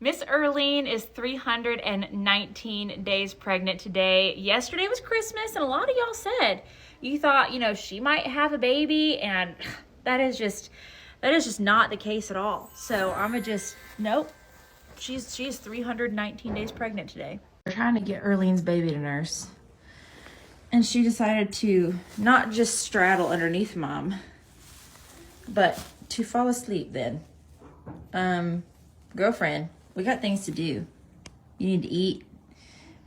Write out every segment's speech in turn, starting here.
Miss Earlene is 319 days pregnant today. Yesterday was Christmas, and a lot of y'all said you thought, she might have a baby, and that is just not the case at all. So nope. She's 319 days pregnant today. We're trying to get Earlene's baby to nurse. And she decided to not just straddle underneath Mom, but to fall asleep then. Girlfriend, we got things to do. You need to eat.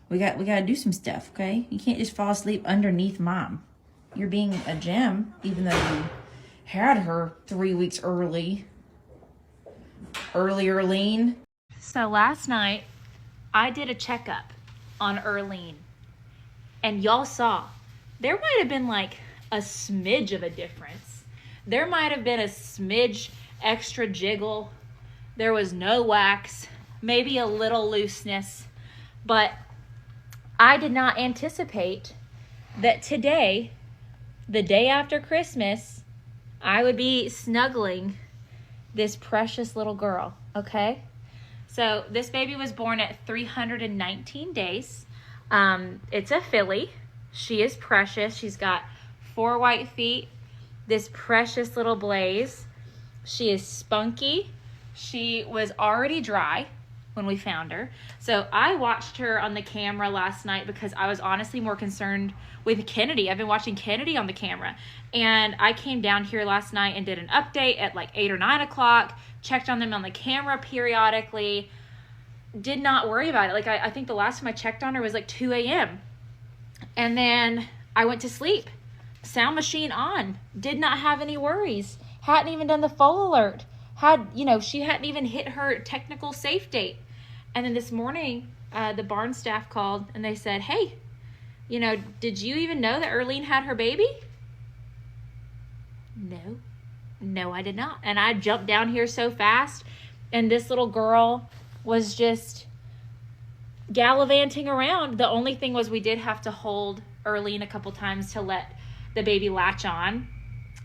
We got to do some stuff, okay? You can't just fall asleep underneath Mom. You're being a gem, even though you had her 3 weeks early. Early Earlene. So last night, I did a checkup on Earlene. And y'all saw, there might have been like a smidge of a difference. There might have been a smidge extra jiggle. There was no wax, maybe a little looseness. But I did not anticipate that today, the day after Christmas, I would be snuggling this precious little girl, okay? So this baby was born at 319 days. It's a filly. She is precious. She's got 4 white feet. This precious little Blaze. She is spunky. She was already dry when we found her. So I watched her on the camera last night because I was honestly more concerned with Kennedy. I've been watching Kennedy on the camera. And I came down here last night and did an update at like 8 or 9 o'clock. Checked on them on the camera periodically. Did not worry about it. Like I think the last time I checked on her was like 2 a.m. And then I went to sleep. Sound machine on. Did not have any worries. Hadn't even done the foal alert. She hadn't even hit her technical safe date. And then this morning, the barn staff called and they said, hey, did you even know that Earlene had her baby? No, I did not. And I jumped down here so fast, and this little girl was just gallivanting around. The only thing was we did have to hold Earlene a couple times to let the baby latch on,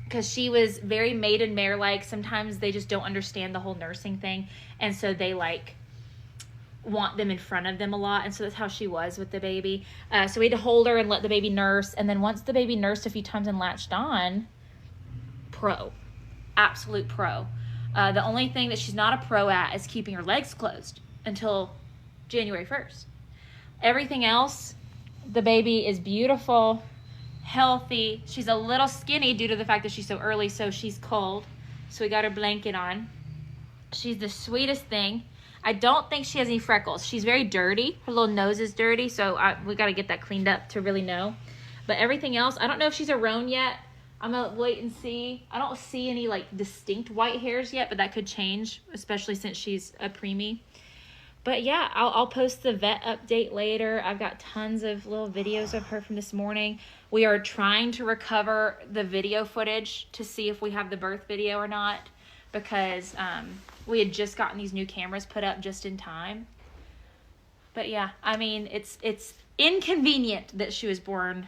because she was very maiden mare-like. Sometimes they just don't understand the whole nursing thing, and so they want them in front of them a lot, and so that's how she was with the baby. So we had to hold her and let the baby nurse, and then once the baby nursed a few times and latched on, absolute pro. The only thing that she's not a pro at is keeping her legs closed until January 1st. Everything else, the baby is beautiful, healthy. She's a little skinny due to the fact that she's so early, so she's cold. So we got her blanket on. She's the sweetest thing. I don't think she has any freckles. She's very dirty. Her little nose is dirty, so we got to get that cleaned up to really know. But everything else, I don't know if she's a roan yet. I'm going to wait and see. I don't see any distinct white hairs yet, but that could change, especially since she's a preemie. But yeah, I'll post the vet update later. I've got tons of little videos of her from this morning. We are trying to recover the video footage to see if we have the birth video or not, because we had just gotten these new cameras put up just in time. But yeah, I mean, it's inconvenient that she was born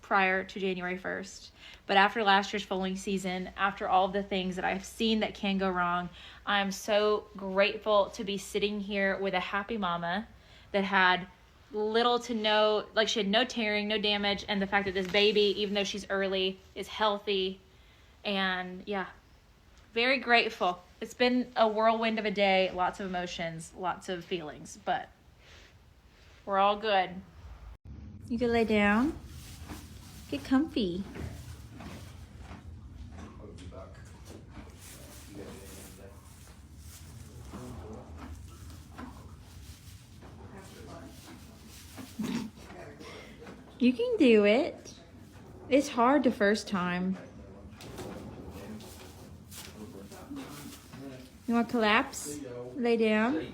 prior to January 1st. But after last year's foaling season, after all of the things that I've seen that can go wrong, I'm so grateful to be sitting here with a happy mama that had little to no, she had no tearing, no damage, and the fact that this baby, even though she's early, is healthy. And yeah, very grateful. It's been a whirlwind of a day, lots of emotions, lots of feelings, but we're all good. You can lay down. Get comfy. You can do it. It's hard the first time. You want to collapse? Lay down.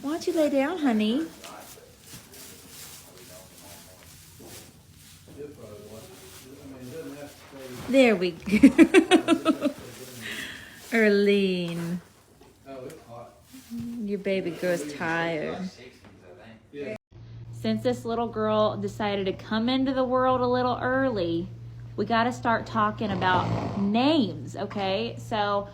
Why don't you lay down, honey? There we go. Earlene. Your baby girl's tired. since this little girl decided to come into the world a little early, we got to start talking about names, okay? So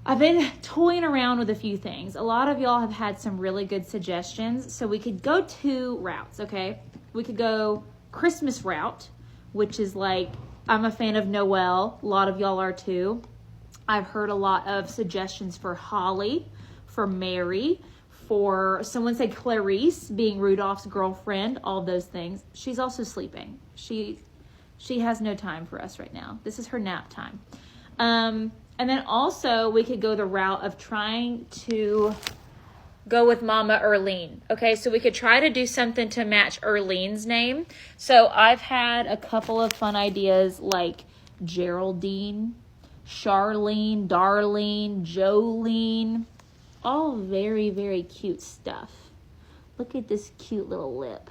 I've been toying around with a few things. A lot of y'all have had some really good suggestions. So we could go two routes, okay? We could go Christmas route, which is like, I'm a fan of Noelle. A lot of y'all are too. I've heard a lot of suggestions for Holly, for Mary, for someone said Clarice being Rudolph's girlfriend, all those things. She's also sleeping. She has no time for us right now. This is her nap time. And then also we could go the route of trying to go with Mama Erlene. Okay, so we could try to do something to match Erlene's name. So I've had a couple of fun ideas like Geraldine, Charlene, Darlene, Jolene. All very, very cute stuff. Look at this cute little lip.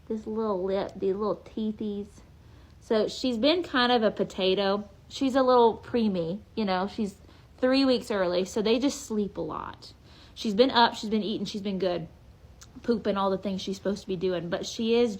This little lip, these little teethies. So she's been kind of a potato. She's a little preemie, you know. She's 3 weeks early, so they just sleep a lot. She's been up, she's been eating, she's been good. Pooping, all the things she's supposed to be doing. But she's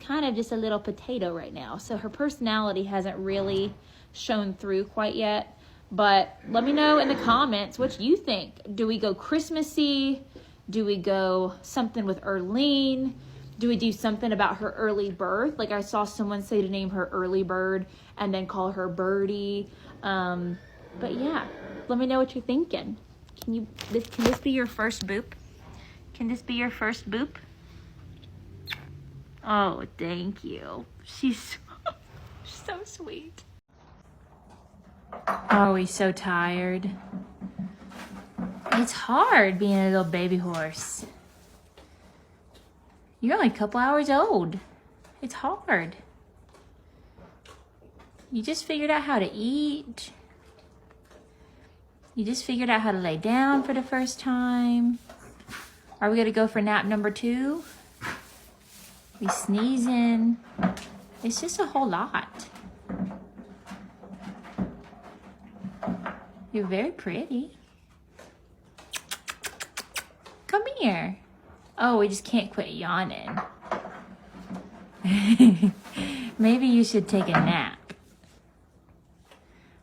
kind of just a little potato right now. So her personality hasn't really shown through quite yet. But let me know in the comments what you think. Do we go Christmassy? Do we go something with Erlene? Do we do something about her early birth? Like I saw someone say to name her Early Bird and then call her Birdie. But yeah, let me know what you're thinking. Can this be your first boop? Can this be your first boop? Oh, thank you. She's so sweet. Oh, he's so tired. It's hard being a little baby horse. You're only a couple hours old. It's hard. You just figured out how to eat. You just figured out how to lay down for the first time. Are we gonna go for nap number 2? We sneezing. It's just a whole lot. You're very pretty. Come here. Oh, we just can't quit yawning. Maybe you should take a nap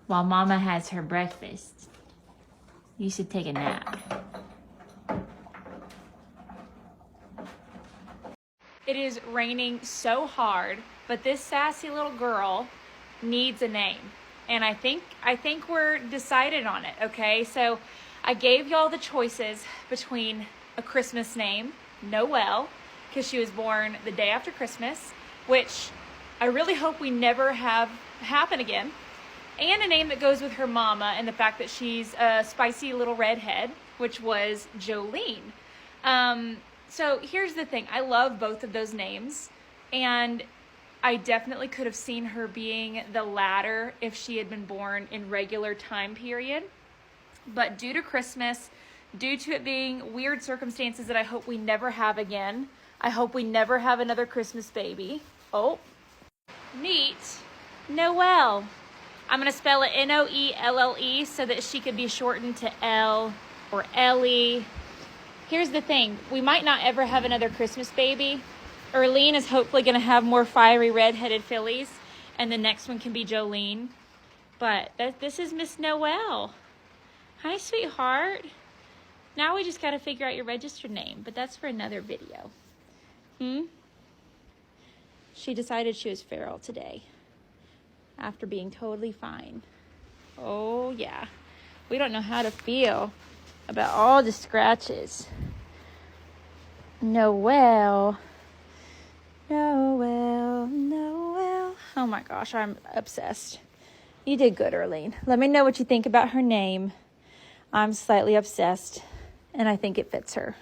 while Mama has her breakfast. You should take a nap. It is raining so hard, but this sassy little girl needs a name. And I think we're decided on it, okay? So I gave y'all the choices between a Christmas name, Noelle, because she was born the day after Christmas, which I really hope we never have happen again, and a name that goes with her mama and the fact that she's a spicy little redhead, which was Jolene. So here's the thing. I love both of those names, and I definitely could have seen her being the latter if she had been born in regular time period. But due to Christmas, due to it being weird circumstances that I hope we never have again, I hope we never have another Christmas baby. Oh, neat. Noelle. I'm going to spell it Noelle so that she could be shortened to Elle or Ellie. Here's the thing. We might not ever have another Christmas baby. Erlene is hopefully going to have more fiery red-headed fillies, and the next one can be Jolene. But this is Miss Noelle. Hi, sweetheart. Now we just got to figure out your registered name, but that's for another video. She decided she was feral today after being totally fine. Oh, yeah. We don't know how to feel about all the scratches. Noelle. Noelle, Noelle. Oh my gosh, I'm obsessed. You did good, Erlene. Let me know what you think about her name. I'm slightly obsessed, and I think it fits her.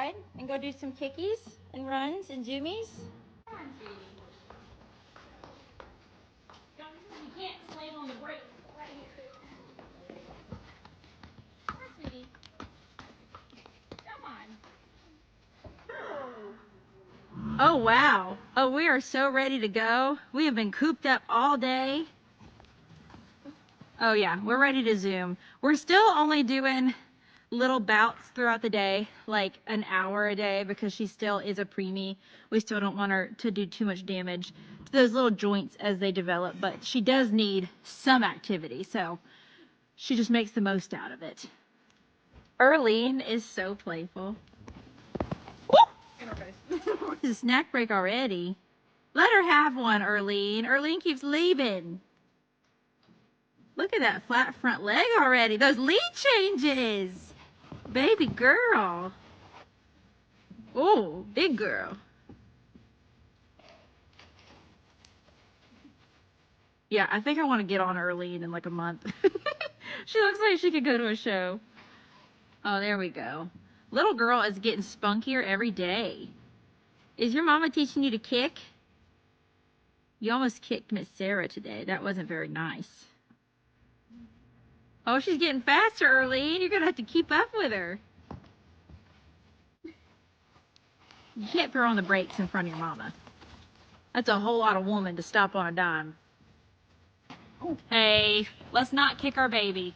outside and go do some kickies and runs and zoomies? Come on, sweetie. You can't slam on the brake right here. Come on, sweetie. Come on. Oh, wow. Oh, we are so ready to go. We have been cooped up all day. Oh, yeah, we're ready to zoom. We're still only doing little bouts throughout the day, like an hour a day, because she still is a preemie. We still don't want her to do too much damage to those little joints as they develop, but she does need some activity, so she just makes the most out of it. Earlene is so playful. It's a snack break already. Let her have one, Earlene. Earlene keeps leaving. Look at that flat front leg already. Those lead changes. Baby girl. Oh, big girl. Yeah, I think I want to get on Earlene in like a month. She looks like she could go to a show. Oh, there we go. Little girl is getting spunkier every day. Is your mama teaching you to kick? You almost kicked Miss Sarah today. That wasn't very nice. Oh, she's getting faster, Earlene. You're going to have to keep up with her. You can't throw on the brakes in front of your mama. That's a whole lot of woman to stop on a dime. Hey, let's not kick our baby.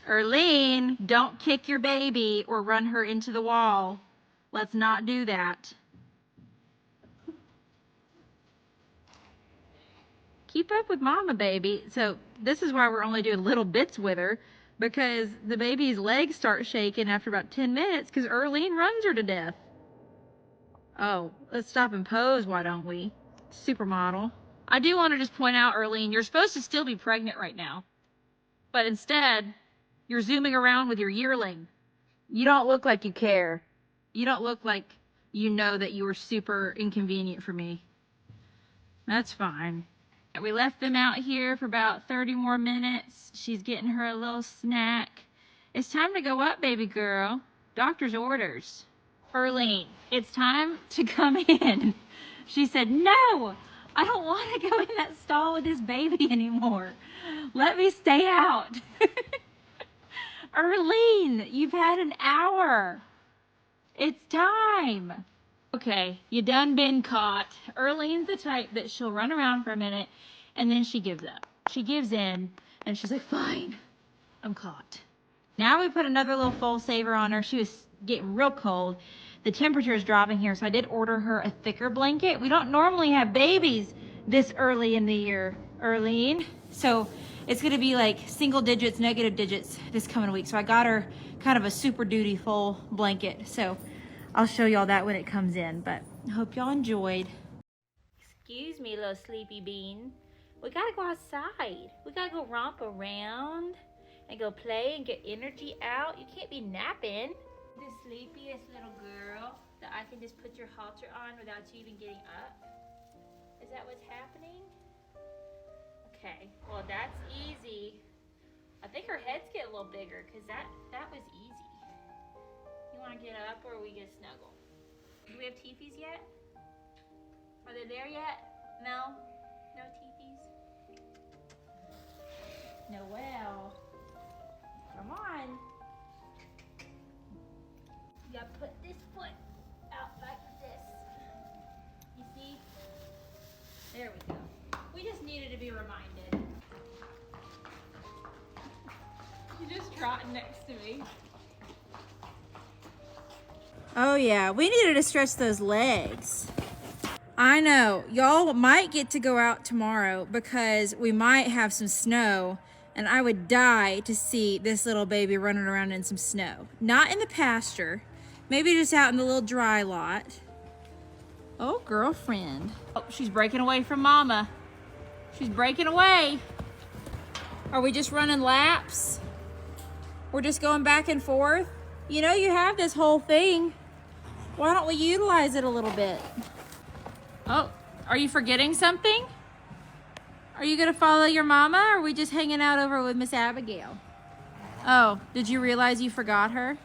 Earlene, don't kick your baby or run her into the wall. Let's not do that. Keep up with mama, baby. So this is why we're only doing little bits with her, because the baby's legs start shaking after about 10 minutes because Earlene runs her to death. Oh, let's stop and pose, why don't we? Supermodel. I do want to just point out, Earlene, you're supposed to still be pregnant right now. But instead, you're zooming around with your yearling. You don't look like you care. You don't look like you know that you were super inconvenient for me. That's fine. We left them out here for about 30 more minutes. She's getting her a little snack. It's time to go up, baby girl. Doctor's orders. Earlene, it's time to come in. She said, no, I don't want to go in that stall with this baby anymore. Let me stay out. Earlene, you've had an hour. It's time. Okay, you done been caught. Earlene's the type that she'll run around for a minute and then she gives up. She gives in and she's like, fine, I'm caught. Now we put another little foal saver on her. She was getting real cold. The temperature is dropping here, so I did order her a thicker blanket. We don't normally have babies this early in the year, Earlene. So it's gonna be like single digits, negative digits this coming week. So I got her kind of a super duty full blanket. So I'll show y'all that when it comes in, but I hope y'all enjoyed. Excuse me, little sleepy bean. We gotta go outside. We gotta go romp around and go play and get energy out. You can't be napping. The sleepiest little girl that I can just put your halter on without you even getting up. Is that what's happening? Okay, well that's easy. I think her heads get a little bigger because that was easy. You want to get up or we get snuggle? Do we have teepees yet? Are they there yet? No? No teepees? Noelle. Come on. You gotta put this foot out like this. You see? There we go. We just needed to be reminded. She's just trotting next to me. Oh yeah, we needed to stretch those legs. I know, y'all might get to go out tomorrow because we might have some snow and I would die to see this little baby running around in some snow. Not in the pasture, maybe just out in the little dry lot. Oh, girlfriend. Oh, she's breaking away from mama. She's breaking away. Are we just running laps? We're just going back and forth? You know you have this whole thing. Why don't we utilize it a little bit? Oh, are you forgetting something? Are you gonna follow your mama or are we just hanging out over with Miss Abigail? Oh, did you realize you forgot her?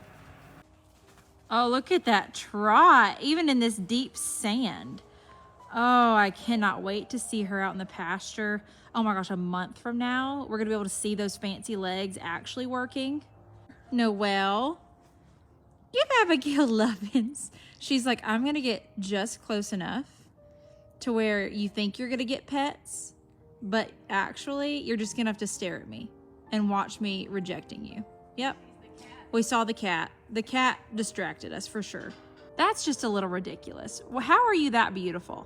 Oh, look at that trot, even in this deep sand. Oh, I cannot wait to see her out in the pasture. Oh my gosh, a month from now, we're gonna be able to see those fancy legs actually working. Noelle, give Abigail lovin's. She's like, I'm gonna get just close enough to where you think you're gonna get pets, but actually you're just gonna have to stare at me and watch me rejecting you. Yep. We saw the cat. The cat distracted us for sure. That's just a little ridiculous. Well, how are you that beautiful?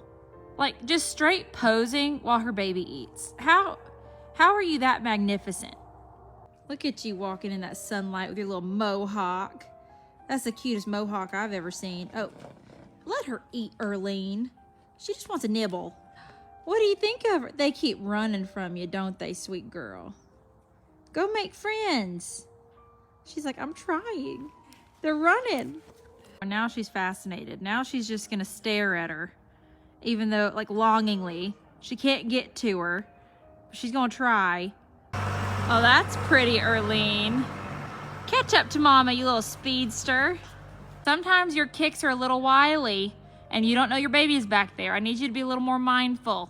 Like just straight posing while her baby eats. How are you that magnificent? Look at you walking in that sunlight with your little mohawk. That's the cutest mohawk I've ever seen. Oh, let her eat, Erlene. She just wants a nibble. What do you think of her? They keep running from you, don't they, sweet girl? Go make friends. She's like, I'm trying. They're running. Now she's fascinated. Now she's just gonna stare at her, even though, like, longingly. She can't get to her. She's gonna try. Oh, that's pretty, Erlene. Catch up to Mama, you little speedster. Sometimes your kicks are a little wily, and you don't know your baby is back there. I need you to be a little more mindful.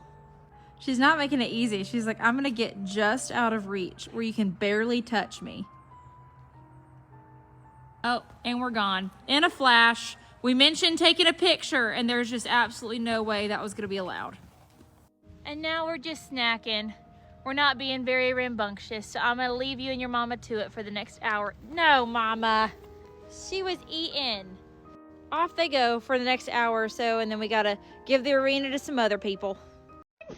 She's not making it easy. She's like, I'm gonna get just out of reach where you can barely touch me. Oh, and we're gone. In a flash. We mentioned taking a picture, and there's just absolutely no way that was gonna be allowed. And now we're just snacking. We're not being very rambunctious, so I'm gonna leave you and your mama to it for the next hour. No, Mama. She was eating. Off they go for the next hour or so, and then we gotta give the arena to some other people.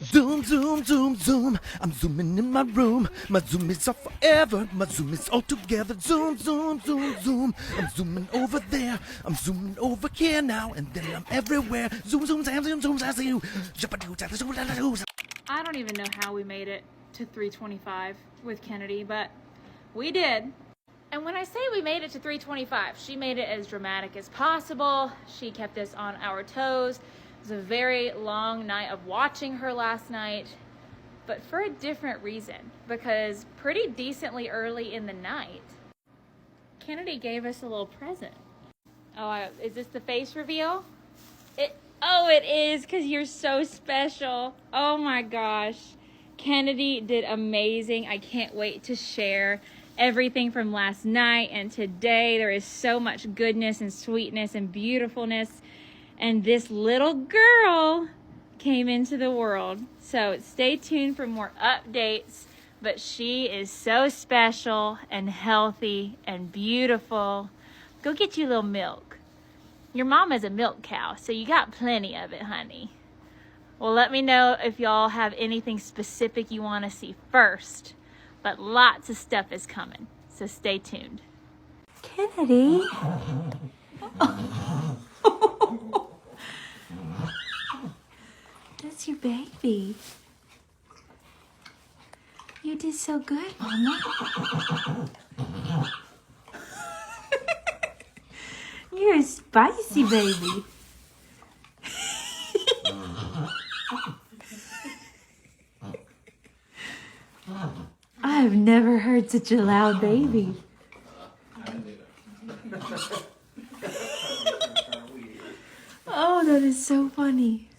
Zoom, zoom, zoom, zoom. I'm zooming in my room. My zoom is off forever. My zoom is all together. Zoom, zoom, zoom, zoom. I'm zooming over there. I'm zooming over here now. And then I'm everywhere. Zoom, zoom, zoom, zoom, zoom, I see you. I don't even know how we made it to 325 with Kennedy, but we did. And when I say we made it to 325, she made it as dramatic as possible. She kept us on our toes. It was a very long night of watching her last night, but for a different reason, because pretty decently early in the night, Kennedy gave us a little present. Oh, is this the face reveal? Oh, it is, because you're so special. Oh my gosh. Kennedy did amazing. I can't wait to share everything from last night and today. There is so much goodness and sweetness and beautifulness. And this little girl came into the world. So stay tuned for more updates. But she is so special and healthy and beautiful. Go get you a little milk. Your mama's a milk cow, so you got plenty of it, honey. Well, let me know if y'all have anything specific you want to see first. But lots of stuff is coming, so stay tuned. Kennedy. That's your baby. You did so good, Mama. You're a spicy baby. I've never heard such a loud baby. Oh, that is so funny.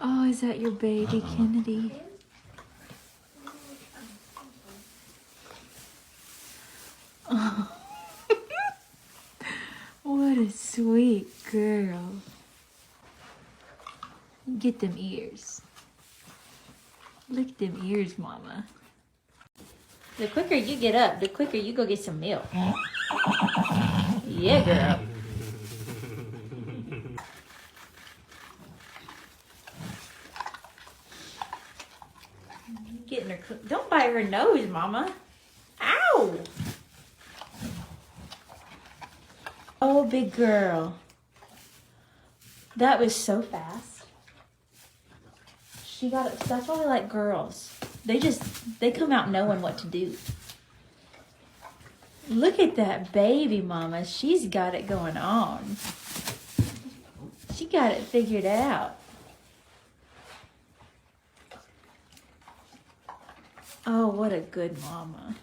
Oh, is that your baby, Kennedy? Oh. What a sweet girl. Get them ears. Lick them ears, Mama. The quicker you get up, the quicker you go get some milk. Yeah, girl. Getting her. Don't bite her nose, Mama. Ow! Oh, big girl. That was so fast. She got it. That's why I like girls. They come out knowing what to do. Look at that baby, Mama. She's got it going on. She got it figured out. Oh, what a good mama.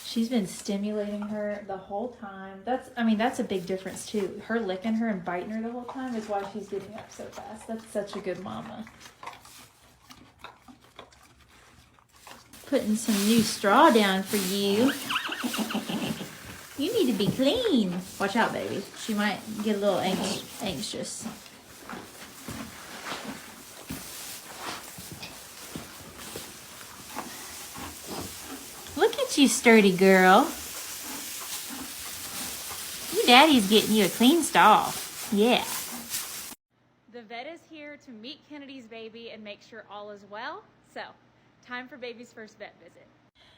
She's been stimulating her the whole time. That's a big difference too. Her licking her and biting her the whole time is why she's getting up so fast. That's such a good mama. Putting some new straw down for you. You need to be clean. Watch out, baby. She might get a little anxious. Look at you, sturdy girl. Your daddy's getting you a clean stall. Yeah. The vet is here to meet Kennedy's baby and make sure all is well. So, time for baby's first vet visit.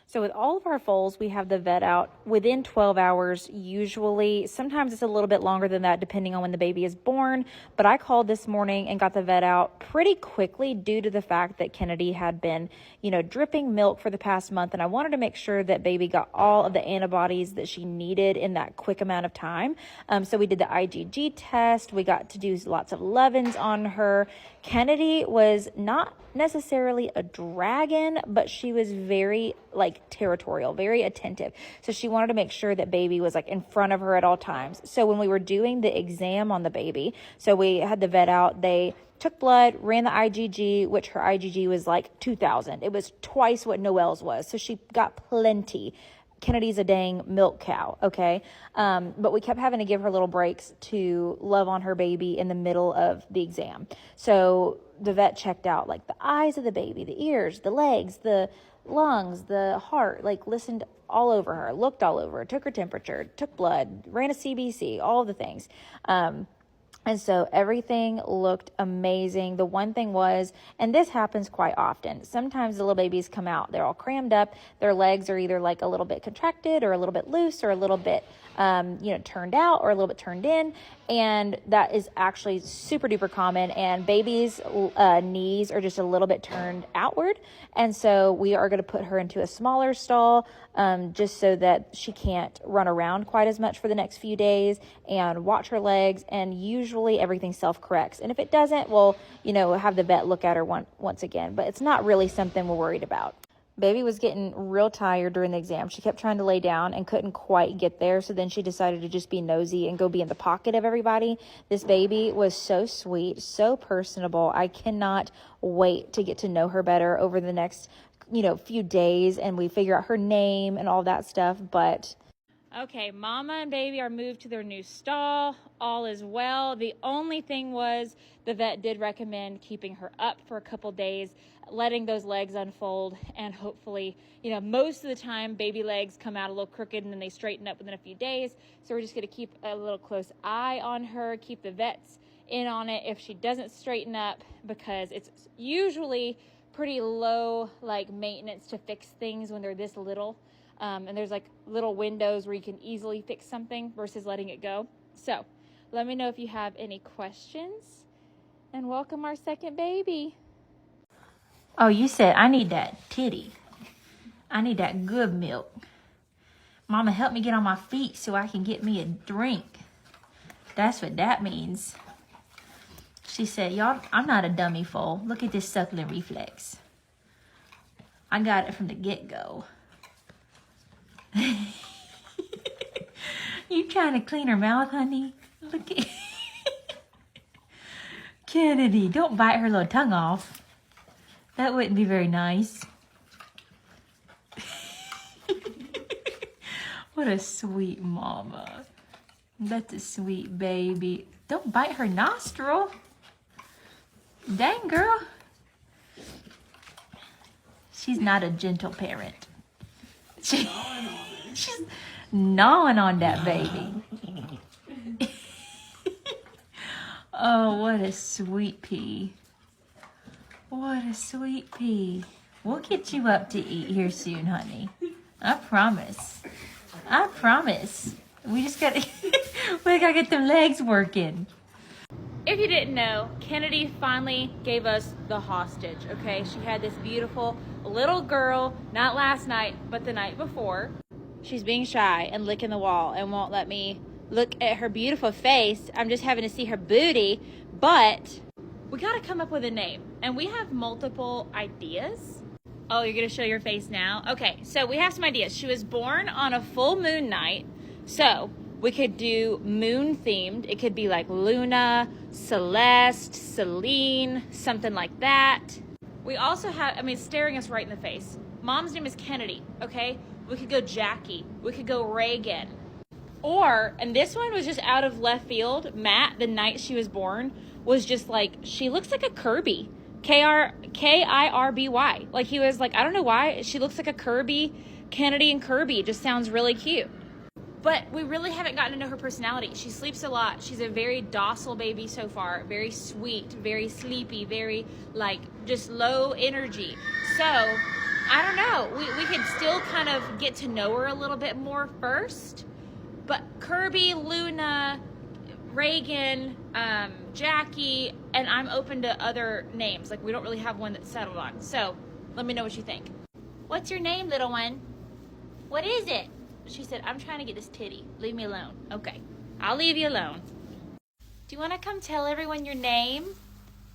So with all of our foals, we have the vet out within 12 hours usually. Sometimes it's a little bit longer than that depending on when the baby is born. But I called this morning and got the vet out pretty quickly due to the fact that Kennedy had been, dripping milk for the past month. And I wanted to make sure that baby got all of the antibodies that she needed in that quick amount of time. So we did the IgG test. We got to do lots of leave-ins on her. Kennedy was not necessarily a dragon, but she was very territorial, very attentive. So she wanted to make sure that baby was in front of her at all times. So when we were doing the exam on the baby, so we had the vet out, they took blood, ran the IgG, which her IgG was 2,000. It was twice what Noelle's was. So she got plenty. Kennedy's a dang milk cow, okay? But we kept having to give her little breaks to love on her baby in the middle of the exam. So the vet checked out the eyes of the baby, the ears, the legs, the lungs, the heart, listened all over her, looked all over her, took her temperature, took blood, ran a CBC, all of the things. And so everything looked amazing. The one thing was, and this happens quite often, sometimes the little babies come out, they're all crammed up, their legs are either a little bit contracted or a little bit loose or a little bit, turned out or a little bit turned in. And that is actually super duper common. And babies' knees are just a little bit turned outward. And so we are going to put her into a smaller stall, just so that she can't run around quite as much for the next few days, and watch her legs. And usually everything self-corrects. And if it doesn't, we'll, have the vet look at her once again. But it's not really something we're worried about. Baby was getting real tired during the exam. She kept trying to lay down and couldn't quite get there. So then she decided to just be nosy and go be in the pocket of everybody. This baby was so sweet, so personable. I cannot wait to get to know her better over the next, few days, and we figure out her name and all that stuff. But okay, mama and baby are moved to their new stall. All is well. The only thing was the vet did recommend keeping her up for a couple days, letting those legs unfold, and hopefully, most of the time baby legs come out a little crooked and then they straighten up within a few days. So we're just going to keep a little close eye on her, keep the vets in on it if she doesn't straighten up, because it's usually pretty low maintenance to fix things when they're this little. And there's little windows where you can easily fix something versus letting it go. So let me know if you have any questions, and welcome our second baby. Oh, you said I need that titty. I need that good milk. Mama, help me get on my feet so I can get me a drink. That's what that means. She said, y'all, I'm not a dummy foal. Look at this suckling reflex. I got it from the get-go. You trying to clean her mouth, honey? Look at Kennedy, don't bite her little tongue off. That wouldn't be very nice. What a sweet mama. That's a sweet baby. Don't bite her nostril. Dang, girl. She's not a gentle parent. She's gnawing on that baby. Oh, what a sweet pea. What a sweet pea. We'll get you up to eat here soon, honey. I promise. I promise. We just gotta, we gotta get them legs working. If you didn't know, Kennedy finally gave us the hostage, okay? She had this beautiful little girl, not last night, but the night before. She's being shy and licking the wall and won't let me look at her beautiful face. I'm just having to see her booty, but we got to come up with a name, and we have multiple ideas. Oh, you're going to show your face now? Okay, so we have some ideas. She was born on a full moon night, so we could do moon themed. It could be like Luna, Celeste, Celine, something like that. We also have, I mean, staring us right in the face. Mom's name is Kennedy, okay? We could go Jackie. We could go Reagan. Or, and this one was just out of left field, Matt, the night she was born, was just like, she looks like a Kirby. Kirby. Like, he was like, I don't know why. She looks like a Kirby. Kennedy and Kirby. It just sounds really cute. But we really haven't gotten to know her personality. She sleeps a lot. She's a very docile baby so far. Very sweet, very sleepy, very, like, just low energy. So, I don't know. We could still kind of get to know her a little bit more first. But Kirby, Luna, Reagan, Jackie, and I'm open to other names. Like, we don't really have one that's settled on. So, let me know what you think. What's your name, little one? What is it? She said, I'm trying to get this titty. Leave me alone. Okay, I'll leave you alone. Do you want to come tell everyone your name?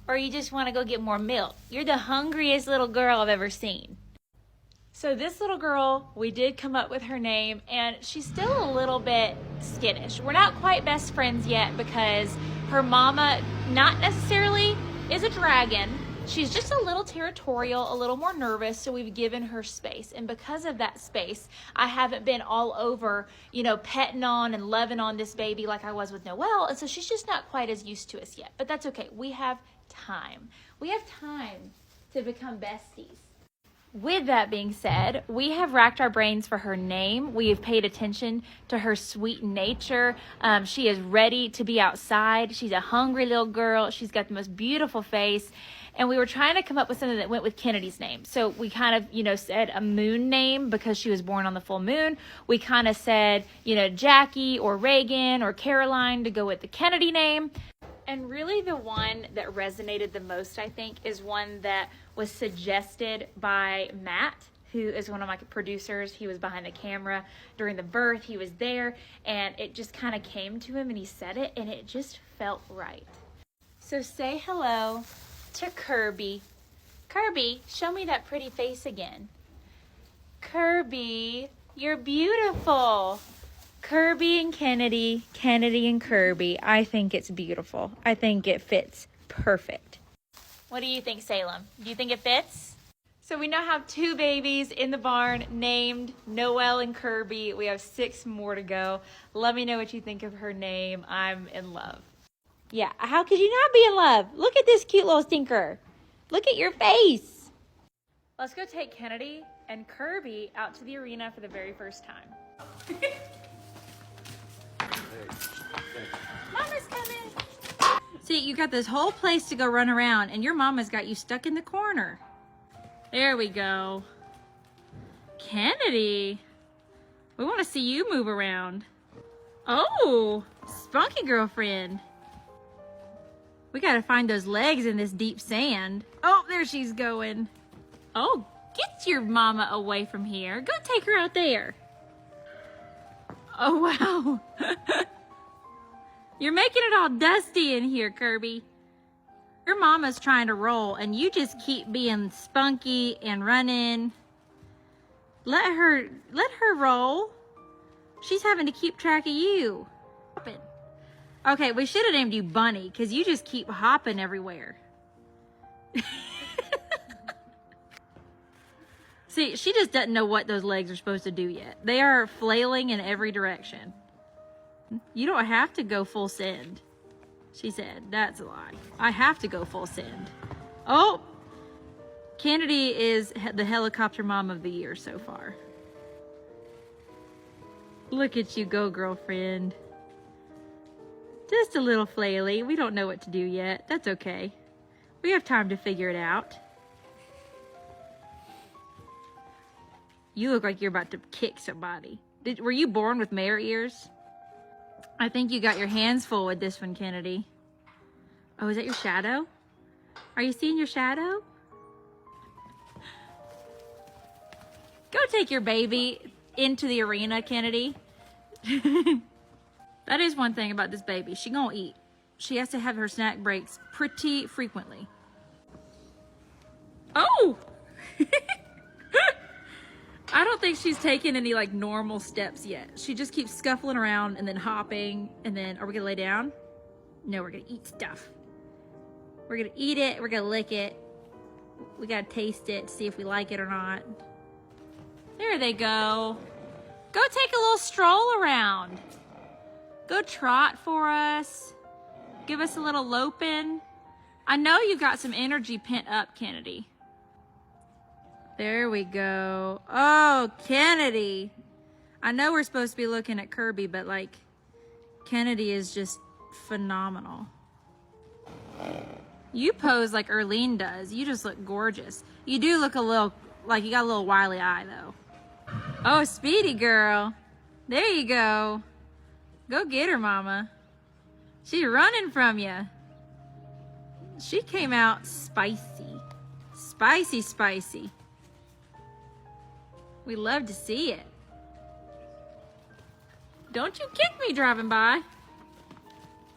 Or you just want to go get more milk? You're the hungriest little girl I've ever seen. So this little girl, we did come up with her name, and she's still a little bit skittish. We're not quite best friends yet because her mama, not necessarily, is a dragon. She's just a little territorial, a little more nervous, so we've given her space. And because of that space, I haven't been all over, you know, petting on and loving on this baby like I was with Noelle. And so she's just not quite as used to us yet. But that's okay. We have time. We have time to become besties. With that being said, we have racked our brains for her name. We have paid attention to her sweet nature. She is ready to be outside. She's a hungry little girl. She's got the most beautiful face. And we were trying to come up with something that went with Kennedy's name. So we kind of, you know, said a moon name because she was born on the full moon. We kind of said, you know, Jackie or Reagan or Caroline to go with the Kennedy name. And really the one that resonated the most, I think, is one that was suggested by Matt, who is one of my producers. He was behind the camera during the birth. He was there, and it just kind of came to him, and he said it, and it just felt right. So say hello to Kirby. Kirby, show me that pretty face again. Kirby, you're beautiful. Kirby and Kennedy, Kennedy and Kirby. I think it's beautiful. I think it fits perfect. What do you think, Salem? Do you think it fits? So we now have 2 babies in the barn named Noelle and Kirby. We have 6 more to go. Let me know what you think of her name. I'm in love. Yeah, how could you not be in love? Look at this cute little stinker. Look at your face. Let's go take Kennedy and Kirby out to the arena for the very first time. Mama's coming. See, you got this whole place to go run around, and your mama's got you stuck in the corner. There we go. Kennedy, we want to see you move around. Oh, spunky girlfriend. We got to find those legs in this deep sand. Oh, there she's going. Oh, get your mama away from here. Go take her out there. Oh, wow. You're making it all dusty in here, Kirby. Your mama's trying to roll, and you just keep being spunky and running. Let her roll. She's having to keep track of you. Okay, we should have named you Bunny, because you just keep hopping everywhere. See, she just doesn't know what those legs are supposed to do yet. They are flailing in every direction. You don't have to go full send, she said. That's a lie. I have to go full send. Oh, Kennedy is the helicopter mom of the year so far. Look at you go, girlfriend. Just a little flaily. We don't know what to do yet. That's okay. We have time to figure it out. You look like you're about to kick somebody. Were you born with mare ears? I think you got your hands full with this one, Kennedy. Oh, is that your shadow? Are you seeing your shadow? Go take your baby into the arena, Kennedy. That is one thing about this baby. She gonna eat. she has to have her snack breaks pretty frequently. Oh! I don't think she's taken any like normal steps yet. She just keeps scuffling around and then hopping, and then are we gonna lay down? No, we're gonna eat stuff. We're gonna eat it, we're gonna lick it. We gotta taste it to see if we like it or not. There they go. Go take a little stroll around. Go trot for us. Give us a little loping. I know you've got some energy pent up, Kennedy. There we go. Oh, Kennedy. I know we're supposed to be looking at Kirby, but like, Kennedy is just phenomenal. You pose like Erlene does. You just look gorgeous. You do look a little, like you got a little wily eye though. Oh, Speedy girl. There you go. Go get her, mama. She's running from you. She came out spicy. Spicy, spicy. We love to see it. Don't you kick me driving by.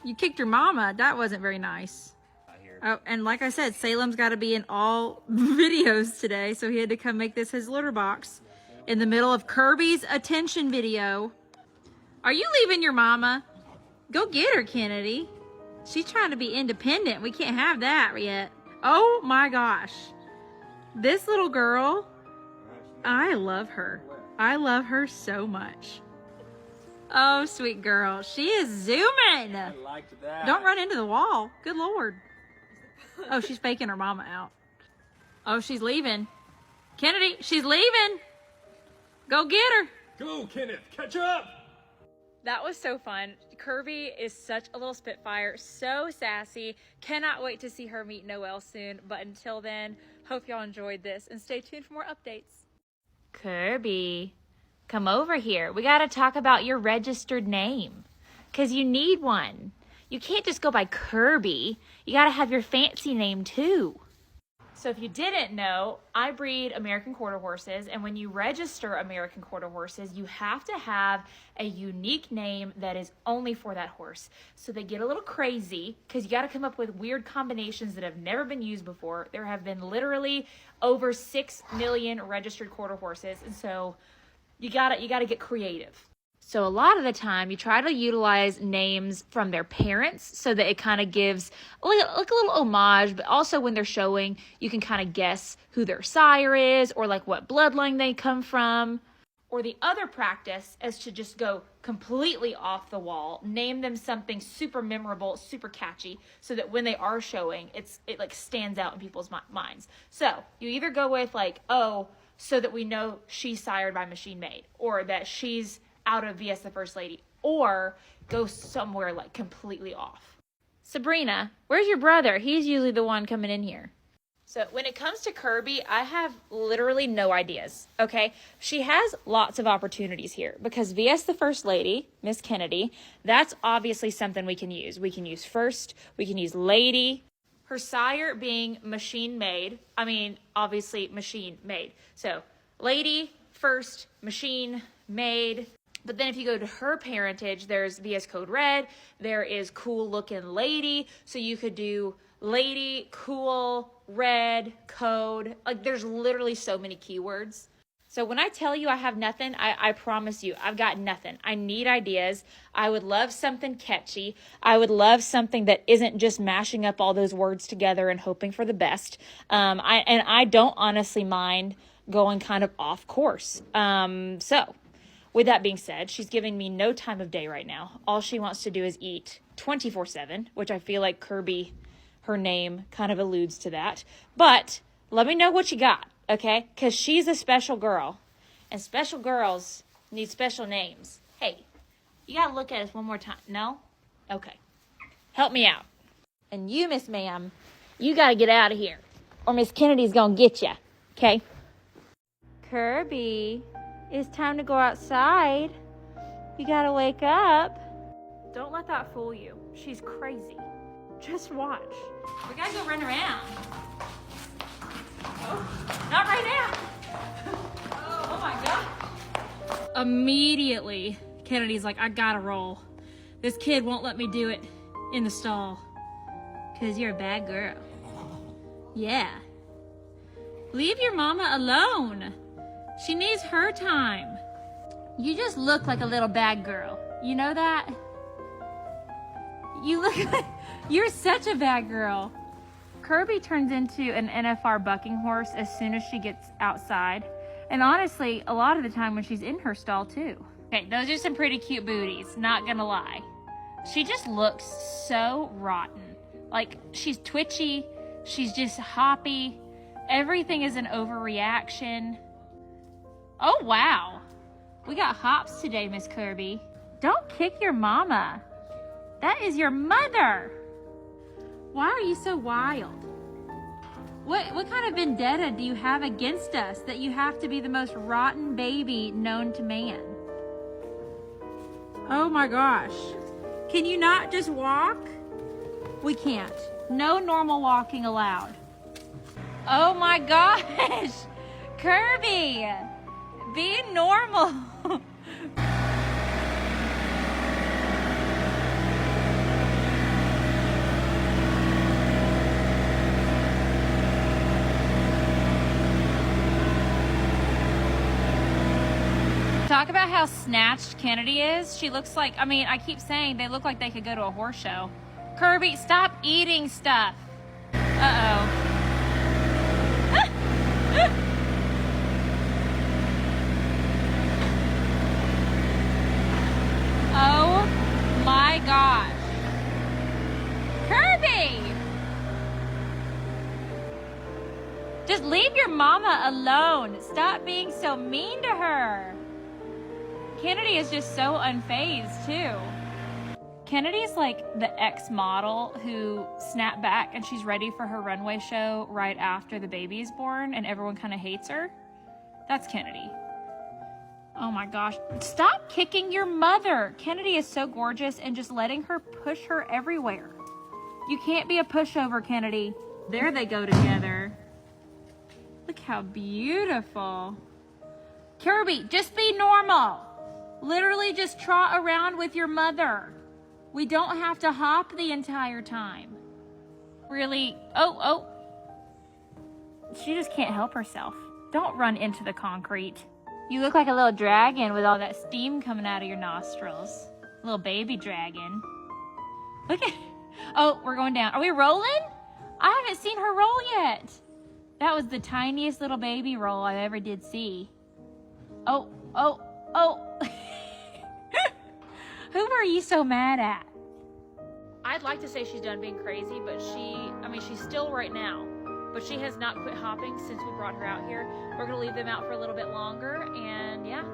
You kicked your mama. That wasn't very nice. Oh, and like I said, Salem's got to be in all videos today, so he had to come make this his litter box in the middle of Kirby's attention video. Are you leaving your mama? Go get her, Kennedy. She's trying to be independent. We can't have that yet. Oh my gosh. This little girl, I love her. I love her so much. Oh, sweet girl. She is zooming. I liked that. Don't run into the wall. Good Lord. Oh, she's faking her mama out. Oh, she's leaving. Kennedy, she's leaving. Go get her. Go, Kenneth, catch up. That was so fun. Kirby is such a little spitfire, so sassy. Cannot wait to see her meet Noelle soon. But until then, hope y'all enjoyed this and stay tuned for more updates. Kirby, come over here. We got to talk about your registered name because you need one. You can't just go by Kirby. You got to have your fancy name too. So if you didn't know, I breed American Quarter Horses, and when you register American Quarter Horses, you have to have a unique name that is only for that horse. So they get a little crazy because you got to come up with weird combinations that have never been used before. There have been literally over 6 million registered quarter horses, and so you gotta get creative. So a lot of the time, you try to utilize names from their parents so that it kind of gives like a little homage, but also when they're showing, you can kind of guess who their sire is or like what bloodline they come from. Or the other practice is to just go completely off the wall, name them something super memorable, super catchy, so that when they are showing, it like stands out in people's minds. So you either go with like, oh, so that we know she's sired by Machine Made, or that she's out of VS the First Lady, or go somewhere like completely off. Sabrina, where's your brother? He's usually the one coming in here. So when it comes to Kirby, I have literally no ideas, okay? She has lots of opportunities here because VS the First Lady, Miss Kennedy, that's obviously something we can use. We can use First, we can use Lady. Her sire being Machine Made, obviously Machine Made. So Lady, First, Machine Made. But then if you go to her parentage, there's VS Code Red, there is Cool Looking Lady, so you could do Lady, Cool, Red, Code. Like there's literally so many keywords. So when I tell you I have nothing, I promise you, I've got nothing. I need ideas. I would love something catchy. I would love something that isn't just mashing up all those words together and hoping for the best. I don't honestly mind going kind of off course. So with that being said, she's giving me no time of day right now. All she wants to do is eat 24/7, which I feel like Kirby, her name, kind of alludes to that. But let me know what you got, okay? Because she's a special girl, and special girls need special names. Hey, you got to look at us one more time. No? Okay. Help me out. And you, Miss Ma'am, you got to get out of here, or Miss Kennedy's going to get you, okay? Kirby, it's time to go outside. You gotta wake up. Don't let that fool you. She's crazy. Just watch. We gotta go run around. Oh, not right now. Oh my God. Immediately, Kennedy's like, I gotta roll. This kid won't let me do it. in the stall. Because you're a bad girl. Yeah. Leave your mama alone. She needs her time. You just look like a little bad girl. You know that? You look like... You're such a bad girl. Kirby turns into an NFR bucking horse as soon as she gets outside. And honestly, a lot of the time when she's in her stall too. Okay, those are some pretty cute booties, not gonna lie. She just looks so rotten. Like, she's twitchy, she's just hoppy. Everything is an overreaction. Oh, wow. We got hops today, Miss Kirby. Don't kick your mama. That is your mother. Why are you so wild? What kind of vendetta do you have against us that you have to be the most rotten baby known to man? Oh my gosh. Can you not just walk? We can't. No normal walking allowed. Oh my gosh. Kirby, be normal. Talk about how snatched Kennedy is. She looks like, I mean, I keep saying they look like they could go to a horse show. Kirby, stop eating stuff. Uh-oh. Oh my gosh. Kirby! Just leave your mama alone. Stop being so mean to her. Kennedy is just so unfazed too. Kennedy's like the ex-model who snapped back and she's ready for her runway show right after the baby is born and everyone kind of hates her. That's Kennedy. Oh my gosh. Stop kicking your mother. Kennedy is so gorgeous and just letting her push her everywhere. You can't be a pushover, Kennedy. There they go together. Look how beautiful. Kirby, just be normal. Literally just trot around with your mother. We don't have to hop the entire time. Really? Oh. She just can't help herself. Don't run into the concrete. You look like a little dragon with all that steam coming out of your nostrils. Little baby dragon. Look at... Oh, we're going down. Are we rolling? I haven't seen her roll yet. That was the tiniest little baby roll I ever did see. Oh. Who are you so mad at? I'd like to say she's done being crazy, but she's still right now. But she has not quit hopping since we brought her out here. We're gonna leave them out for a little bit longer, and yeah,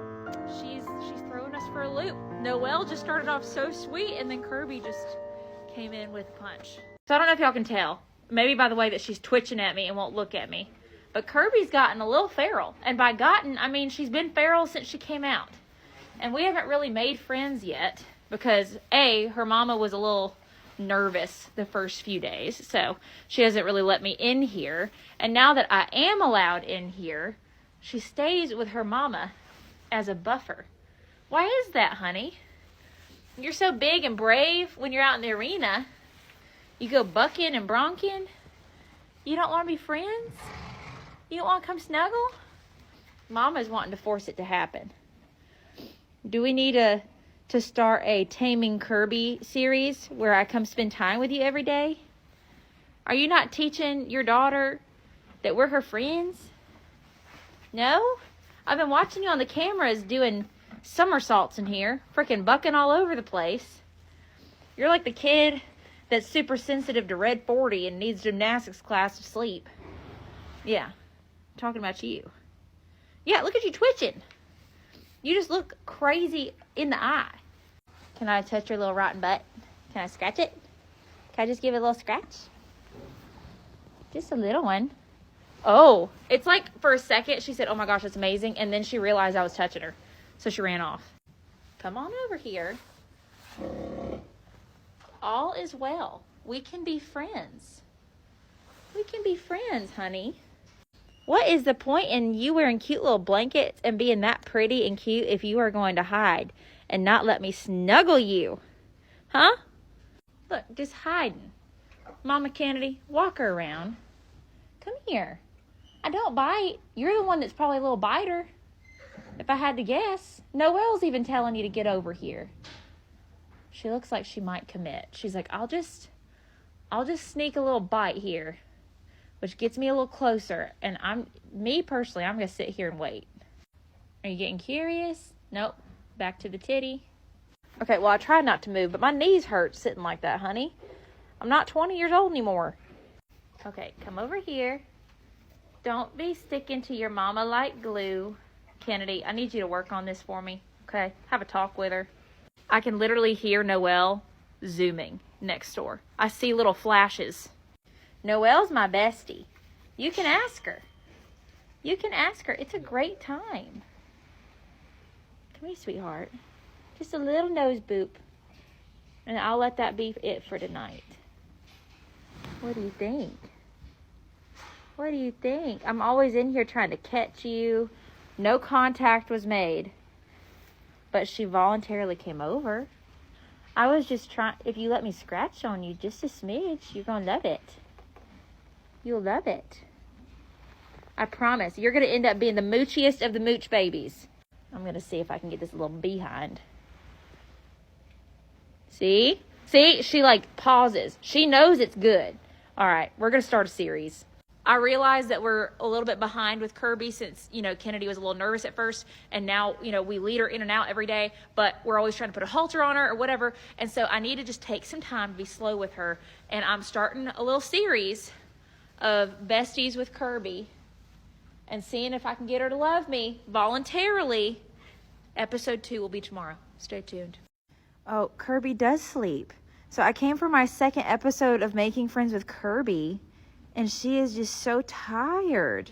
she's throwing us for a loop. Noelle just started off so sweet, and then Kirby just came in with punch. So I don't know if y'all can tell, maybe by the way that she's twitching at me and won't look at me, but Kirby's gotten a little feral. And by gotten, I mean she's been feral since she came out. And we haven't really made friends yet because A, her mama was a little nervous the first few days, so she hasn't really let me in here. And now that I am allowed in here, she stays with her mama as a buffer. Why is that, honey? You're so big and brave when you're out in the arena. You go bucking and bronking. You don't want to be friends? You don't want to come snuggle? Mama's wanting to force it to happen. Do we need to start a Taming Kirby series where I come spend time with you every day? Are you not teaching your daughter that we're her friends? No? I've been watching you on the cameras doing somersaults in here, freaking bucking all over the place. You're like the kid that's super sensitive to red 40 and needs gymnastics class to sleep. Yeah, I'm talking about you. Yeah, look at you twitching. You just look crazy in the eye. Can I touch your little rotten butt? Can I scratch it? Can I just give it a little scratch? Just a little one. Oh, it's like for a second she said, oh my gosh, that's amazing. And then she realized I was touching her. So she ran off. Come on over here. All is well. We can be friends. We can be friends, honey. What is the point in you wearing cute little blankets and being that pretty and cute if you are going to hide and not let me snuggle you? Huh? Look, just hiding. Mama Kennedy, walk her around. Come here. I don't bite. You're the one that's probably a little biter. If I had to guess. Noelle's even telling you to get over here. She looks like she might commit. She's like, I'll just sneak a little bite here, which gets me a little closer. And me personally, I'm going to sit here and wait. Are you getting curious? Nope. Back to the titty. Okay, well, I tried not to move, but my knees hurt sitting like that, honey. I'm not 20 years old anymore. Okay, come over here. Don't be sticking to your mama like glue. Kennedy, I need you to work on this for me, okay? Have a talk with her. I can literally hear Noelle zooming next door. I see little flashes. Noelle's my bestie. You can ask her. You can ask her. It's a great time. Come here, sweetheart. Just a little nose boop. And I'll let that be it for tonight. What do you think? What do you think? I'm always in here trying to catch you. No contact was made. But she voluntarily came over. I was just trying, if you let me scratch on you just a smidge, you're going to love it. You'll love it. I promise. You're going to end up being the moochiest of the mooch babies. I'm going to see if I can get this little behind. See? See? She like pauses. She knows it's good. All right. We're going to start a series. I realize that we're a little bit behind with Kirby since, Kennedy was a little nervous at first. And now, we lead her in and out every day. But we're always trying to put a halter on her or whatever. And so I need to just take some time to be slow with her. And I'm starting a little series of besties with Kirby. And seeing if I can get her to love me voluntarily. Episode 2 will be tomorrow. Stay tuned. Oh, Kirby does sleep. So I came for my second episode of Making Friends with Kirby. And she is just so tired.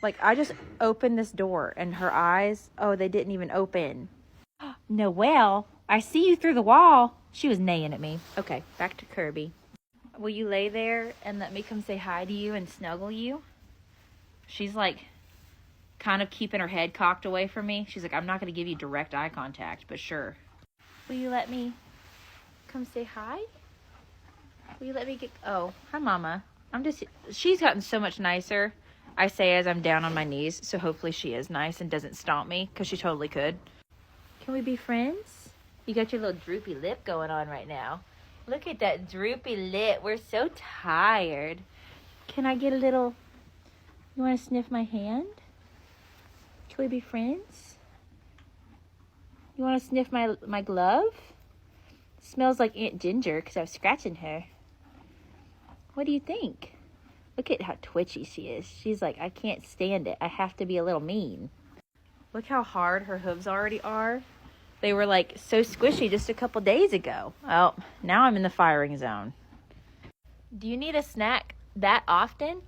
Like, I just opened this door and her eyes, they didn't even open. Noelle, I see you through the wall. She was neighing at me. Okay, back to Kirby. Will you lay there and let me come say hi to you and snuggle you? She's like kind of keeping her head cocked away from me. She's like, I'm not going to give you direct eye contact, but sure. Will you let me come say hi? Will you let me hi, Mama. She's gotten so much nicer, I say as I'm down on my knees, so hopefully she is nice and doesn't stomp me, because she totally could. Can we be friends? You got your little droopy lip going on right now. Look at that droopy lip. We're so tired. Can I get a little... You want to sniff my hand? Can we be friends? You want to sniff my glove? Smells like Aunt Ginger, because I was scratching her. What do you think? Look at how twitchy she is. She's like, I can't stand it. I have to be a little mean. Look how hard her hooves already are. They were like so squishy just a couple days ago. Oh, now I'm in the firing zone. Do you need a snack that often?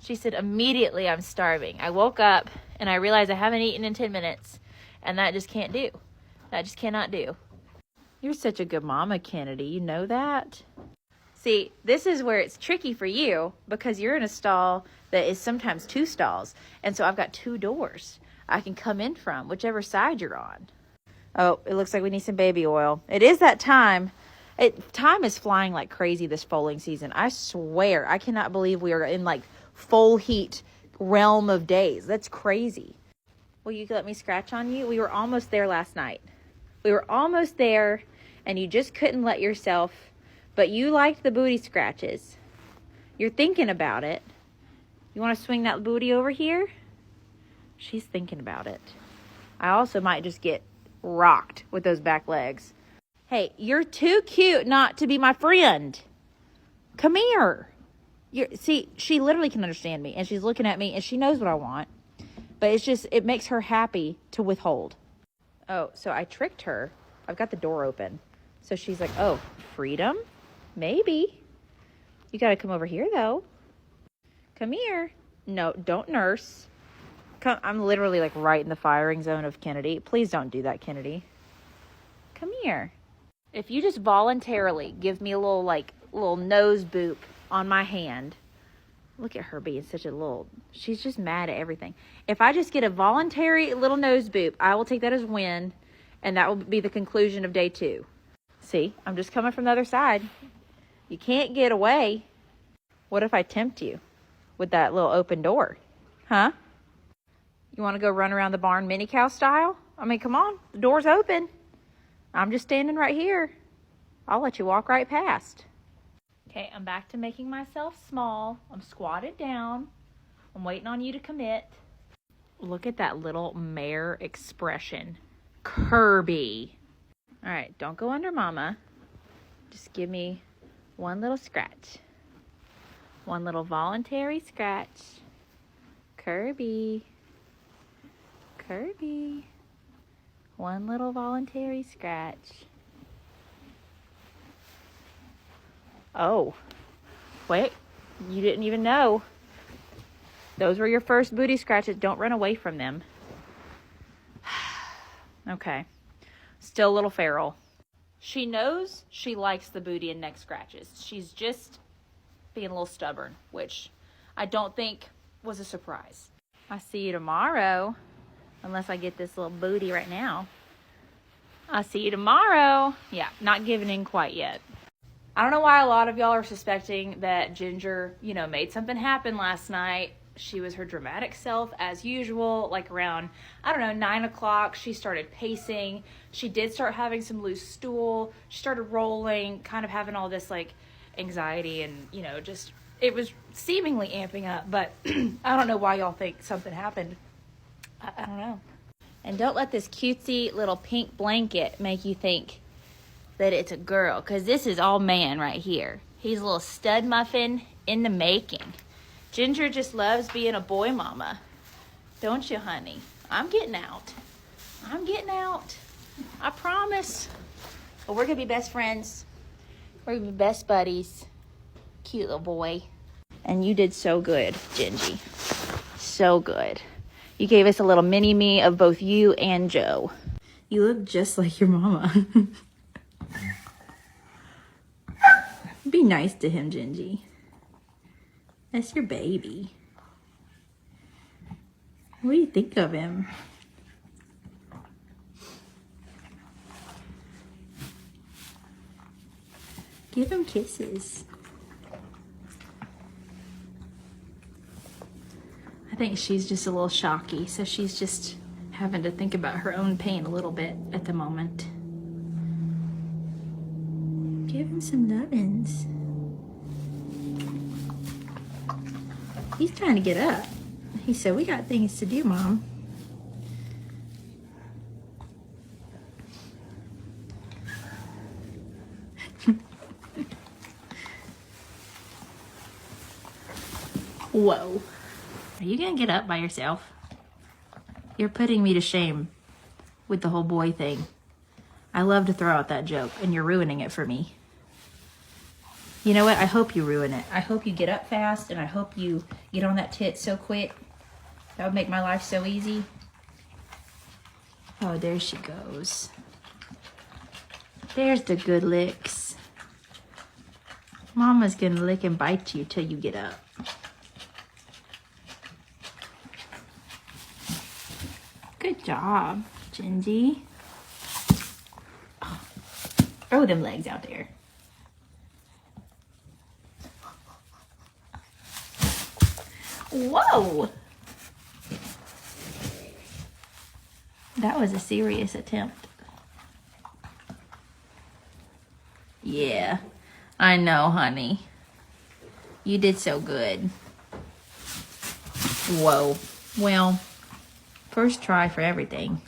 She said, immediately I'm starving. I woke up and I realized I haven't eaten in 10 minutes. And that just can't do. That just cannot do. You're such a good mama, Kennedy. You know that? See, this is where it's tricky for you because you're in a stall that is sometimes 2 stalls. And so I've got 2 doors I can come in from, whichever side you're on. Oh, it looks like we need some baby oil. It is that time. Time is flying like crazy this foaling season. I swear, I cannot believe we are in like full heat realm of days. That's crazy. Will you let me scratch on you? We were almost there last night. We were almost there and you just couldn't let yourself. But you liked the booty scratches. You're thinking about it. You want to swing that booty over here? She's thinking about it. I also might just get rocked with those back legs. Hey, you're too cute not to be my friend. Come here. See, she literally can understand me. And she's looking at me and she knows what I want. But it makes her happy to withhold. Oh, so I tricked her. I've got the door open. So she's like, oh, freedom? Maybe. You got to come over here, though. Come here. No, don't nurse. Come. I'm literally like right in the firing zone of Kennedy. Please don't do that, Kennedy. Come here. If you just voluntarily give me a little nose boop on my hand. Look at her being such a little... She's just mad at everything. If I just get a voluntary little nose boop, I will take that as a win. And that will be the conclusion of day 2. See, I'm just coming from the other side. You can't get away. What if I tempt you with that little open door? Huh? You want to go run around the barn mini cow style? I mean, come on. The door's open. I'm just standing right here. I'll let you walk right past. Okay, I'm back to making myself small. I'm squatted down. I'm waiting on you to commit. Look at that little mare expression. Kirby. All right, don't go under mama. Just give me one little scratch. One little voluntary scratch. Kirby. Kirby. One little voluntary scratch. Oh, wait, you didn't even know. Those were your first booty scratches. Don't run away from them. Okay, still a little feral. She knows she likes the booty and neck scratches. She's just being a little stubborn, which I don't think was a surprise. I see you tomorrow, unless I get this little booty right now. I'll see you tomorrow. Yeah, not giving in quite yet. I don't know why a lot of y'all are suspecting that Ginger, made something happen last night. She was her dramatic self as usual, like around, 9 o'clock. She started pacing. She did start having some loose stool. She started rolling, kind of having all this like anxiety and, it was seemingly amping up, but I don't know why y'all think something happened. I don't know. And don't let this cutesy little pink blanket make you think that it's a girl, because this is all man right here. He's a little stud muffin in the making. Ginger just loves being a boy mama. Don't you, honey? I'm getting out. I'm getting out. I promise. But we're going to be best friends. We're going to be best buddies. Cute little boy. And you did so good, Gingy. So good. You gave us a little mini-me of both you and Joe. You look just like your mama. Be nice to him, Gingy. That's your baby. What do you think of him? Give him kisses. I think she's just a little shocky, so she's just having to think about her own pain a little bit at the moment. Give him some nubbins. He's trying to get up. He said, we got things to do, Mom. Whoa. Are you gonna get up by yourself? You're putting me to shame with the whole boy thing. I love to throw out that joke, and you're ruining it for me. You know what? I hope you ruin it. I hope you get up fast, and I hope you get on that tit so quick. That would make my life so easy. Oh, there she goes. There's the good licks. Mama's gonna lick and bite you till you get up. Good job, Gingy. Oh, throw them legs out there. Whoa! That was a serious attempt. Yeah, I know, honey. You did so good. Whoa. Well, first try for everything.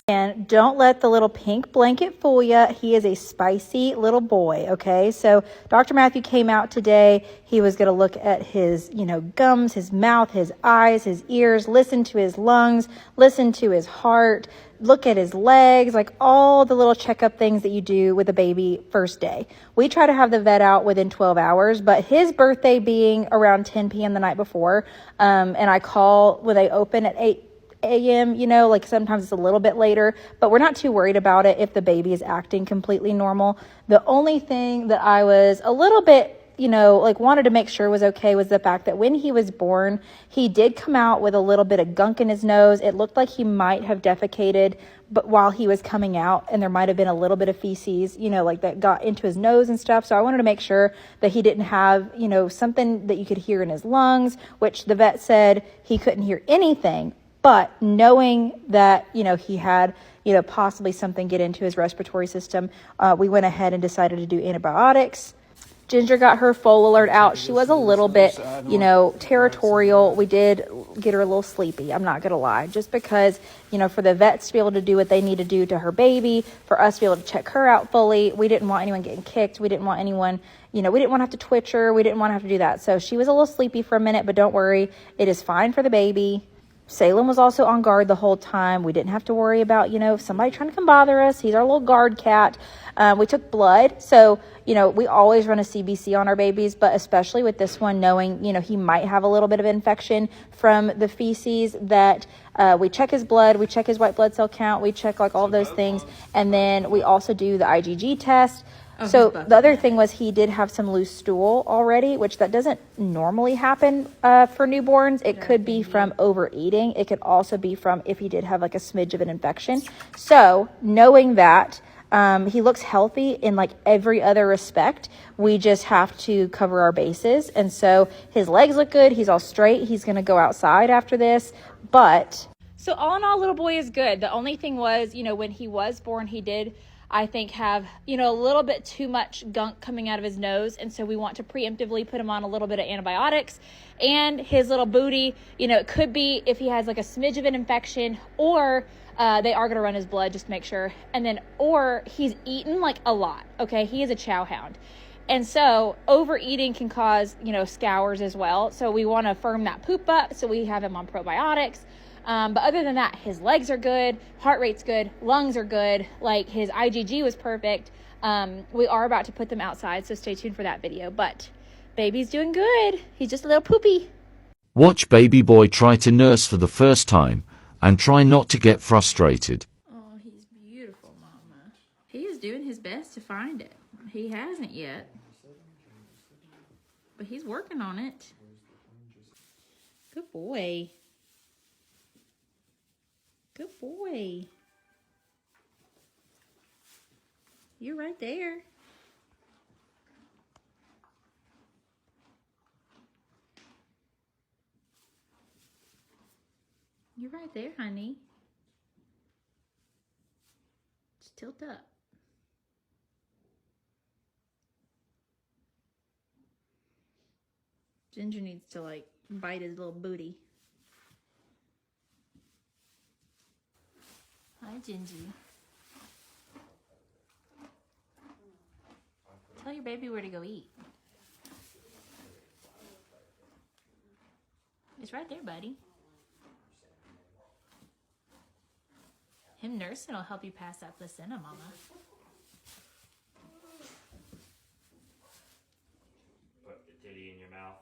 And don't let the little pink blanket fool you. He is a spicy little boy, okay? So Dr. Matthew came out today. He was going to look at his, gums, his mouth, his eyes, his ears, listen to his lungs, listen to his heart, look at his legs, like all the little checkup things that you do with a baby first day. We try to have the vet out within 12 hours, but his birthday being around 10 p.m. the night before, and I call when they open at 8 a.m., like sometimes it's a little bit later, but we're not too worried about it if the baby is acting completely normal. The only thing that I was a little bit, you know, like wanted to make sure was okay was the fact that when he was born, he did come out with a little bit of gunk in his nose. It looked like he might have defecated, but while he was coming out, and there might have been a little bit of feces, you know, like that got into his nose and stuff. So I wanted to make sure that he didn't have, you know, something that you could hear in his lungs, which the vet said he couldn't hear anything. But knowing that, you know, he had, you know, possibly something get into his respiratory system, we went ahead and decided to do antibiotics. Ginger got her foal alert out. She was a little bit, you know, territorial. We did get her a little sleepy, I'm not going to lie, just because, you know, for the vets to be able to do what they need to do to her baby, for us to be able to check her out fully, we didn't want anyone getting kicked. We didn't want anyone, you know, we didn't want to have to twitch her. We didn't want to have to do that. So she was a little sleepy for a minute, but don't worry. It is fine for the baby. Salem was also on guard the whole time. We didn't have to worry about, you know, somebody trying to come bother us. He's our little guard cat. We took blood. So, you know, we always run a CBC on our babies, but especially with this one, knowing, you know, he might have a little bit of infection from the feces, that we check his blood, we check his white blood cell count, we check like all those things. And then we also do the IgG test. So the other thing was he did have some loose stool already, which that doesn't normally happen for newborns. It could be from overeating. It could also be from if he did have like a smidge of an infection. So knowing that, he looks healthy in like every other respect. We just have to cover our bases. And so his legs look good. He's all straight. He's going to go outside after this. But So all in all, little boy is good. The only thing was, you know, when he was born, he did, I think, have, you know, a little bit too much gunk coming out of his nose. And so we want to preemptively put him on a little bit of antibiotics. And his little booty, you know, it could be if he has like a smidge of an infection, or they are going to run his blood just to make sure. And then, or he's eaten like a lot. Okay. He is a chow hound. And so overeating can cause, you know, scours as well. So we want to firm that poop up. So we have him on probiotics. But other than that, his legs are good, heart rate's good, lungs are good, like his IgG was perfect. We are about to put them outside, so stay tuned for that video. But baby's doing good. He's just a little poopy. Watch baby boy try to nurse for the first time, and try not to get frustrated. Oh, he's beautiful, Mama. He is doing his best to find it. He hasn't yet, but he's working on it. Good boy. Good boy. You're right there. You're right there, honey. Just tilt up. Ginger needs to like bite his little booty. Hi, Gingy. Tell your baby where to go eat. It's right there, buddy. Him nursing will help you pass that placenta, Mama. Put the titty in your mouth.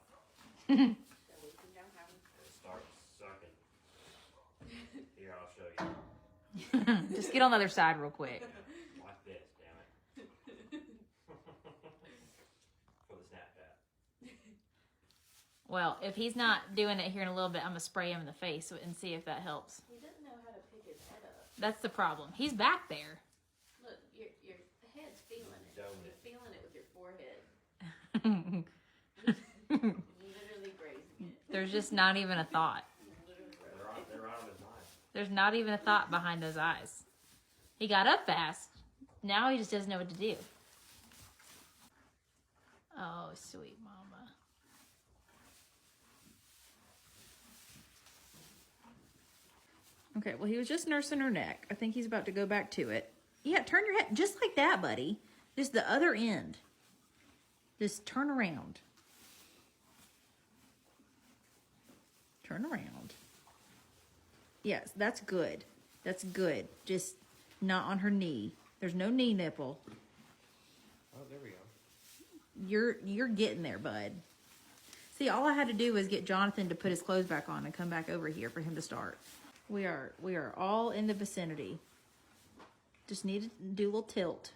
Start sucking. Here, I'll show you. Just get on the other side real quick. Like this, damn it. For the Snapchat. Well, if he's not doing it here in a little bit, I'm going to spray him in the face and see if that helps. He doesn't know how to pick his head up. That's the problem. He's back there. Look, your head's feeling it. Don't You're it. feeling it with your forehead. Literally grazing it. There's just not even a thought. They're right on his mind. There's not even a thought behind those eyes. He got up fast. Now he just doesn't know what to do. Oh, sweet Mama. Okay, well, he was just nursing her neck. I think he's about to go back to it. Yeah, turn your head just like that, buddy. Just the other end. Just turn around. Turn around. Yes, that's good. That's good. Just not on her knee. There's no knee nipple. Oh, there we go. You're getting there, bud. See, all I had to do was get Jonathan to put his clothes back on and come back over here for him to start. We are all in the vicinity. Just need to do a little tilt.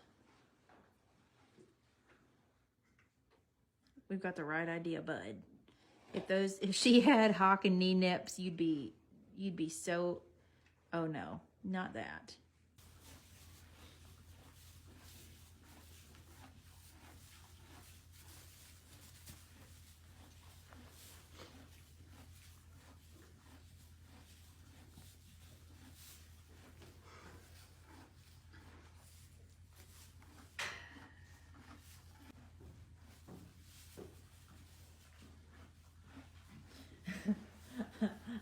We've got the right idea, bud. If she had hock and knee nips, you'd be so, oh no, not that.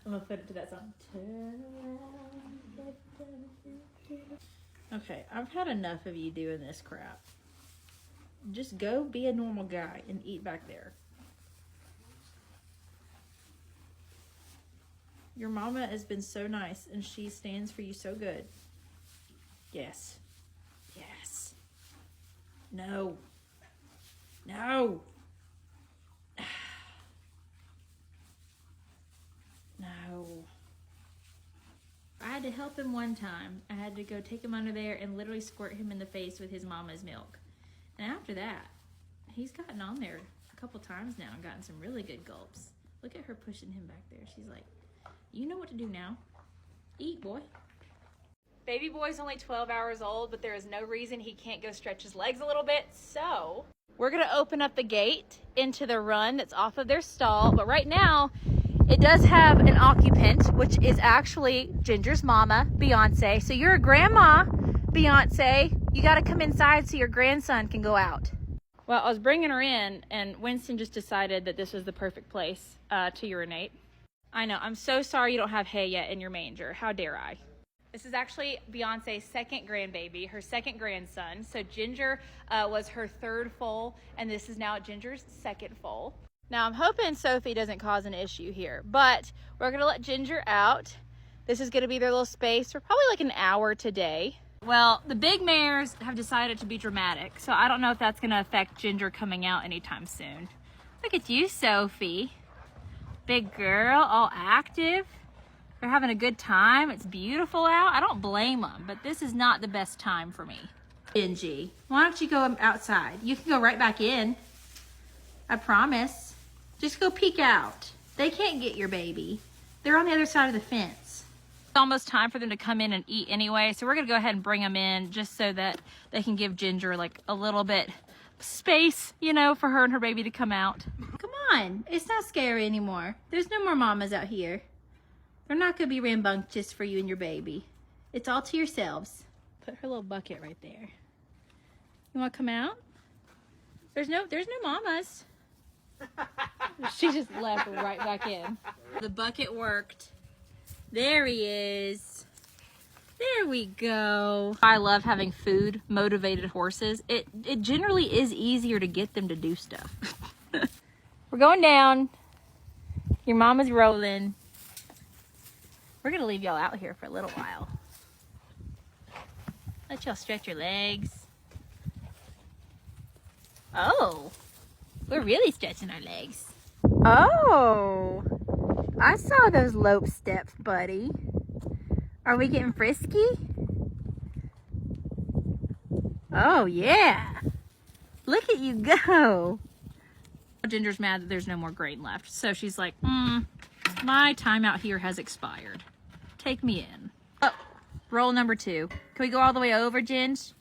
I'm gonna put it to that song. Okay, I've had enough of you doing this crap. Just go be a normal guy and eat back there. Your mama has been so nice and she stands for you so good. Yes. Yes. No. No. No. I had to help him one time. I had to go take him under there and literally squirt him in the face with his mama's milk. And after that, he's gotten on there a couple times now and gotten some really good gulps. Look at her pushing him back there. She's like, you know what to do now. Eat, boy. Baby boy's only 12 hours old, but there is no reason he can't go stretch his legs a little bit. So we're gonna open up the gate into the run that's off of their stall. But right now, it does have an occupant, which is actually Ginger's mama, Beyonce. So you're a grandma, Beyonce. You got to come inside so your grandson can go out. Well, I was bringing her in, and Winston just decided that this was the perfect place to urinate. I know. I'm so sorry you don't have hay yet in your manger. How dare I? This is actually Beyonce's second grandbaby, her second grandson. So Ginger was her third foal, and this is now Ginger's second foal. Now, I'm hoping Sophie doesn't cause an issue here, but we're going to let Ginger out. This is going to be their little space for probably like an hour today. Well, the big mares have decided to be dramatic, so I don't know if that's going to affect Ginger coming out anytime soon. Look at you, Sophie. Big girl, all active. They're having a good time. It's beautiful out. I don't blame them, but this is not the best time for me. Benji, why don't you go outside? You can go right back in. I promise. Just go peek out. They can't get your baby. They're on the other side of the fence. It's almost time for them to come in and eat anyway, so we're gonna go ahead and bring them in just so that they can give Ginger like a little bit space, you know, for her and her baby to come out. Come on, it's not scary anymore. There's no more mamas out here. They're not gonna be rambunctious for you and your baby. It's all to yourselves. Put her little bucket right there. You wanna come out? There's no mamas. She just left right back in. The bucket worked. There he is. There we go. I love having food motivated horses. It generally is easier to get them to do stuff. We're going down. Your mama's rolling. We're gonna leave y'all out here for a little while. Let y'all stretch your legs. Oh, we're really stretching our legs. Oh, I saw those lope steps, buddy. Are we getting frisky? Oh, yeah. Look at you go. Ginger's mad that there's no more grain left. So she's like, my time out here has expired. Take me in. Oh, roll number 2. Can we go all the way over, Ginge?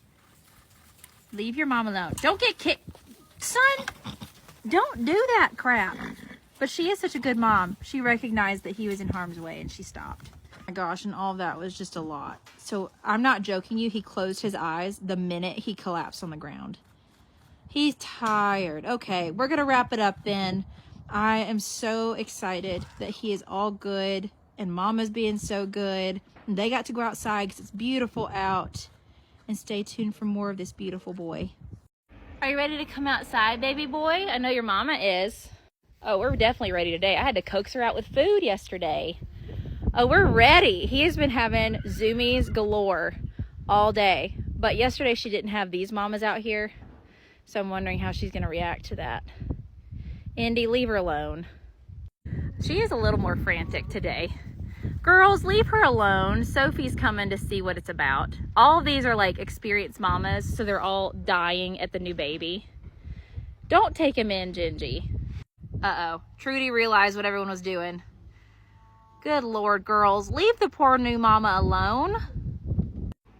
Leave your mom alone. Don't get kicked. Son, don't do that crap. But she is such a good mom. She recognized that he was in harm's way and she stopped. Oh my gosh, and all of that was just a lot. So I'm not joking you. He closed his eyes the minute he collapsed on the ground. He's tired. Okay, we're going to wrap it up then. I am so excited that he is all good and Mama's being so good. And they got to go outside because it's beautiful out. And stay tuned for more of this beautiful boy. Are you ready to come outside, baby boy? I know your mama is. Oh, we're definitely ready today. I had to coax her out with food yesterday. Oh, we're ready. He has been having zoomies galore all day. But yesterday she didn't have these mamas out here. So I'm wondering how she's going to react to that. Indy, leave her alone. She is a little more frantic today. Girls, leave her alone. Sophie's coming to see what it's about. All of these are like experienced mamas, so they're all dying at the new baby. Don't take him in, Gingy. Uh-oh. Trudy realized what everyone was doing. Good Lord, girls. Leave the poor new mama alone.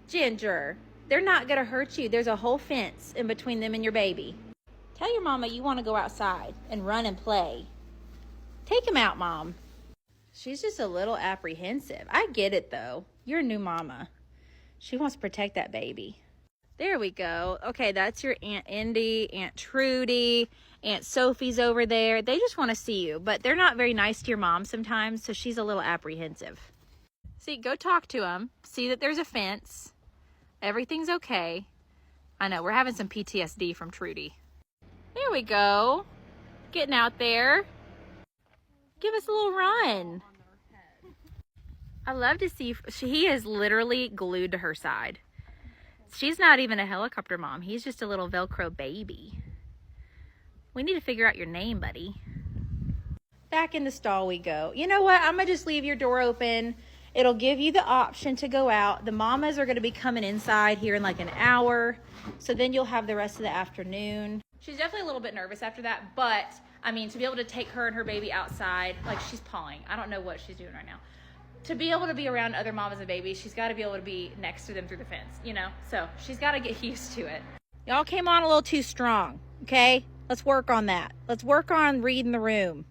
Ginger, they're not gonna hurt you. There's a whole fence in between them and your baby. Tell your mama you want to go outside and run and play. Take him out, Mom. She's just a little apprehensive. I get it, though. You're a new mama. She wants to protect that baby. There we go. Okay, that's your Aunt Indy, Aunt Trudy, Aunt Sophie's over there. They just want to see you, but they're not very nice to your mom sometimes, so she's a little apprehensive. See, go talk to them. See that there's a fence. Everything's okay. I know, we're having some PTSD from Trudy. There we go. Getting out there. Give us a little run. I love to see, he is literally glued to her side. She's not even a helicopter mom. He's just a little Velcro baby. We need to figure out your name, buddy. Back in the stall we go. You know what? I'm going to just leave your door open. It'll give you the option to go out. The mamas are going to be coming inside here in like an hour. So then you'll have the rest of the afternoon. She's definitely a little bit nervous after that, but I mean, to be able to take her and her baby outside, like she's pawing. I don't know what she's doing right now. To be able to be around other mamas and babies, she's got to be able to be next to them through the fence, you know? So she's got to get used to it. Y'all came on a little too strong, okay? Let's work on that. Let's work on reading the room.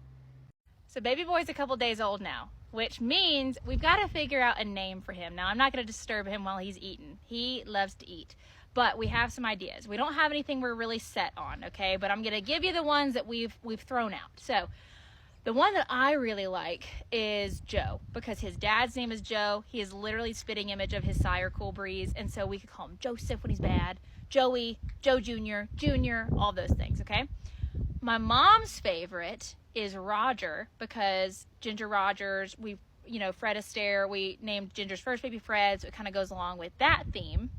So baby boy's a couple days old now, which means we've got to figure out a name for him. Now, I'm not going to disturb him while he's eating. He loves to eat. But we have some ideas. We don't have anything we're really set on, okay? But I'm gonna give you the ones that we've thrown out. So the one that I really like is Joe, because his dad's name is Joe. He is literally a spitting image of his sire, Cool Breeze, and so we could call him Joseph when he's bad, Joey, Joe Jr., Junior, all those things, okay? My mom's favorite is Roger, because Ginger Rogers, Fred Astaire, we named Ginger's first baby Fred, so it kind of goes along with that theme.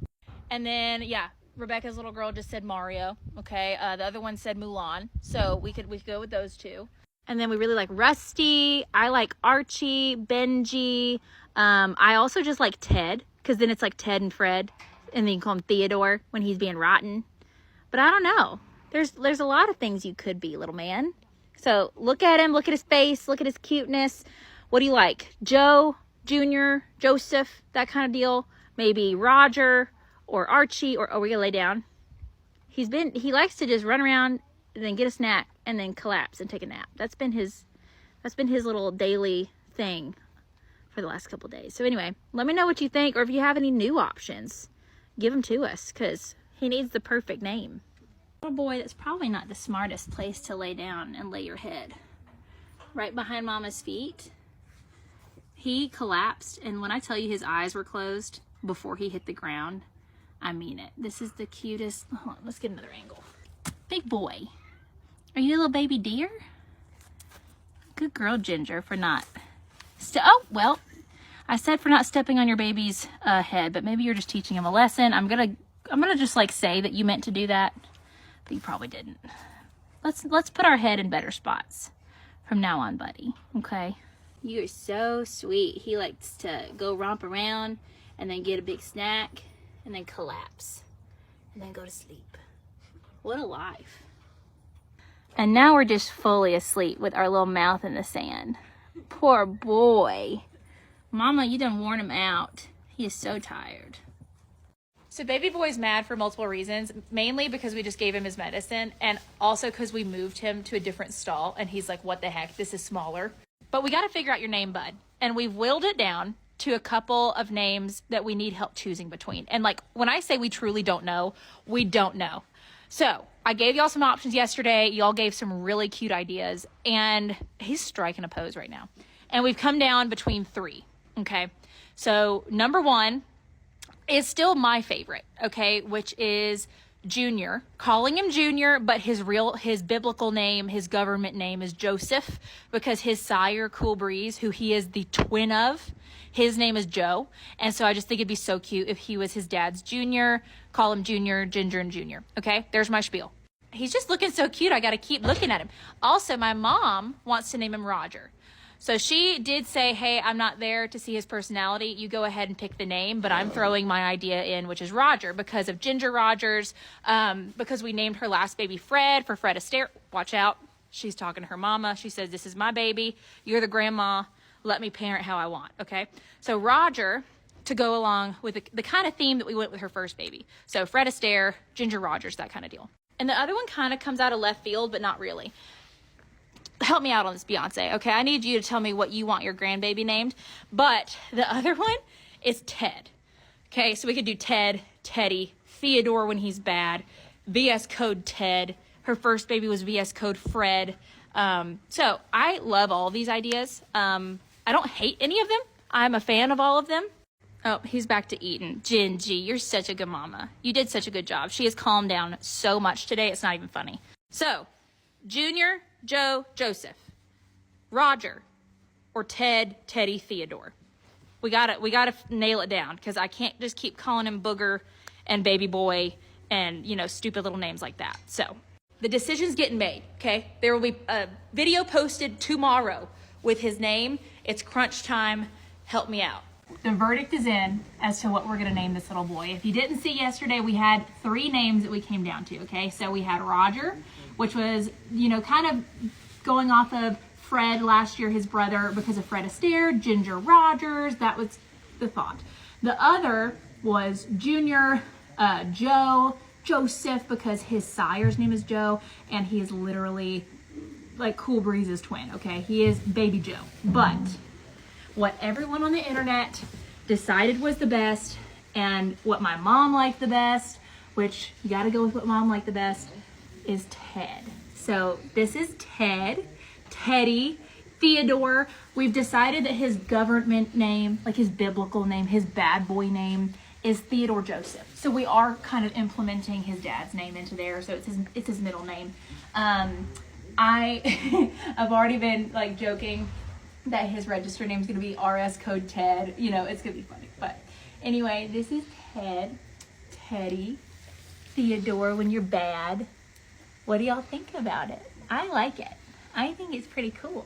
And then, yeah, Rebecca's little girl just said Mario, okay? The other one said Mulan, so we could go with those two. And then we really like Rusty. I like Archie, Benji. I also just like Ted, because then it's like Ted and Fred, and then you call him Theodore when he's being rotten. But I don't know. There's a lot of things you could be, little man. So look at him, look at his face, look at his cuteness. What do you like? Joe, Junior, Joseph, that kind of deal. Maybe Roger or Archie, or we gonna lay down. He likes to just run around and then get a snack and then collapse and take a nap. That's been his little daily thing for the last couple days. So anyway, let me know what you think, or if you have any new options, give them to us, because he needs the perfect name. Little boy, that's probably not the smartest place to lay down and lay your head. Right behind Mama's feet. He collapsed, and when I tell you his eyes were closed before he hit the ground, I mean it. This is the cutest. Hold on, let's get another angle. Big boy. Are you a little baby deer? Good girl, Ginger, for not... Oh, well, I said for not stepping on your baby's head, but maybe you're just teaching him a lesson. I'm gonna just like say that you meant to do that, but you probably didn't. Let's put our head in better spots from now on, buddy. Okay? You're so sweet. He likes to go romp around and then get a big snack and then collapse and then go to sleep. What a life. And now we're just fully asleep with our little mouth in the sand. Poor boy. Mama, you done worn him out. He is so tired. So baby boy's mad for multiple reasons, mainly because we just gave him his medicine, and also because we moved him to a different stall, and he's like, what the heck, this is smaller. But we got to figure out your name, bud. And we've whittled it down to a couple of names that we need help choosing between. And like, when I say we truly don't know, we don't know. So I gave y'all some options yesterday. Y'all gave some really cute ideas, and he's striking a pose right now. And we've come down between three, okay? So number one is still my favorite, okay, which is Junior. Calling him Junior, but his biblical name, his government name is Joseph, because his sire, Cool Breeze, who he is the twin of, his name is Joe. And so I just think it'd be so cute if he was his dad's Junior. Call him Junior, Ginger, and Junior. Okay, there's my spiel. He's just looking so cute. I got to keep looking at him. Also, my mom wants to name him Roger. So she did say, hey, I'm not there to see his personality. You go ahead and pick the name, but I'm throwing my idea in, which is Roger, because of Ginger Rogers, because we named her last baby Fred for Fred Astaire. Watch out. She's talking to her mama. She says, this is my baby. You're the grandma. Let me parent how I want, okay? So Roger, to go along with the kind of theme that we went with her first baby. So Fred Astaire, Ginger Rogers, that kind of deal. And the other one kind of comes out of left field, but not really. Help me out on this, Beyonce, okay? I need you to tell me what you want your grandbaby named. But the other one is Ted. Okay, so we could do Ted, Teddy, Theodore when he's bad, VS Code Ted. Her first baby was VS Code Fred. So I love all these ideas. I don't hate any of them. I'm a fan of all of them. Oh, he's back to eating. Gingy, you're such a good mama. You did such a good job. She has calmed down so much today, it's not even funny. So, Junior, Joe, Joseph, Roger, or Ted, Teddy, Theodore. We gotta nail it down, because I can't just keep calling him Booger and Baby Boy and, you know, stupid little names like that. So, the decision's getting made, okay? There will be a video posted tomorrow with his name. It's crunch time. Help me out. The verdict is in as to what we're going to name this little boy. If you didn't see yesterday, we had 3 names that we came down to, okay? So we had Roger, which was, you know, kind of going off of Fred last year, his brother, because of Fred Astaire, Ginger Rogers. That was the thought. The other was Junior, Joe, Joseph, because his sire's name is Joe, and he is literally like Cool Breeze's twin, okay? He is Baby Joe. But what everyone on the internet decided was the best, and what my mom liked the best, which you gotta go with what mom liked the best, is Ted. So this is Ted, Teddy, Theodore. We've decided that his government name, like his biblical name, his bad boy name, is Theodore Joseph. So we are kind of implementing his dad's name into there, so it's his middle name. I've already been like joking that his register name is going to be RS Code Ted. You know, it's going to be funny. But anyway, this is Ted, Teddy, Theodore when you're bad. What do y'all think about it? I like it. I think it's pretty cool.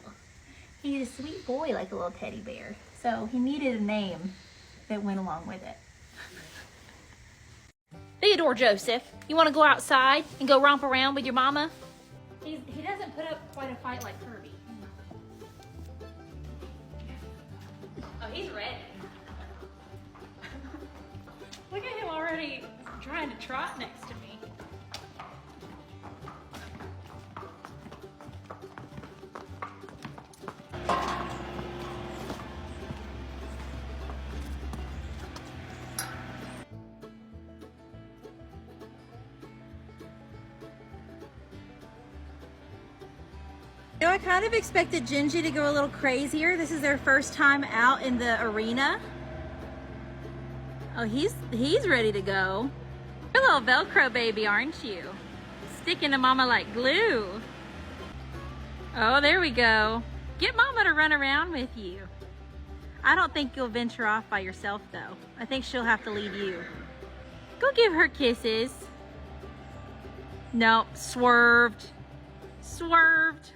He's a sweet boy like a little teddy bear. So he needed a name that went along with it. Theodore Joseph, you want to go outside and go romp around with your mama? He doesn't put up quite a fight like Kirby. Oh, he's ready. Look at him already trying to trot next to me. You know, I kind of expected Gingy to go a little crazier. This is their first time out in the arena. Oh, he's ready to go. You're a little Velcro baby, aren't you? Sticking to mama like glue. Oh, there we go. Get mama to run around with you. I don't think you'll venture off by yourself though. I think she'll have to leave you. Go give her kisses. Nope, swerved. Swerved.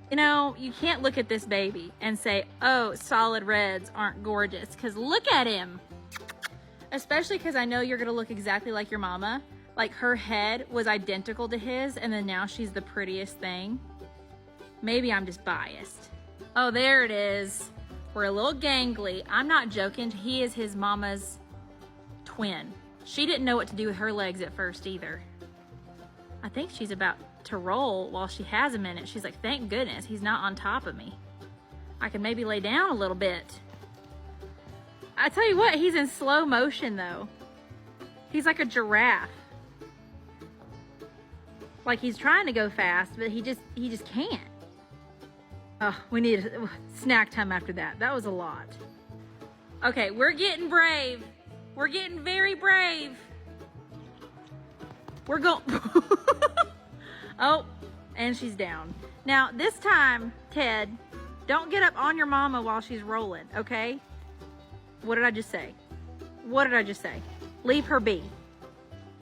You know, you can't look at this baby and say, oh, solid reds aren't gorgeous, because look at him. Especially because I know you're going to look exactly like your mama. Like her head was identical to his, and then now she's the prettiest thing. Maybe I'm just biased. Oh, there it is. We're a little gangly. I'm not joking. He is his mama's twin. She didn't know what to do with her legs at first either. I think she's about to roll while she has him in it. She's like, thank goodness he's not on top of me. I can maybe lay down a little bit. I tell you what, he's in slow motion though. He's like a giraffe. Like he's trying to go fast, but he just can't. Oh, we need snack time after that. That was a lot. Okay, we're getting brave. We're getting very brave. We're going. Oh, and she's down. Now, this time, Ted, don't get up on your mama while she's rolling, okay? What did I just say? What did I just say? Leave her be.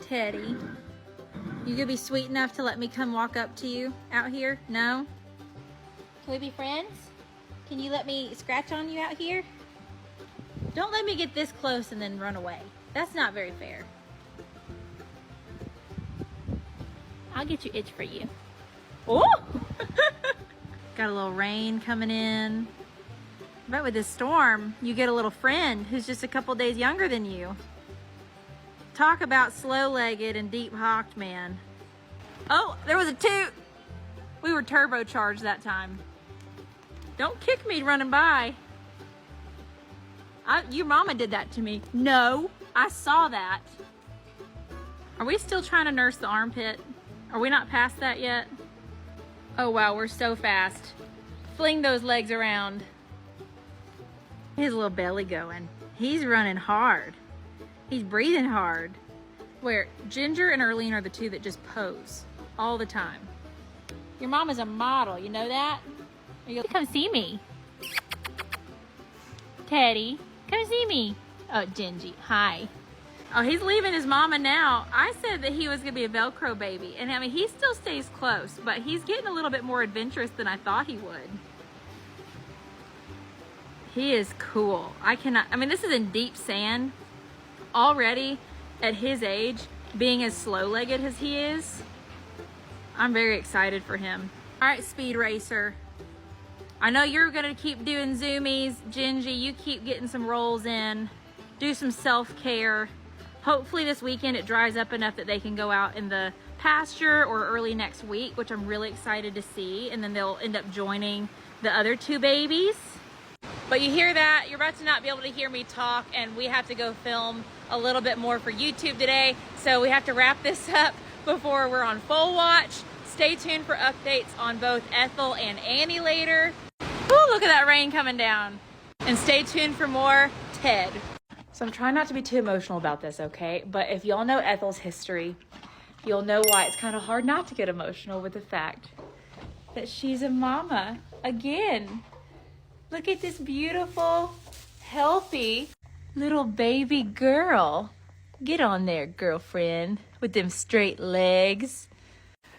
Teddy, you gonna be sweet enough to let me come walk up to you out here? No? Can we be friends? Can you let me scratch on you out here? Don't let me get this close and then run away. That's not very fair. I'll get you itch for you. Oh! Got a little rain coming in. I bet with this storm, you get a little friend who's just a couple days younger than you. Talk about slow-legged and deep-hocked, man. Oh, there was a toot. We were turbocharged that time. Don't kick me running by. Your mama did that to me. No, I saw that. Are we still trying to nurse the armpit? Are we not past that yet? Oh wow, we're so fast. Fling those legs around. His little belly going. He's running hard. He's breathing hard. Where Ginger and Earlene are the two that just pose all the time. Your mom is a model, you know that? Come see me. Teddy, come see me. Oh, Gingy, hi. Oh, he's leaving his mama now. I said that he was gonna be a Velcro baby. And I mean, he still stays close, but he's getting a little bit more adventurous than I thought he would. He is cool. I mean, this is in deep sand. Already, at his age, being as slow-legged as he is, I'm very excited for him. All right, Speed Racer. I know you're gonna keep doing zoomies. Gingy, you keep getting some rolls in. Do some self-care. Hopefully this weekend it dries up enough that they can go out in the pasture or early next week, which I'm really excited to see. And then they'll end up joining the other two babies. But you hear that, you're about to not be able to hear me talk, and we have to go film a little bit more for YouTube today. So we have to wrap this up before we're on Foal Watch. Stay tuned for updates on both Ethel and Annie later. Ooh, look at that rain coming down. And stay tuned for more Ted. So I'm trying not to be too emotional about this, okay? But if y'all know Ethel's history, you'll know why it's kind of hard not to get emotional with the fact that she's a mama again. Look at this beautiful, healthy little baby girl. Get on there, girlfriend, with them straight legs.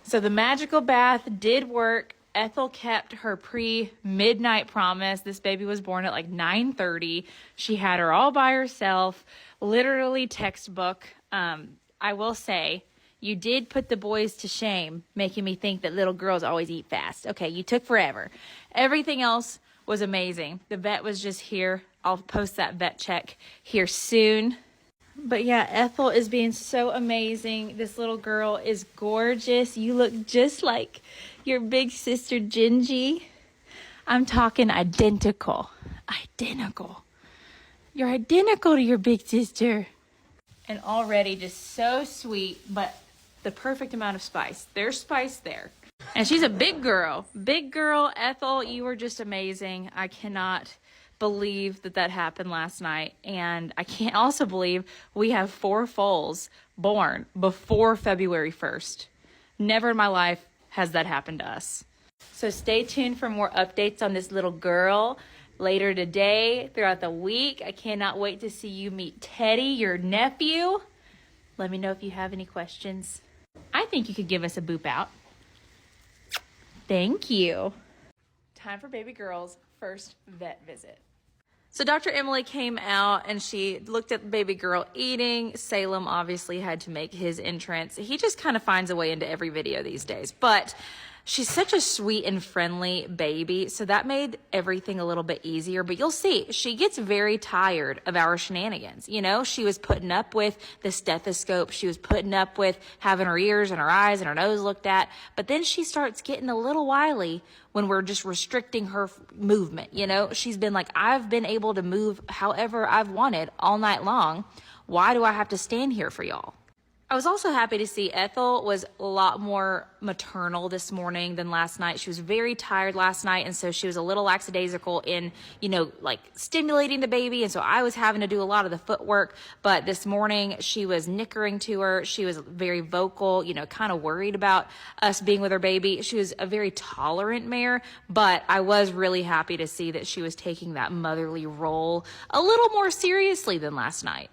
So the magical bath did work. Ethel kept her pre-midnight promise. This baby was born at like 9:30. She had her all by herself, literally textbook. I will say, you did put the boys to shame, making me think that little girls always eat fast. Okay, you took forever. Everything else was amazing. The vet was just here. I'll post that vet check here soon. But yeah, Ethel is being so amazing. This little girl is gorgeous. You look just like your big sister Gingy. I'm talking identical. Identical. You're identical to your big sister. And already just so sweet, but the perfect amount of spice. There's spice there. And she's a big girl. Big girl, Ethel, you were just amazing. I cannot believe that happened last night. And I can't also believe we have 4 foals born before February 1st. Never in my life has that happened to us. So stay tuned for more updates on this little girl later today, throughout the week. I cannot wait to see you meet Teddy, your nephew. Let me know if you have any questions. I think you could give us a boop out. Thank you. Time for baby girl's first vet visit. So Dr. Emily came out and she looked at the baby girl eating. Salem obviously had to make his entrance. He just kind of finds a way into every video these days. But she's such a sweet and friendly baby, so that made everything a little bit easier. But you'll see, she gets very tired of our shenanigans. You know, she was putting up with the stethoscope. She was putting up with having her ears and her eyes and her nose looked at. But then she starts getting a little wily when we're just restricting her movement. You know, she's been like, I've been able to move however I've wanted all night long. Why do I have to stand here for y'all? I was also happy to see Ethel was a lot more maternal this morning than last night. She was very tired last night, and so she was a little lackadaisical in, you know, like stimulating the baby, and so I was having to do a lot of the footwork. But this morning, she was nickering to her. She was very vocal, you know, kind of worried about us being with her baby. She was a very tolerant mare, but I was really happy to see that she was taking that motherly role a little more seriously than last night.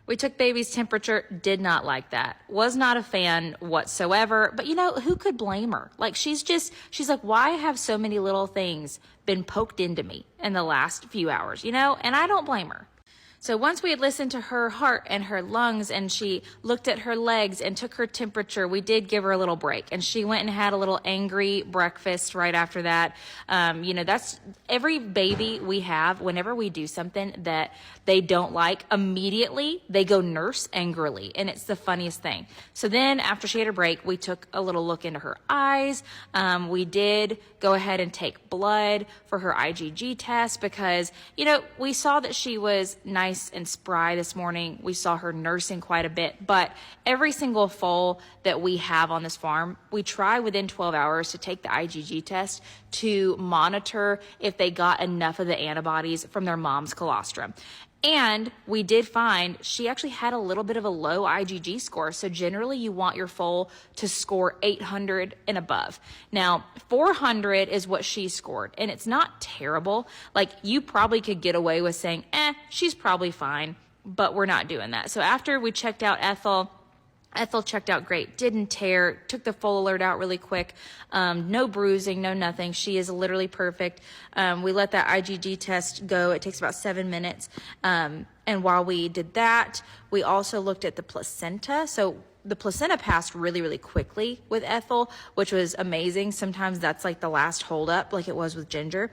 We took baby's temperature, did not like that. Was not a fan whatsoever. But you know, who could blame her? Like, she's like, why have so many little things been poked into me in the last few hours, you know? And I don't blame her. So once we had listened to her heart and her lungs and she looked at her legs and took her temperature, we did give her a little break. And she went and had a little angry breakfast right after that. You know, that's every baby we have, whenever we do something that they don't like, immediately they go nurse angrily. And it's the funniest thing. So then after she had her break, we took a little look into her eyes. We did go ahead and take blood for her IgG test because, you know, we saw that she was nice and spry this morning. We saw her nursing quite a bit, but every single foal that we have on this farm, we try within 12 hours to take the IgG test to monitor if they got enough of the antibodies from their mom's colostrum. And we did find she actually had a little bit of a low IgG score. So generally you want your foal to score 800 and above. Now, 400 is what she scored. And it's not terrible. Like, you probably could get away with saying, she's probably fine. But we're not doing that. So after we checked out Ethel checked out great, didn't tear, took the foal alert out really quick, no bruising, no nothing. She is literally perfect. We let that IgG test go. It takes about 7 minutes. And while we did that, we also looked at the placenta. So the placenta passed really, really quickly with Ethel, which was amazing. Sometimes that's like the last holdup, like it was with Ginger.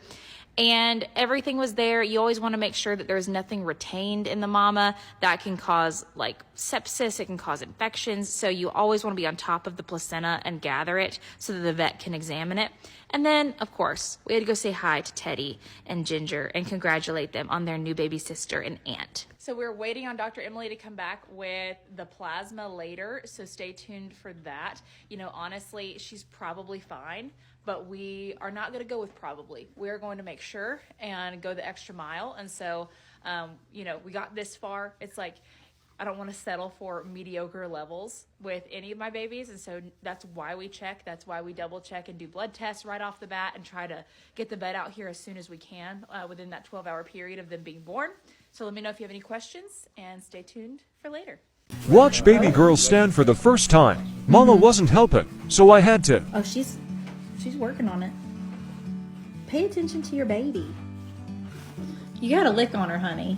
And everything was there. You always want to make sure that there's nothing retained in the mama. That can cause like sepsis. It can cause infections. So you always want to be on top of the placenta and gather it so that the vet can examine it. And then, of course, we had to go say hi to Teddy and Ginger and congratulate them on their new baby sister and aunt. So we're waiting on Dr. Emily to come back with the plasma later. So stay tuned for that. You know, honestly, she's probably fine. But we are not going to go with probably. We're going to make sure and go the extra mile. And so, you know, we got this far. It's like, I don't want to settle for mediocre levels with any of my babies. And so that's why we check. That's why we double check and do blood tests right off the bat and try to get the vet out here as soon as we can within that 12-hour period of them being born. So let me know if you have any questions and stay tuned for later. Watch baby girl stand for the first time. Mama wasn't helping, so I had to. Oh, she's working on it. Pay attention to your baby. You gotta lick on her, honey.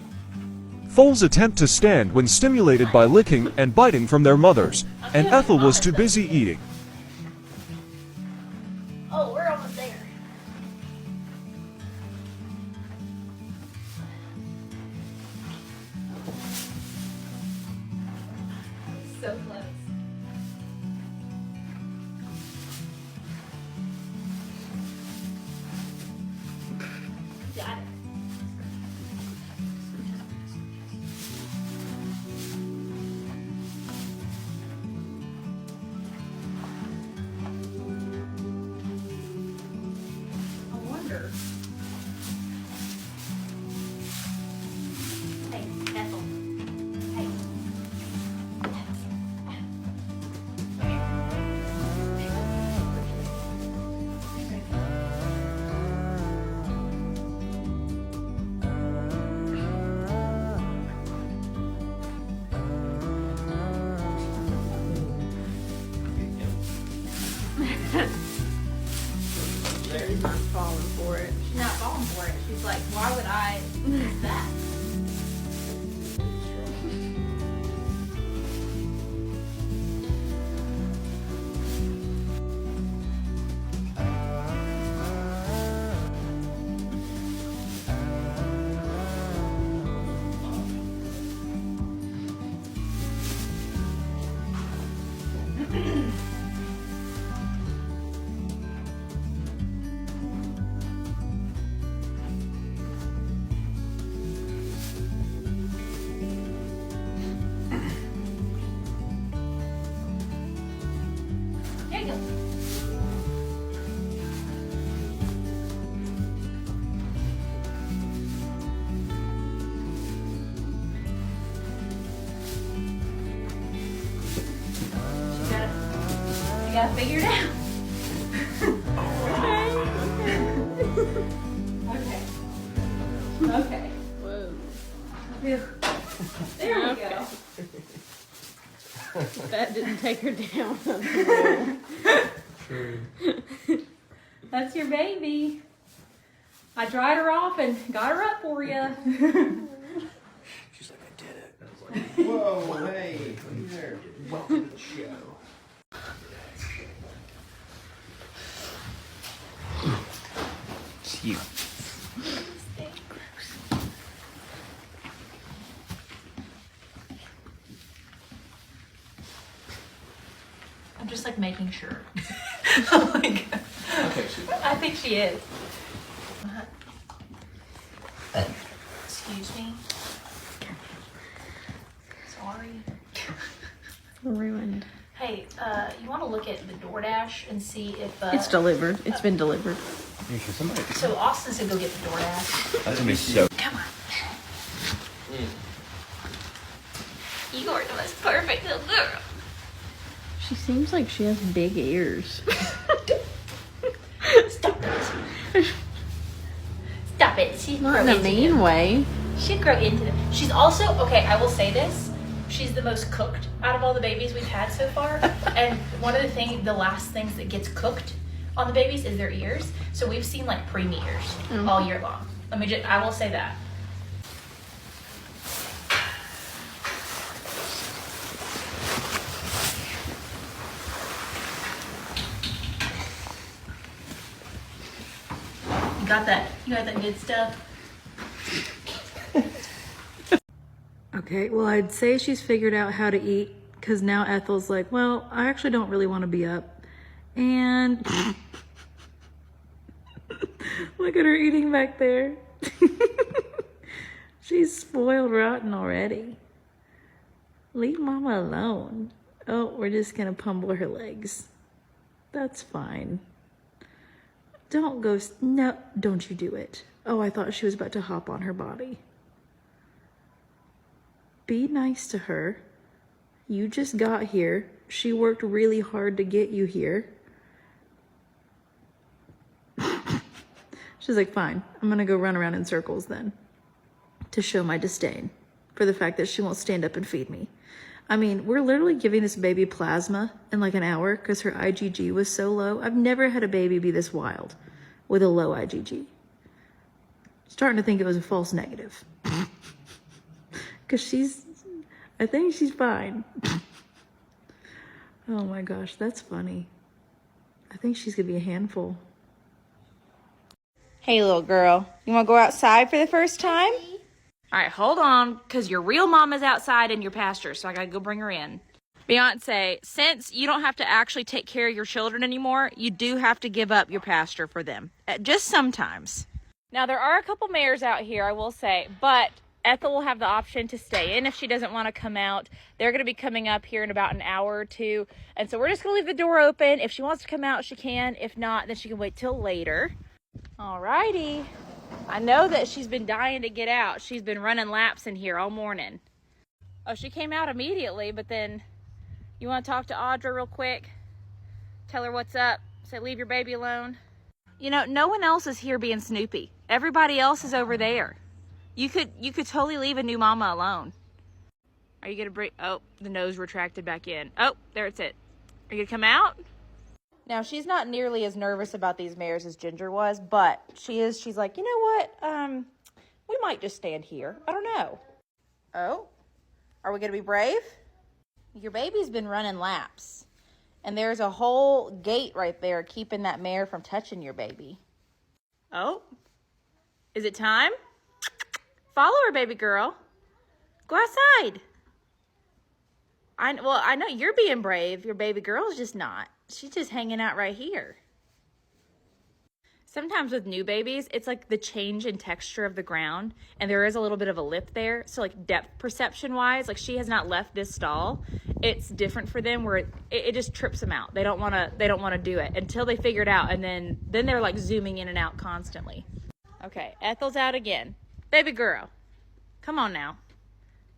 Foals attempt to stand when stimulated by licking and biting from their mothers, and Ethel was too busy eating. Oh, we're almost there. So close. Got it. I wonder. Hey, Ethel. Hey. She's not falling for it. She's not falling for it. She's like, why would I miss that? There you go. You gotta figure it out. Okay. Okay. Whoa. There we go. That didn't take her down. True. That's your baby. I dried her off and got her up for you. She's like, I did it. Whoa, hey, you there. Welcome to the show. It's you. I'm just like making sure. Oh my god. Okay, she. I think she is. Excuse me. Sorry. Ruined. Hey, you want to look at the DoorDash and see if It's delivered. It's been delivered. so Austin's gonna go get the DoorDash. That's gonna be so. Come on. You are the most perfect little girl. She seems like she has big ears. Stop it. Stop it. She's Not in a mean way. She'd grow into them. She's also, okay, I will say this. She's the most cooked out of all the babies we've had so far. And one of the last things that gets cooked on the babies is their ears. So we've seen like preemie ears all year long. I will say that. You got that good stuff. Okay, well, I'd say she's figured out how to eat because now Ethel's like, well, I actually don't really want to be up. And look at her eating back there. She's spoiled rotten already. Leave Mama alone. Oh, we're just going to pummel her legs. That's fine. Don't go. No, don't you do it. Oh, I thought she was about to hop on her body. Be nice to her. You just got here. She worked really hard to get you here. She's like, fine, I'm gonna go run around in circles then to show my disdain for the fact that she won't stand up and feed me. I mean, we're literally giving this baby plasma in like an hour because her IgG was so low. I've never had a baby be this wild with a low IgG. Starting to think it was a false negative. Because I think she's fine. Oh my gosh, that's funny. I think she's gonna be a handful. Hey, little girl. You want to go outside for the first time? All right, hold on, because your real mom is outside in your pasture, so I got to go bring her in. Beyonce, since you don't have to actually take care of your children anymore, you do have to give up your pasture for them. Just sometimes. Now, there are a couple mares out here, I will say, but Ethel will have the option to stay in if she doesn't want to come out. They're going to be coming up here in about an hour or two, and so we're just going to leave the door open. If she wants to come out, she can. If not, then she can wait till later. All righty. I know that she's been dying to get out. She's been running laps in here all morning. Oh, she came out immediately, but then you want to talk to Audra real quick? Tell her what's up. Say, leave your baby alone. You know, no one else is here being Snoopy. Everybody else is over there. You could totally leave a new mama alone. Are you going to bring... Oh, the nose retracted back in. Oh, there it's it. Are you going to come out? Now, she's not nearly as nervous about these mares as Ginger was, but she's like, you know what? We might just stand here. I don't know. Oh, are we going to be brave? Your baby's been running laps, and there's a whole gate right there keeping that mare from touching your baby. Oh, is it time? Follow her, baby girl. Go outside. I know you're being brave. Your baby girl's just not. She's just hanging out right here. Sometimes with new babies, it's like the change in texture of the ground, and there is a little bit of a lip there. So like depth perception wise, like she has not left this stall. It's different for them where it just trips them out. They don't want to do it until they figure it out, and then they're like zooming in and out constantly. Okay, Ethel's out again. Baby girl, come on now.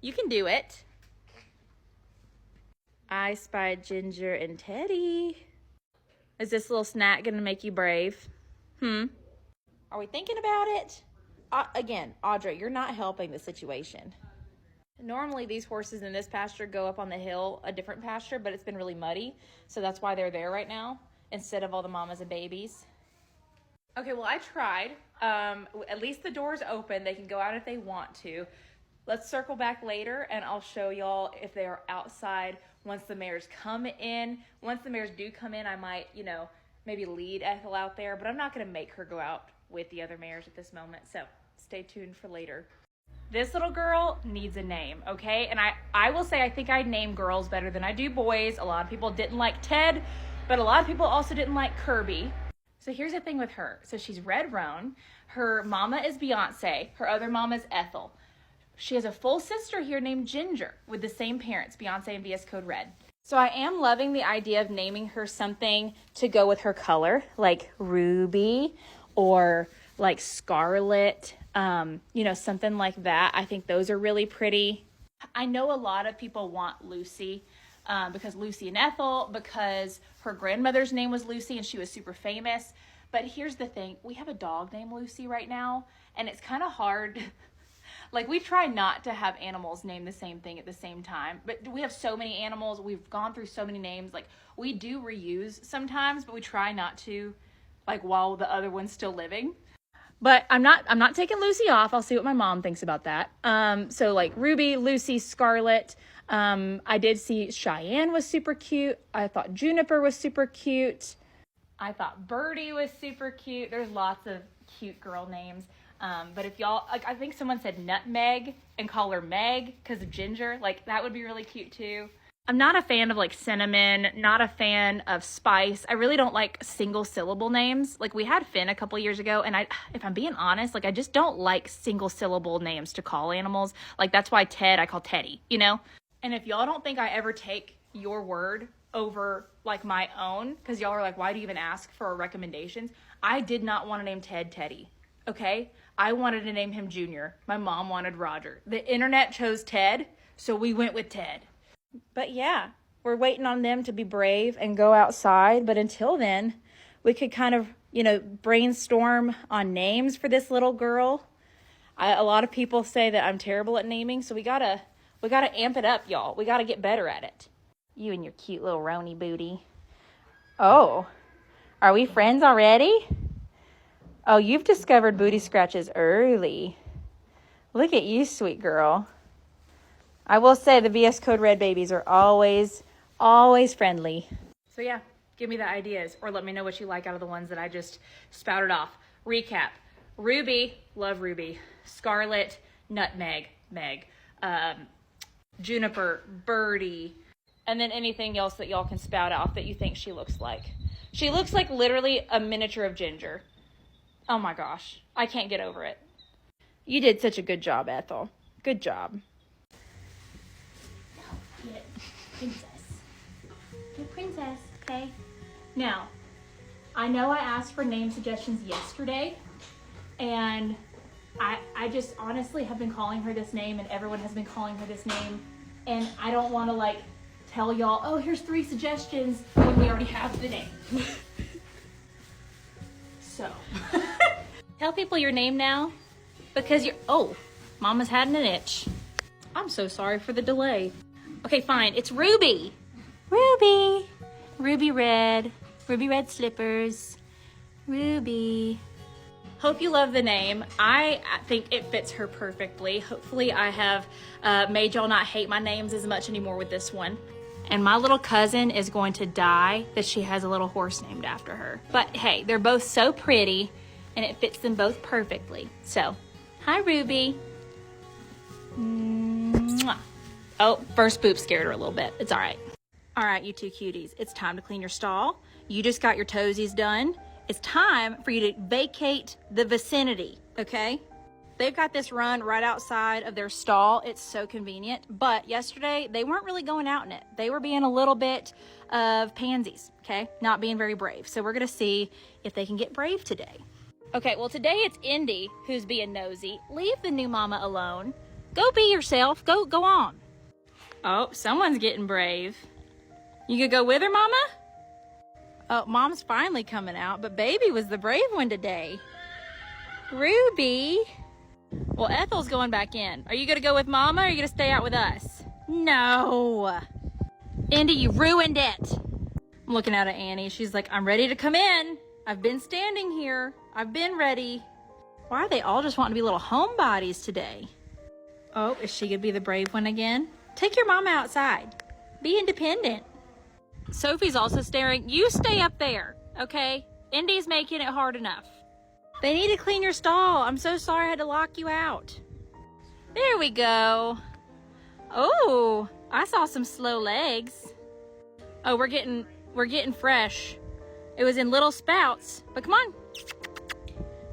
You can do it. I spied Ginger and Teddy. Is this little snack gonna make you brave? Are we thinking about it? Again, Audra, you're not helping the situation. Normally these horses in this pasture go up on the hill, a different pasture, but it's been really muddy. So that's why they're there right now instead of all the mamas and babies. Okay, well, I tried. At least the door's open. They can go out if they want to. Let's circle back later and I'll show y'all if they are outside once the mares come in. Once the mares do come in, I might, you know, maybe lead Ethel out there, but I'm not going to make her go out with the other mares at this moment. So stay tuned for later. This little girl needs a name, okay? And I will say I think I name girls better than I do boys. A lot of people didn't like Ted, but a lot of people also didn't like Kirby. So here's the thing with her. So she's red roan. Her mama is Beyonce. Her other mama is Ethel. She has a full sister here named Ginger with the same parents, Beyonce and VS Code Red. So I am loving the idea of naming her something to go with her color, like Ruby or like Scarlet, you know, something like that. I think those are really pretty. I know a lot of people want Lucy because Lucy and Ethel, because her grandmother's name was Lucy and she was super famous. But here's the thing, we have a dog named Lucy right now, and it's kind of hard. Like, we try not to have animals name the same thing at the same time, but we have so many animals. We've gone through so many names. Like, we do reuse sometimes, but we try not to, like, while the other one's still living. But I'm not taking Lucy off. I'll see what my mom thinks about that. So like Ruby, Lucy, Scarlet. I did see Cheyenne was super cute. I thought Juniper was super cute. I thought Birdie was super cute. There's lots of cute girl names. But if y'all, like, I think someone said Nutmeg and call her Meg because of Ginger. Like, that would be really cute too. I'm not a fan of like Cinnamon, not a fan of Spice. I really don't like single syllable names. Like, we had Finn a couple years ago, and if I'm being honest, like, I just don't like single syllable names to call animals. Like, that's why Ted, I call Teddy, you know? And if y'all don't think I ever take your word over like my own, because y'all are like, why do you even ask for recommendations? I did not want to name Ted Teddy, okay? I wanted to name him Junior. My mom wanted Roger. The internet chose Ted, so we went with Ted. But yeah, we're waiting on them to be brave and go outside. But until then, we could kind of, you know, brainstorm on names for this little girl. A lot of people say that I'm terrible at naming, so we gotta amp it up, y'all. We gotta get better at it. You and your cute little Roni booty. Oh, are we friends already? Oh, you've discovered booty scratches early. Look at you, sweet girl. I will say the VS Code Red babies are always friendly. So yeah, give me the ideas or let me know what you like out of the ones that I just spouted off. Recap. Ruby, love Ruby. Scarlet, Nutmeg, Meg. Juniper, Birdie. And then anything else that y'all can spout off that you think she looks like. She looks like literally a miniature of Ginger. Oh my gosh, I can't get over it. You did such a good job, Ethel. Good job. Get princess. Good princess, okay? Now, I know I asked for name suggestions yesterday, and I just honestly have been calling her this name, and everyone has been calling her this name, and I don't want to like tell y'all, oh, here's 3 suggestions when we already have the name. So, tell people your name now, because Mama's had an itch. I'm so sorry for the delay. Okay, fine. It's Ruby. Ruby. Ruby red slippers. Ruby. Hope you love the name. I think it fits her perfectly. Hopefully I have made y'all not hate my names as much anymore with this one. And my little cousin is going to die that she has a little horse named after her. But hey, they're both so pretty and it fits them both perfectly. So, hi Ruby. Mwah. Oh, first Boop scared her a little bit. It's all right. All right, you 2 cuties. It's time to clean your stall. You just got your toesies done. It's time for you to vacate the vicinity, okay? They've got this run right outside of their stall. It's so convenient. But yesterday, they weren't really going out in it. They were being a little bit of pansies, okay? Not being very brave. So we're going to see if they can get brave today. Okay, well, today it's Indy who's being nosy. Leave the new mama alone. Go be yourself. Go on. Oh, someone's getting brave. You could go with her, Mama? Oh, Mom's finally coming out, but Baby was the brave one today. Ruby. Well, Ethel's going back in. Are you gonna go with Mama or are you gonna stay out with us? No. Indy, you ruined it. I'm looking out at Annie. She's like, I'm ready to come in. I've been standing here. I've been ready. Why are they all just wanting to be little homebodies today? Oh, is she gonna be the brave one again? Take your mama outside. Be independent. Sophie's also staring. You stay up there, okay? Indy's making it hard enough. They need to clean your stall. I'm so sorry I had to lock you out. There we go. Oh, I saw some slow legs. Oh, we're getting fresh. It was in little spouts, but come on.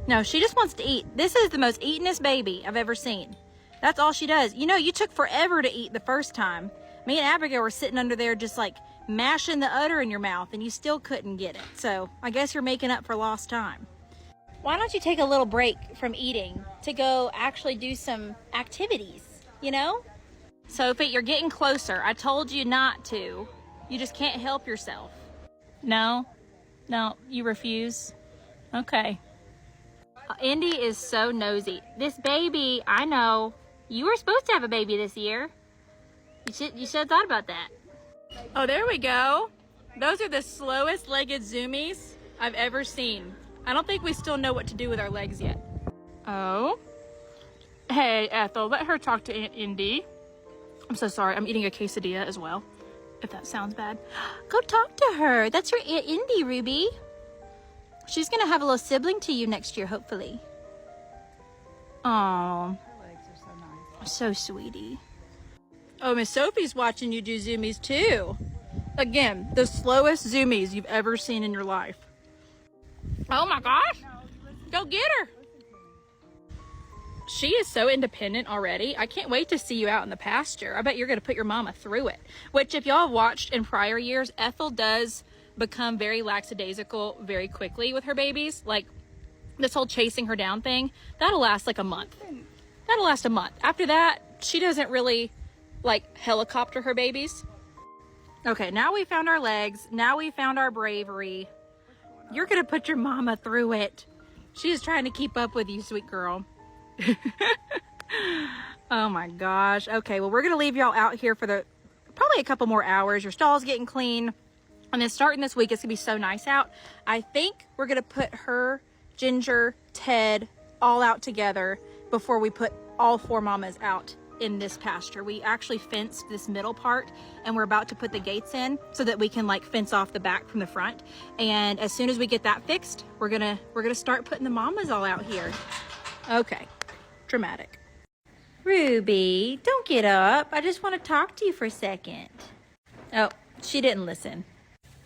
No, she just wants to eat. This is the most eatingest baby I've ever seen. That's all she does. You know, you took forever to eat the first time. Me and Abigail were sitting under there just like mashing the udder in your mouth and you still couldn't get it. So I guess you're making up for lost time. Why don't you take a little break from eating to go actually do some activities, you know? Sophie, you're getting closer. I told you not to. You just can't help yourself. No? No, you refuse? Okay. Indy is so nosy. This baby, I know. You were supposed to have a baby this year. You should have thought about that. Oh, there we go. Those are the slowest legged zoomies I've ever seen. I don't think we still know what to do with our legs yet. Oh. Hey, Ethel, let her talk to Indy. I'm so sorry. I'm eating a quesadilla as well, if that sounds bad. Go talk to her. That's your Aunt Indy, Ruby. She's going to have a little sibling to you next year, hopefully. Oh. Her legs are so nice. So sweetie. Oh, Miss Sophie's watching you do zoomies too. Again, the slowest zoomies you've ever seen in your life. Oh my gosh. Go get her. She is so independent already. I can't wait to see you out in the pasture. I bet you're going to put your mama through it. Which, if y'all have watched in prior years, Ethel does become very lackadaisical very quickly with her babies. Like, this whole chasing her down thing, that'll last like a month. That'll last a month. After that, she doesn't really, like, helicopter her babies. Okay, now we found our legs. Now we found our bravery. You're going to put your mama through it. She is trying to keep up with you, sweet girl. Oh my gosh. Okay, well, we're gonna leave y'all out here for probably a couple more hours. Your stall's getting clean, and then starting this week, it's gonna be so nice out. I think we're gonna put her, Ginger, Ted all out together before we put all four mamas out in this pasture. We actually fenced this middle part, and we're about to put the gates in so that we can like fence off the back from the front. And as soon as we get that fixed, we're gonna start putting the mamas all out here. Okay. Dramatic. Ruby, don't get up. I just want to talk to you for a second. Oh, she didn't listen.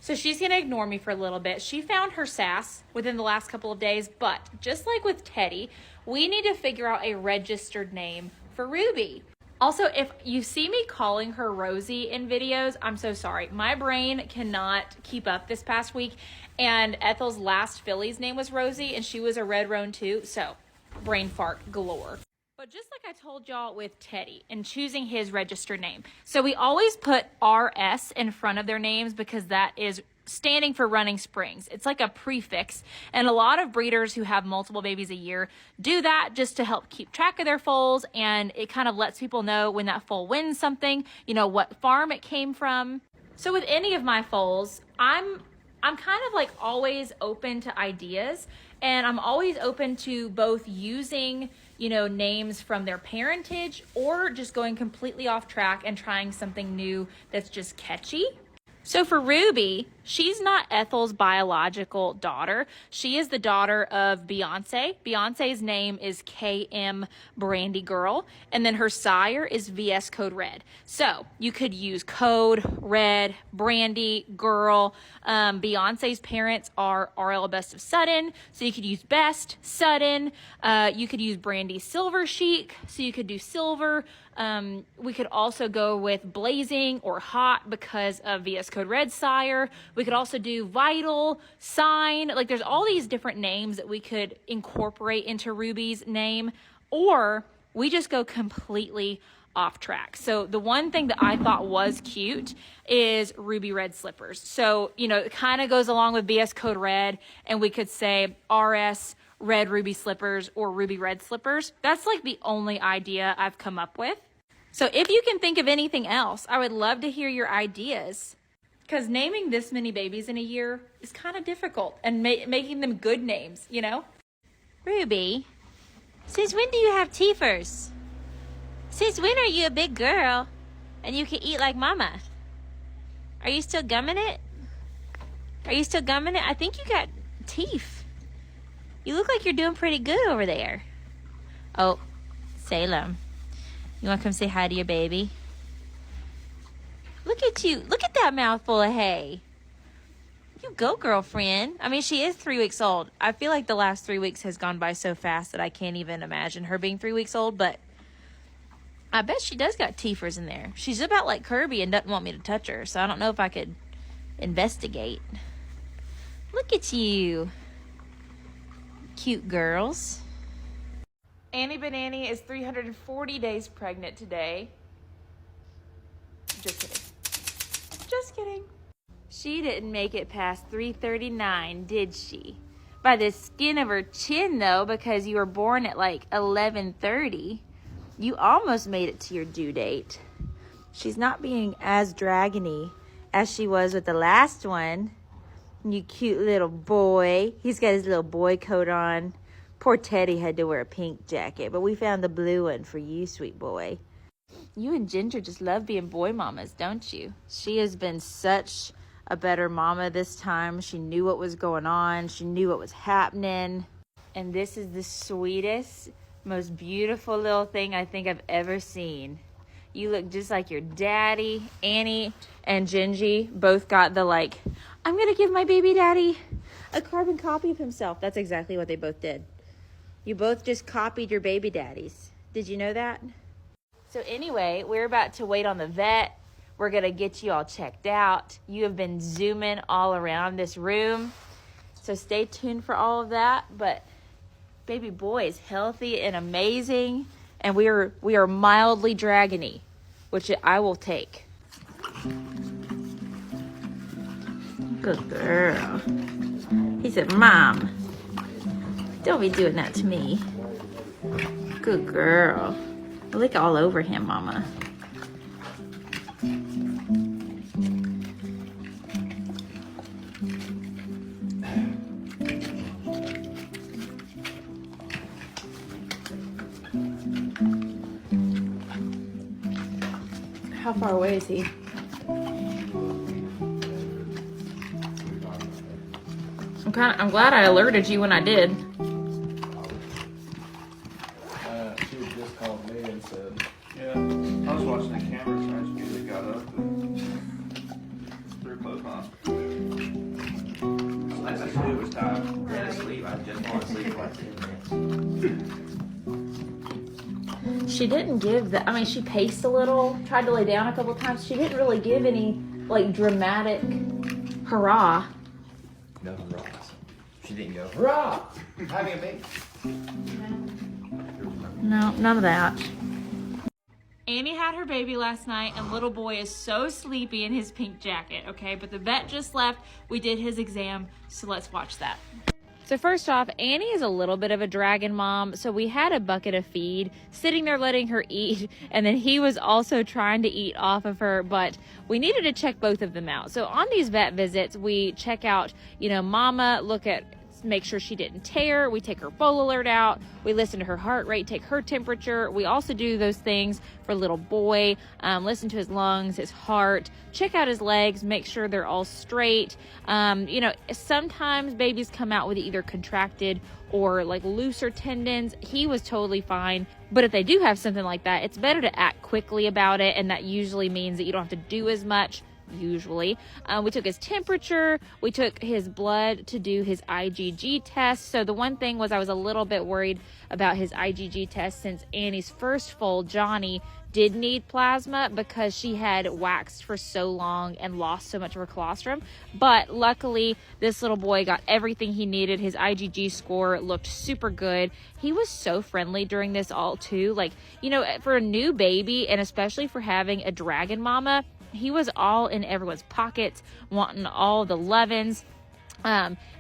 So she's going to ignore me for a little bit. She found her sass within the last couple of days, but just like with Teddy, we need to figure out a registered name for Ruby. Also, if you see me calling her Rosie in videos, I'm so sorry. My brain cannot keep up this past week, and Ethel's last filly's name was Rosie, and she was a red roan too, so brain fart galore. But just like I told y'all with Teddy and choosing his registered name. So we always put RS in front of their names because that is standing for running springs. It's like a prefix. And a lot of breeders who have multiple babies a year do that just to help keep track of their foals. And it kind of lets people know when that foal wins something, you know, what farm it came from. So with any of my foals, I'm kind of like always open to ideas, and I'm always open to both using, you know, names from their parentage or just going completely off track and trying something new that's just catchy. So for Ruby, she's not Ethel's biological daughter. She is the daughter of Beyonce. Beyonce's name is KM Brandy Girl, and then her sire is VS Code Red. So you could use Code, Red, Brandy, Girl. Beyonce's parents are RL Best of Sudden, so you could use Best, Sudden. You could use Brandy Silver Chic, so you could do Silver. We could also go with Blazing or Hot because of VS Code Red sire. We could also do Vital, Sign. Like, there's all these different names that we could incorporate into Ruby's name, or we just go completely off track. So the one thing that I thought was cute is Ruby Red Slippers. So, you know, it kind of goes along with VS Code Red, and we could say RS red ruby slippers or ruby red slippers. That's like the only idea I've come up with. So if you can think of anything else, I would love to hear your ideas. Because naming this many babies in a year is kind of difficult, and making them good names, you know? Ruby, since when do you have teethers? Since when are you a big girl and you can eat like mama? Are you still gumming it? Are you still gumming it? I think you got teeth. You look like you're doing pretty good over there. Oh, Salem, you want to come say hi to your baby? Look at you. Look at that mouthful of hay. You go, girlfriend. I mean, she is 3 weeks old. I feel like the last 3 weeks has gone by so fast that I can't even imagine her being 3 weeks old, but I bet she does got teethers in there. She's about like Kirby and doesn't want me to touch her, so I don't know if I could investigate. Look at you. Cute girls. Annie Banani is 340 days pregnant today. Just kidding. Just kidding. She didn't make it past 339, did she? By the skin of her chin, though, because you were born at like 11:30. You almost made it to your due date. She's not being as dragony as she was with the last one. You cute little boy. He's got his little boy coat on. Poor Teddy had to wear a pink jacket, but we found the blue one for you, sweet boy. You and Ginger just love being boy mamas, don't you? She has been such a better mama this time. She knew what was going on. She knew what was happening. And this is the sweetest, most beautiful little thing I think I've ever seen. You look just like your daddy. Annie and Gingy both got the like, I'm going to give my baby daddy a carbon copy of himself. That's exactly what they both did. You both just copied your baby daddies. Did you know that? So anyway, we're about to wait on the vet. We're going to get you all checked out. You have been zooming all around this room. So stay tuned for all of that. But baby boy is healthy and amazing. And we are mildly dragony, which I will take. Good girl. He said, Mom, don't be doing that to me. Good girl. Lick all over him, Mama. How far away is he? I'm glad I alerted you when I did. She just called me and said, yeah, I was watching the camera, so I just immediately got up and threw clothes on. I just knew it was time to go to sleep. I just want to sleep for like 10 minutes. She didn't give the, I mean, she paced a little, tried to lay down a couple times. She didn't really give any, like, dramatic hurrah. No hurrah. She didn't go, hurrah! I'm having a baby. No, none of that. Annie had her baby last night, and little boy is so sleepy in his pink jacket, okay? But the vet just left. We did his exam, so let's watch that. So first off, Annie is a little bit of a dragon mom, so we had a bucket of feed sitting there letting her eat, and then he was also trying to eat off of her, but we needed to check both of them out. So on these vet visits, we check out, Mama, make sure she didn't tear. We take her foal alert out. We listen to her heart rate, take her temperature. We also do those things for little boy. Listen to his lungs, his heart, check out his legs, make sure they're all straight. Sometimes babies come out with either contracted or like looser tendons. He was totally fine. But if they do have something like that, it's better to act quickly about it. And that usually means that you don't have to do as much. Usually. We took his temperature, we took his blood to do his IgG test. So the one thing was I was a little bit worried about his IgG test since Annie's first foal, Johnny, did need plasma because she had waxed for so long and lost so much of her colostrum. But luckily, this little boy got everything he needed. His IgG score looked super good. He was so friendly during this all too. For a new baby, and especially for having a dragon mama, he was all in everyone's pockets, wanting all the lovin's.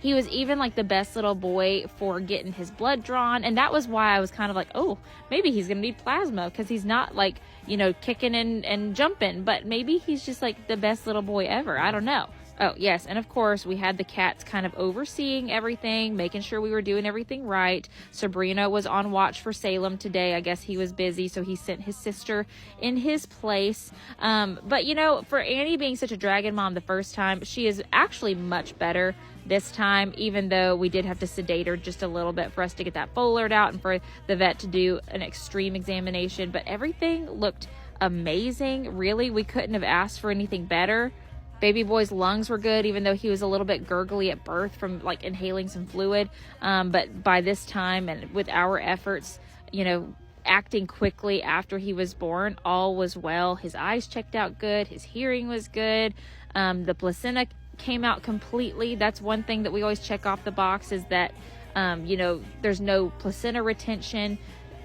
He was even like the best little boy for getting his blood drawn. And that was why I was kind of like, oh, maybe he's going to need plasma, because he's not like, you know, kicking and jumping, but maybe he's just like the best little boy ever. I don't know. Oh, yes. And of course, we had the cats kind of overseeing everything, making sure we were doing everything right. Sabrina was on watch for Salem today. I guess he was busy, so he sent his sister in his place. But, you know, for Annie being such a dragon mom the first time, she is actually much better this time, even though we did have to sedate her just a little bit for us to get that foal alert out and for the vet to do an extreme examination. But everything looked amazing. Really, we couldn't have asked for anything better. Baby boy's lungs were good, even though he was a little bit gurgly at birth from like inhaling some fluid. But by this time, and with our efforts, you know, acting quickly after he was born, all was well. His eyes checked out good. His hearing was good. The placenta came out completely. That's one thing that we always check off the box, is that, you know, there's no placenta retention.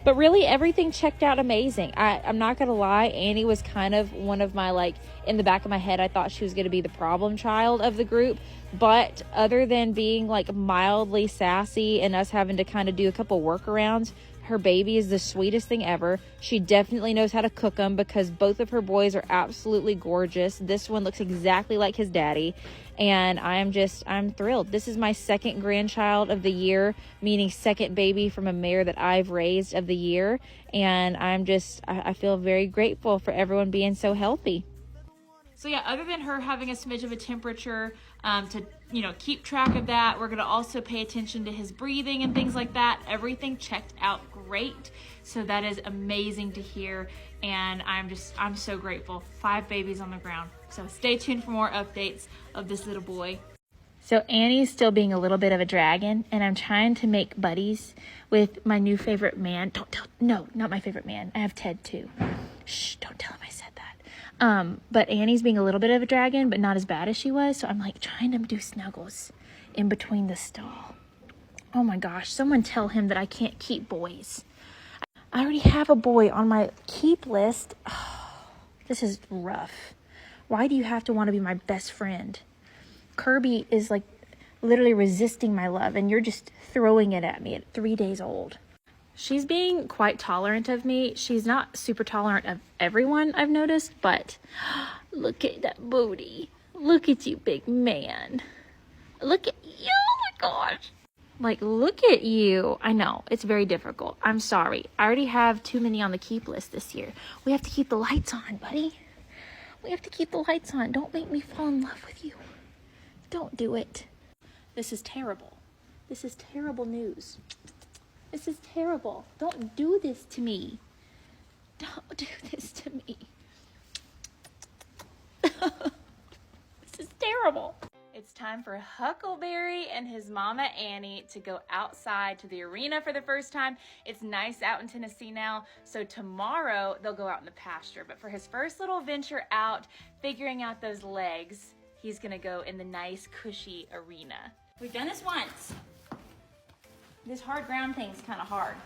But really, everything checked out amazing. I'm not going to lie. Annie was kind of one of my, like, in the back of my head, I thought she was going to be the problem child of the group. But other than being, like, mildly sassy and us having to kind of do a couple workarounds, her baby is the sweetest thing ever. She definitely knows how to cook them, because both of her boys are absolutely gorgeous. This one looks exactly like his daddy. And I'm thrilled. This is my second grandchild of the year, meaning second baby from a mare that I've raised of the year. And I feel very grateful for everyone being so healthy. So yeah, other than her having a smidge of a temperature, to, you know, keep track of that, we're going to also pay attention to his breathing and things like that. Everything checked out great. So that is amazing to hear. And I'm so grateful. 5 babies on the ground. So stay tuned for more updates of this little boy. So Annie's still being a little bit of a dragon, and I'm trying to make buddies with my new favorite man. No, not my favorite man. I have Ted too. Shh, don't tell him I said that. But Annie's being a little bit of a dragon, but not as bad as she was. So I'm like trying to do snuggles in between the stall. Oh my gosh, someone tell him that I can't keep boys. I already have a boy on my keep list. Oh, this is rough. Why do you have to want to be my best friend? Kirby is like literally resisting my love, and you're just throwing it at me at 3 days old. She's being quite tolerant of me. She's not super tolerant of everyone, I've noticed, but look at that booty. Look at you, big man. Look at you. Oh my gosh. Like, look at you. I know, it's very difficult. I'm sorry. I already have too many on the keep list this year. We have to keep the lights on, buddy. We have to keep the lights on. Don't make me fall in love with you. Don't do it. This is terrible. This is terrible news. This is terrible. Don't do this to me. Don't do this to me. This is terrible. It's time for Huckleberry and his mama Annie to go outside to the arena for the first time. It's nice out in Tennessee now, so tomorrow they'll go out in the pasture. But for his first little venture out, figuring out those legs, he's gonna go in the nice, cushy arena. We've done this once. This hard ground thing's kind of hard.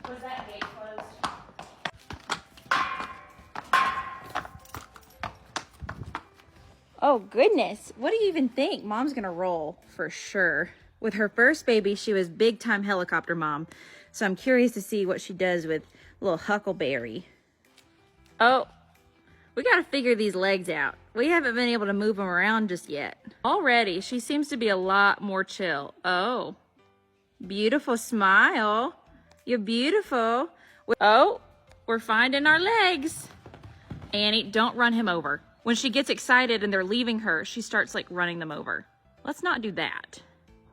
Was that gate closed? Oh goodness, what do you even think? Mom's gonna roll for sure. With her first baby, she was big time helicopter mom. So I'm curious to see what she does with little Huckleberry. Oh, we gotta figure these legs out. We haven't been able to move them around just yet. Already, she seems to be a lot more chill. Oh, beautiful smile. You're beautiful. Oh, we're finding our legs. Annie, don't run him over. When she gets excited and they're leaving her, she starts like running them over. Let's not do that.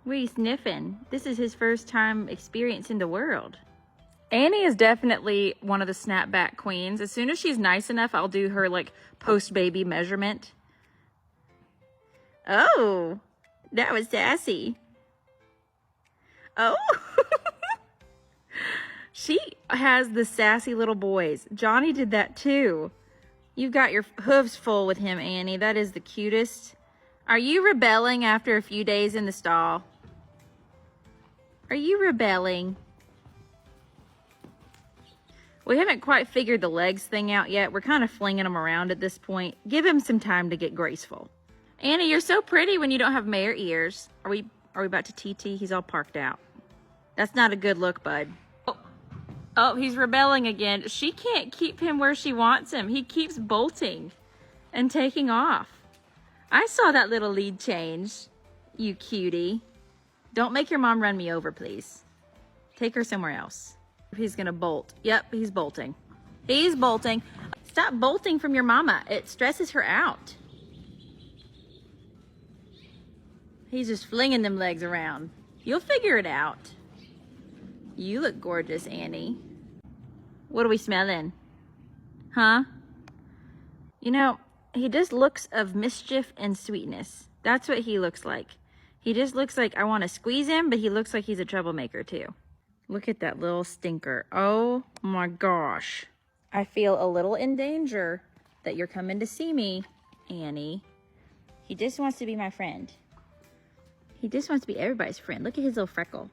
What are you sniffing? This is his first time experiencing the world. Annie is definitely one of the snapback queens. As soon as she's nice enough, I'll do her like post-baby measurement. Oh, that was sassy. Oh, she has the sassy little boys. Johnny did that too. You've got your hooves full with him, Annie. That is the cutest. Are you rebelling after a few days in the stall? Are you rebelling? We haven't quite figured the legs thing out yet. We're kind of flinging them around at this point. Give him some time to get graceful. Annie, you're so pretty when you don't have mare ears. Are we about to TT? He's all parked out. That's not a good look, bud. Oh, he's rebelling again. She can't keep him where she wants him. He keeps bolting and taking off. I saw that little lead change, you cutie. Don't make your mom run me over, please. Take her somewhere else. He's gonna bolt. Yep, he's bolting. He's bolting. Stop bolting from your mama. It stresses her out. He's just flinging them legs around. You'll figure it out. You look gorgeous, Annie. What are we smelling? Huh? You know, he just looks of mischief and sweetness. That's what he looks like. He just looks like I want to squeeze him, but he looks like he's a troublemaker too. Look at that little stinker. Oh my gosh. I feel a little in danger that you're coming to see me, Annie. He just wants to be my friend. He just wants to be everybody's friend. Look at his little freckle.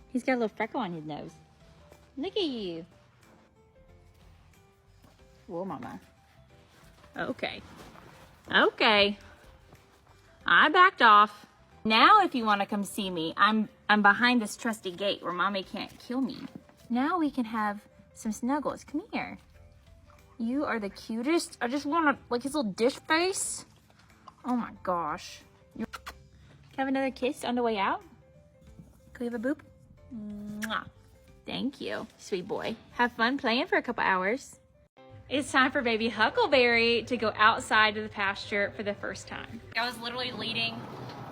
He's got a little freckle on his nose. Look at you. Whoa, mama. Okay. Okay. I backed off. Now if you want to come see me, I'm behind this trusty gate where mommy can't kill me. Now we can have some snuggles. Come here. You are the cutest. I just want to, like his little dish face. Oh my gosh. Can I have another kiss on the way out? Can we have a boop? Mwah. Thank you, sweet boy. Have fun playing for a couple hours. It's time for baby Huckleberry to go outside to the pasture for the first time. I was literally leading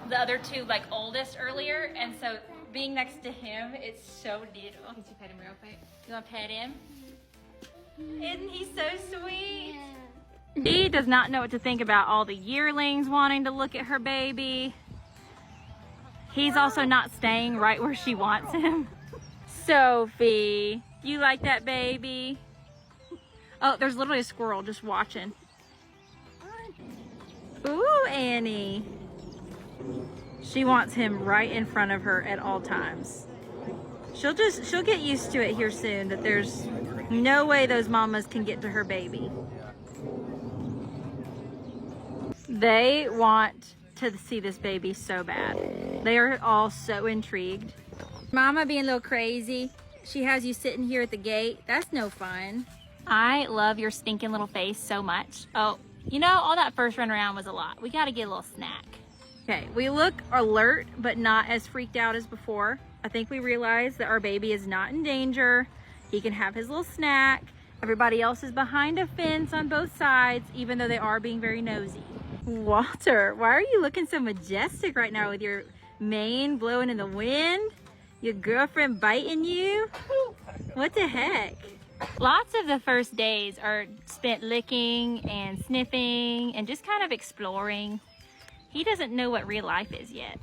the other two like oldest earlier, and so being next to him, it's so little. Can you pet him real quick? You want to pet him? Isn't he so sweet? He does not know what to think about all the yearlings wanting to look at her baby. He's also not staying right where she wants him. Sophie, you like that baby? Oh, there's literally a squirrel just watching. Ooh, Annie. She wants him right in front of her at all times. She'll get used to it here soon, that there's no way those mamas can get to her baby. They want to see this baby so bad. They are all so intrigued. Mama being a little crazy. She has you sitting here at the gate. That's no fun. I love your stinking little face so much. Oh, you know, all that first run around was a lot. We gotta get a little snack. Okay, we look alert, but not as freaked out as before. I think we realize that our baby is not in danger. He can have his little snack. Everybody else is behind a fence on both sides, even though they are being very nosy. Walter, why are you looking so majestic right now with your mane blowing in the wind? Your girlfriend biting you? What the heck? Lots of the first days are spent licking and sniffing and just kind of exploring. He doesn't know what real life is yet.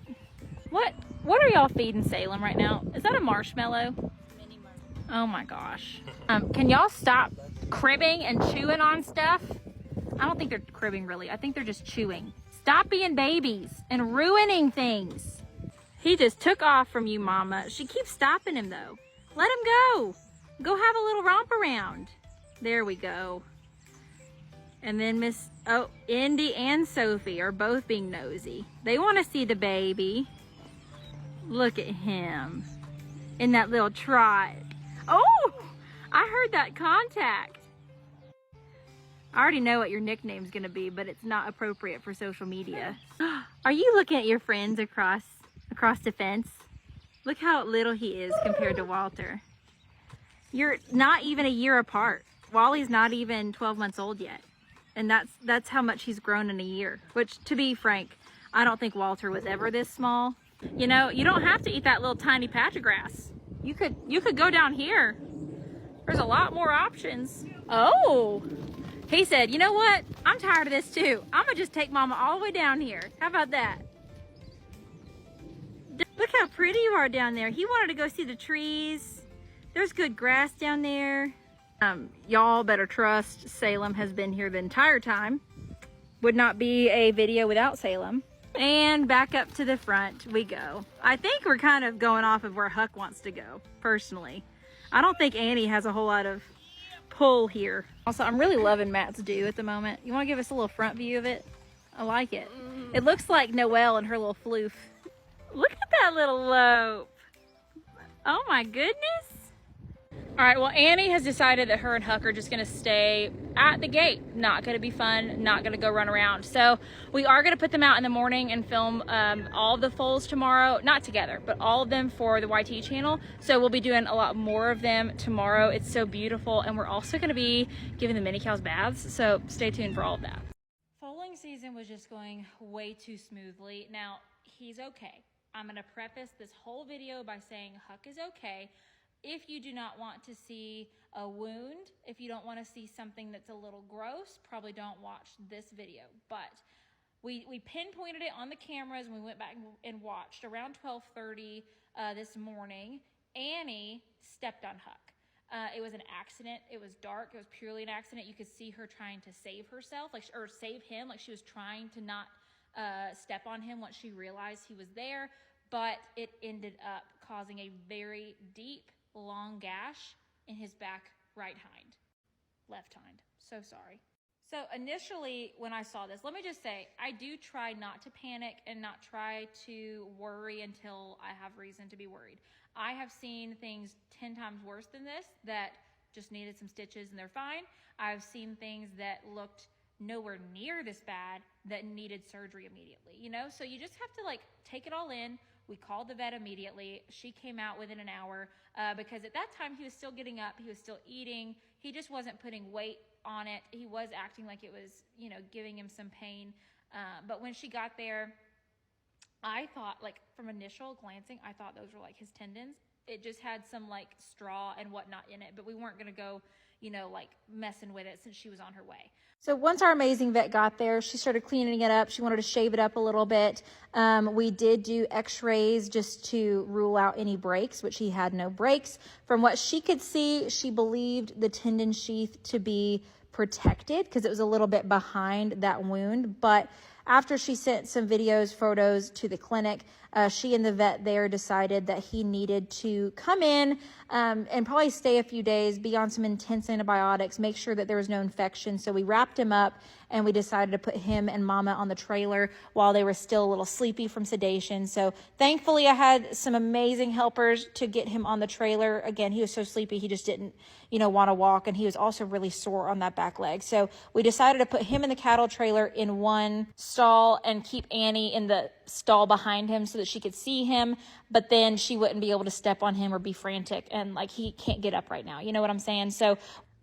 What are y'all feeding Salem right now? Is that a marshmallow? Oh my gosh. Can y'all stop cribbing and chewing on stuff? I don't think they're cribbing really. I think they're just chewing. Stop being babies and ruining things. He just took off from you, Mama. She keeps stopping him though. Let him go. Go have a little romp around. There we go. And then Indy and Sophie are both being nosy. They want to see the baby. Look at him in that little trot. Oh, I heard that contact. I already know what your nickname's gonna be, but it's not appropriate for social media. Are you looking at your friends across the fence? Look how little he is compared to Walter. You're not even a year apart. Wally's not even 12 months old yet. And that's how much he's grown in a year. Which, to be frank, I don't think Walter was ever this small. You know, you don't have to eat that little tiny patch of grass. You could go down here. There's a lot more options. Oh, he said, you know what? I'm tired of this too. I'm gonna just take Mama all the way down here. How about that? Look how pretty you are down there. He wanted to go see the trees. There's good grass down there. Y'all better trust Salem has been here the entire time. Would not be a video without Salem. And back up to the front we go. I think we're kind of going off of where Huck wants to go, personally. I don't think Annie has a whole lot of pull here. Also, I'm really loving Matt's do at the moment. You want to give us a little front view of it? I like it. It looks like Noelle and her little floof. Look at that little lope. Oh my goodness. All right, well, Annie has decided that her and Huck are just gonna stay at the gate. Not gonna be fun, not gonna go run around. So we are gonna put them out in the morning and film all of the foals tomorrow. Not together, but all of them for the YT channel. So we'll be doing a lot more of them tomorrow. It's so beautiful. And we're also gonna be giving the mini cows baths. So stay tuned for all of that. Foaling season was just going way too smoothly. Now, he's okay. I'm gonna preface this whole video by saying Huck is okay. If you do not want to see a wound, if you don't want to see something that's a little gross, probably don't watch this video. But we pinpointed it on the cameras and we went back and watched. Around 12:30 this morning, Annie stepped on Huck. It was an accident. It was dark. It was purely an accident. You could see her trying to save herself, or save him, like she was trying to not step on him once she realized he was there. But it ended up causing a very deep, long gash in his back right left hind. So sorry. So initially when I saw this, let me just say, I do try not to panic and not try to worry until I have reason to be worried. I have seen things 10 times worse than this that just needed some stitches and they're fine. I've seen things that looked nowhere near this bad that needed surgery immediately, you know? So you just have to like take it all in. We called the vet immediately. She came out within an hour because at that time he was still getting up. He was still eating. He just wasn't putting weight on it. He was acting like it was, you know, giving him some pain. But when she got there, I thought, like from initial glancing, I thought those were like his tendons. It just had some like straw and whatnot in it, but we weren't going to go, you know, like messing with it since she was on her way. So once our amazing vet got there, she started cleaning it up. She wanted to shave it up a little bit. We did do x-rays just to rule out any breaks, which he had no breaks. From what she could see, she believed the tendon sheath to be protected because it was a little bit behind that wound. But after she sent some videos, photos to the clinic, she and the vet there decided that he needed to come in and probably stay a few days, be on some intense antibiotics, make sure that there was no infection. So we wrapped him up and we decided to put him and Mama on the trailer while they were still a little sleepy from sedation. So thankfully I had some amazing helpers to get him on the trailer. Again, he was so sleepy, he just didn't, you know, want to walk, and he was also really sore on that back leg. So we decided to put him in the cattle trailer in one stall and keep Annie in the stall behind him so that she could see him, but then she wouldn't be able to step on him or be frantic, and like he can't get up right now. You know what I'm saying? So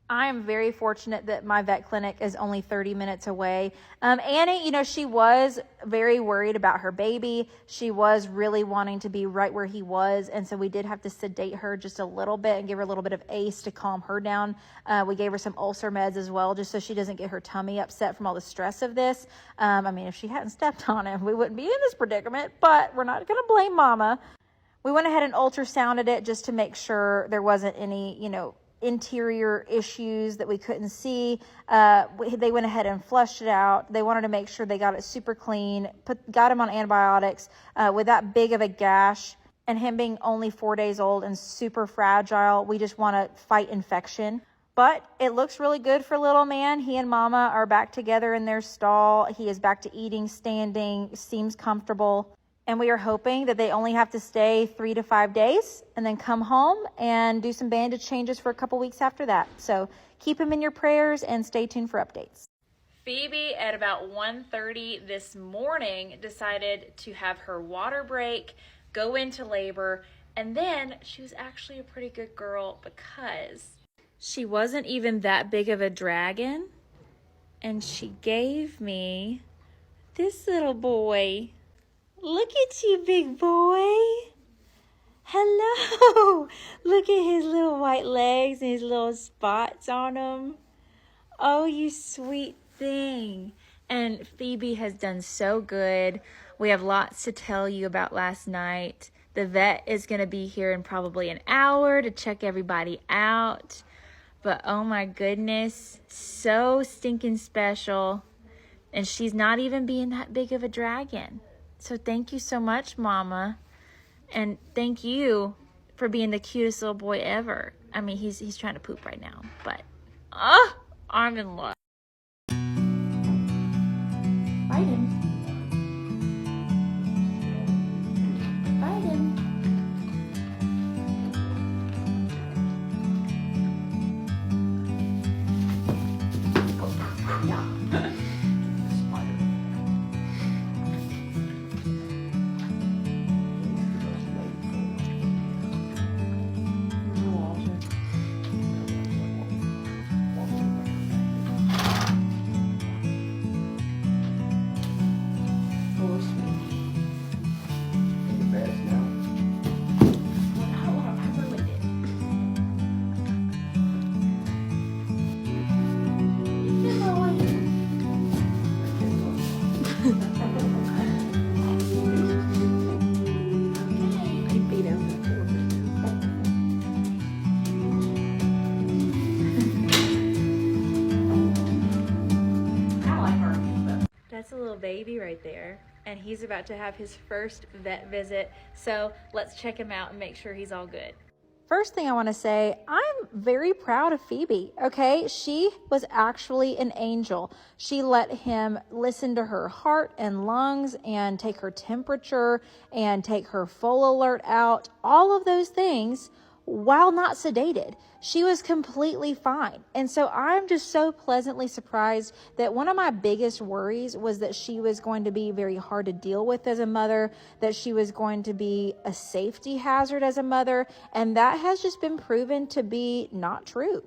I am very fortunate that my vet clinic is only 30 minutes away. Annie, you know, she was very worried about her baby. She was really wanting to be right where he was. And so we did have to sedate her just a little bit and give her a little bit of ACE to calm her down. We gave her some ulcer meds as well, just so she doesn't get her tummy upset from all the stress of this. I mean, if she hadn't stepped on him, we wouldn't be in this predicament, but we're not going to blame Mama. We went ahead and ultrasounded it just to make sure there wasn't any, you know, interior issues that we couldn't see. They went ahead and flushed it out. They wanted to make sure they got it super clean, got him on antibiotics. With that big of a gash and him being only 4 days old and super fragile, we just want to fight infection. But it looks really good for little man. He and Mama are back together in their stall. He is back to eating, standing, seems comfortable. And we are hoping that they only have to stay 3 to 5 days and then come home and do some bandage changes for a couple weeks after that. So keep him in your prayers and stay tuned for updates. Phoebe, at about 1:30 this morning, decided to have her water break, go into labor, and then she was actually a pretty good girl because she wasn't even that big of a dragon. And she gave me this little boy. Look at you, big boy. Hello. Look at his little white legs and his little spots on them. Oh, you sweet thing. And Phoebe has done so good. We have lots to tell you about last night. The vet is going to be here in probably an hour to check everybody out. But oh my goodness, so stinking special. And she's not even being that big of a dragon. So thank you so much, Mama. And thank you for being the cutest little boy ever. I mean, he's trying to poop right now, but I'm in love. Biden. Biden. That's a little baby right there. And he's about to have his first vet visit. So let's check him out and make sure he's all good. First thing I want to say, I'm very proud of Phoebe, okay? She was actually an angel. She let him listen to her heart and lungs and take her temperature and take her foal alert out, all of those things while not sedated. She was completely fine. And so I'm just so pleasantly surprised that one of my biggest worries was that she was going to be very hard to deal with as a mother, that she was going to be a safety hazard as a mother, and that has just been proven to be not true.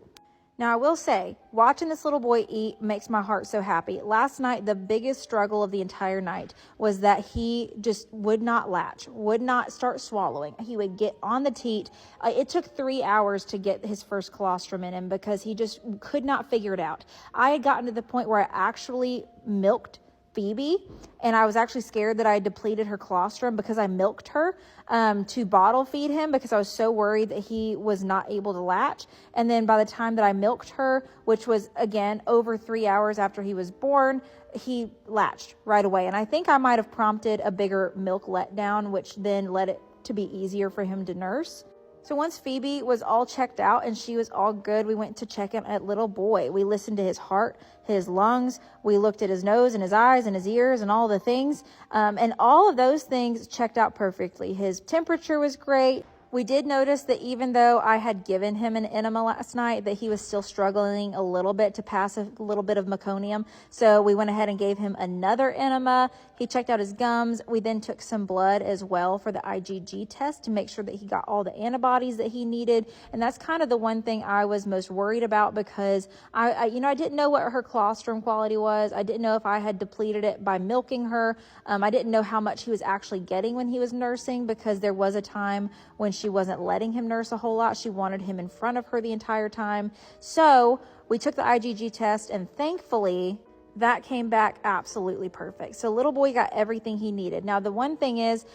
Now, I will say, watching this little boy eat makes my heart so happy. Last night, the biggest struggle of the entire night was that he just would not latch, would not start swallowing. He would get on the teat. It took 3 hours to get his first colostrum in him because he just could not figure it out. I had gotten to the point where I actually milked Phoebe, and I was actually scared that I had depleted her colostrum because I milked her to bottle feed him because I was so worried that he was not able to latch. And then by the time that I milked her, which was again over 3 hours after he was born, he latched right away. And I think I might have prompted a bigger milk letdown, which then led it to be easier for him to nurse. So once Phoebe was all checked out and she was all good, we went to check him at little boy. We listened to his heart, his lungs. We looked at his nose and his eyes and his ears and all the things. And all of those things checked out perfectly. His temperature was great. We did notice that even though I had given him an enema last night, that he was still struggling a little bit to pass a little bit of meconium. So we went ahead and gave him another enema. He checked out his gums. We then took some blood as well for the IgG test to make sure that he got all the antibodies that he needed. And that's kind of the one thing I was most worried about because I didn't know what her colostrum quality was. I didn't know if I had depleted it by milking her. I didn't know how much he was actually getting when he was nursing because there was a time when she wasn't letting him nurse a whole lot. She wanted him in front of her the entire time. So we took the IgG test and thankfully that came back absolutely perfect. So little boy got everything he needed. Now, the one thing is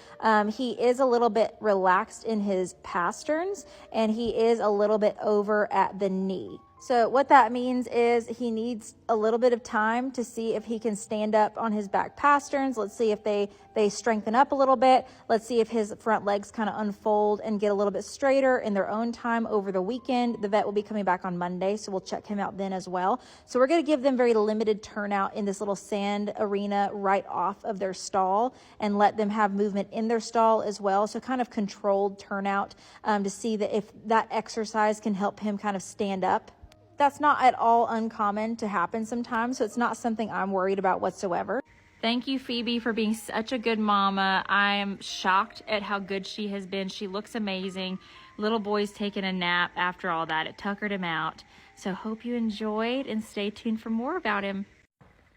he is a little bit relaxed in his pasterns and he is a little bit over at the knee. So what that means is he needs a little bit of time to see if he can stand up on his back pasterns. Let's see if they strengthen up a little bit. Let's see if his front legs kind of unfold and get a little bit straighter in their own time over the weekend. The vet will be coming back on Monday, so we'll check him out then as well. So we're going to give them very limited turnout in this little sand arena right off of their stall and let them have movement in their stall as well. So kind of controlled turnout to see that if that exercise can help him kind of stand up. That's not at all uncommon to happen sometimes, so it's not something I'm worried about whatsoever. Thank you, Phoebe, for being such a good mama. I am shocked at how good she has been. She looks amazing. Little boy's taking a nap after all that. It tuckered him out. So hope you enjoyed and stay tuned for more about him.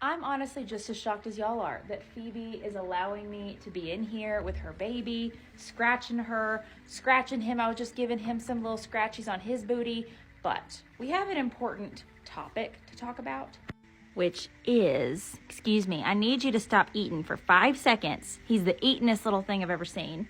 I'm honestly just as shocked as y'all are that Phoebe is allowing me to be in here with her baby, scratching her, scratching him. I was just giving him some little scratchies on his booty. But we have an important topic to talk about, which is, excuse me, I need you to stop eating for 5 seconds. He's the eatingest little thing I've ever seen.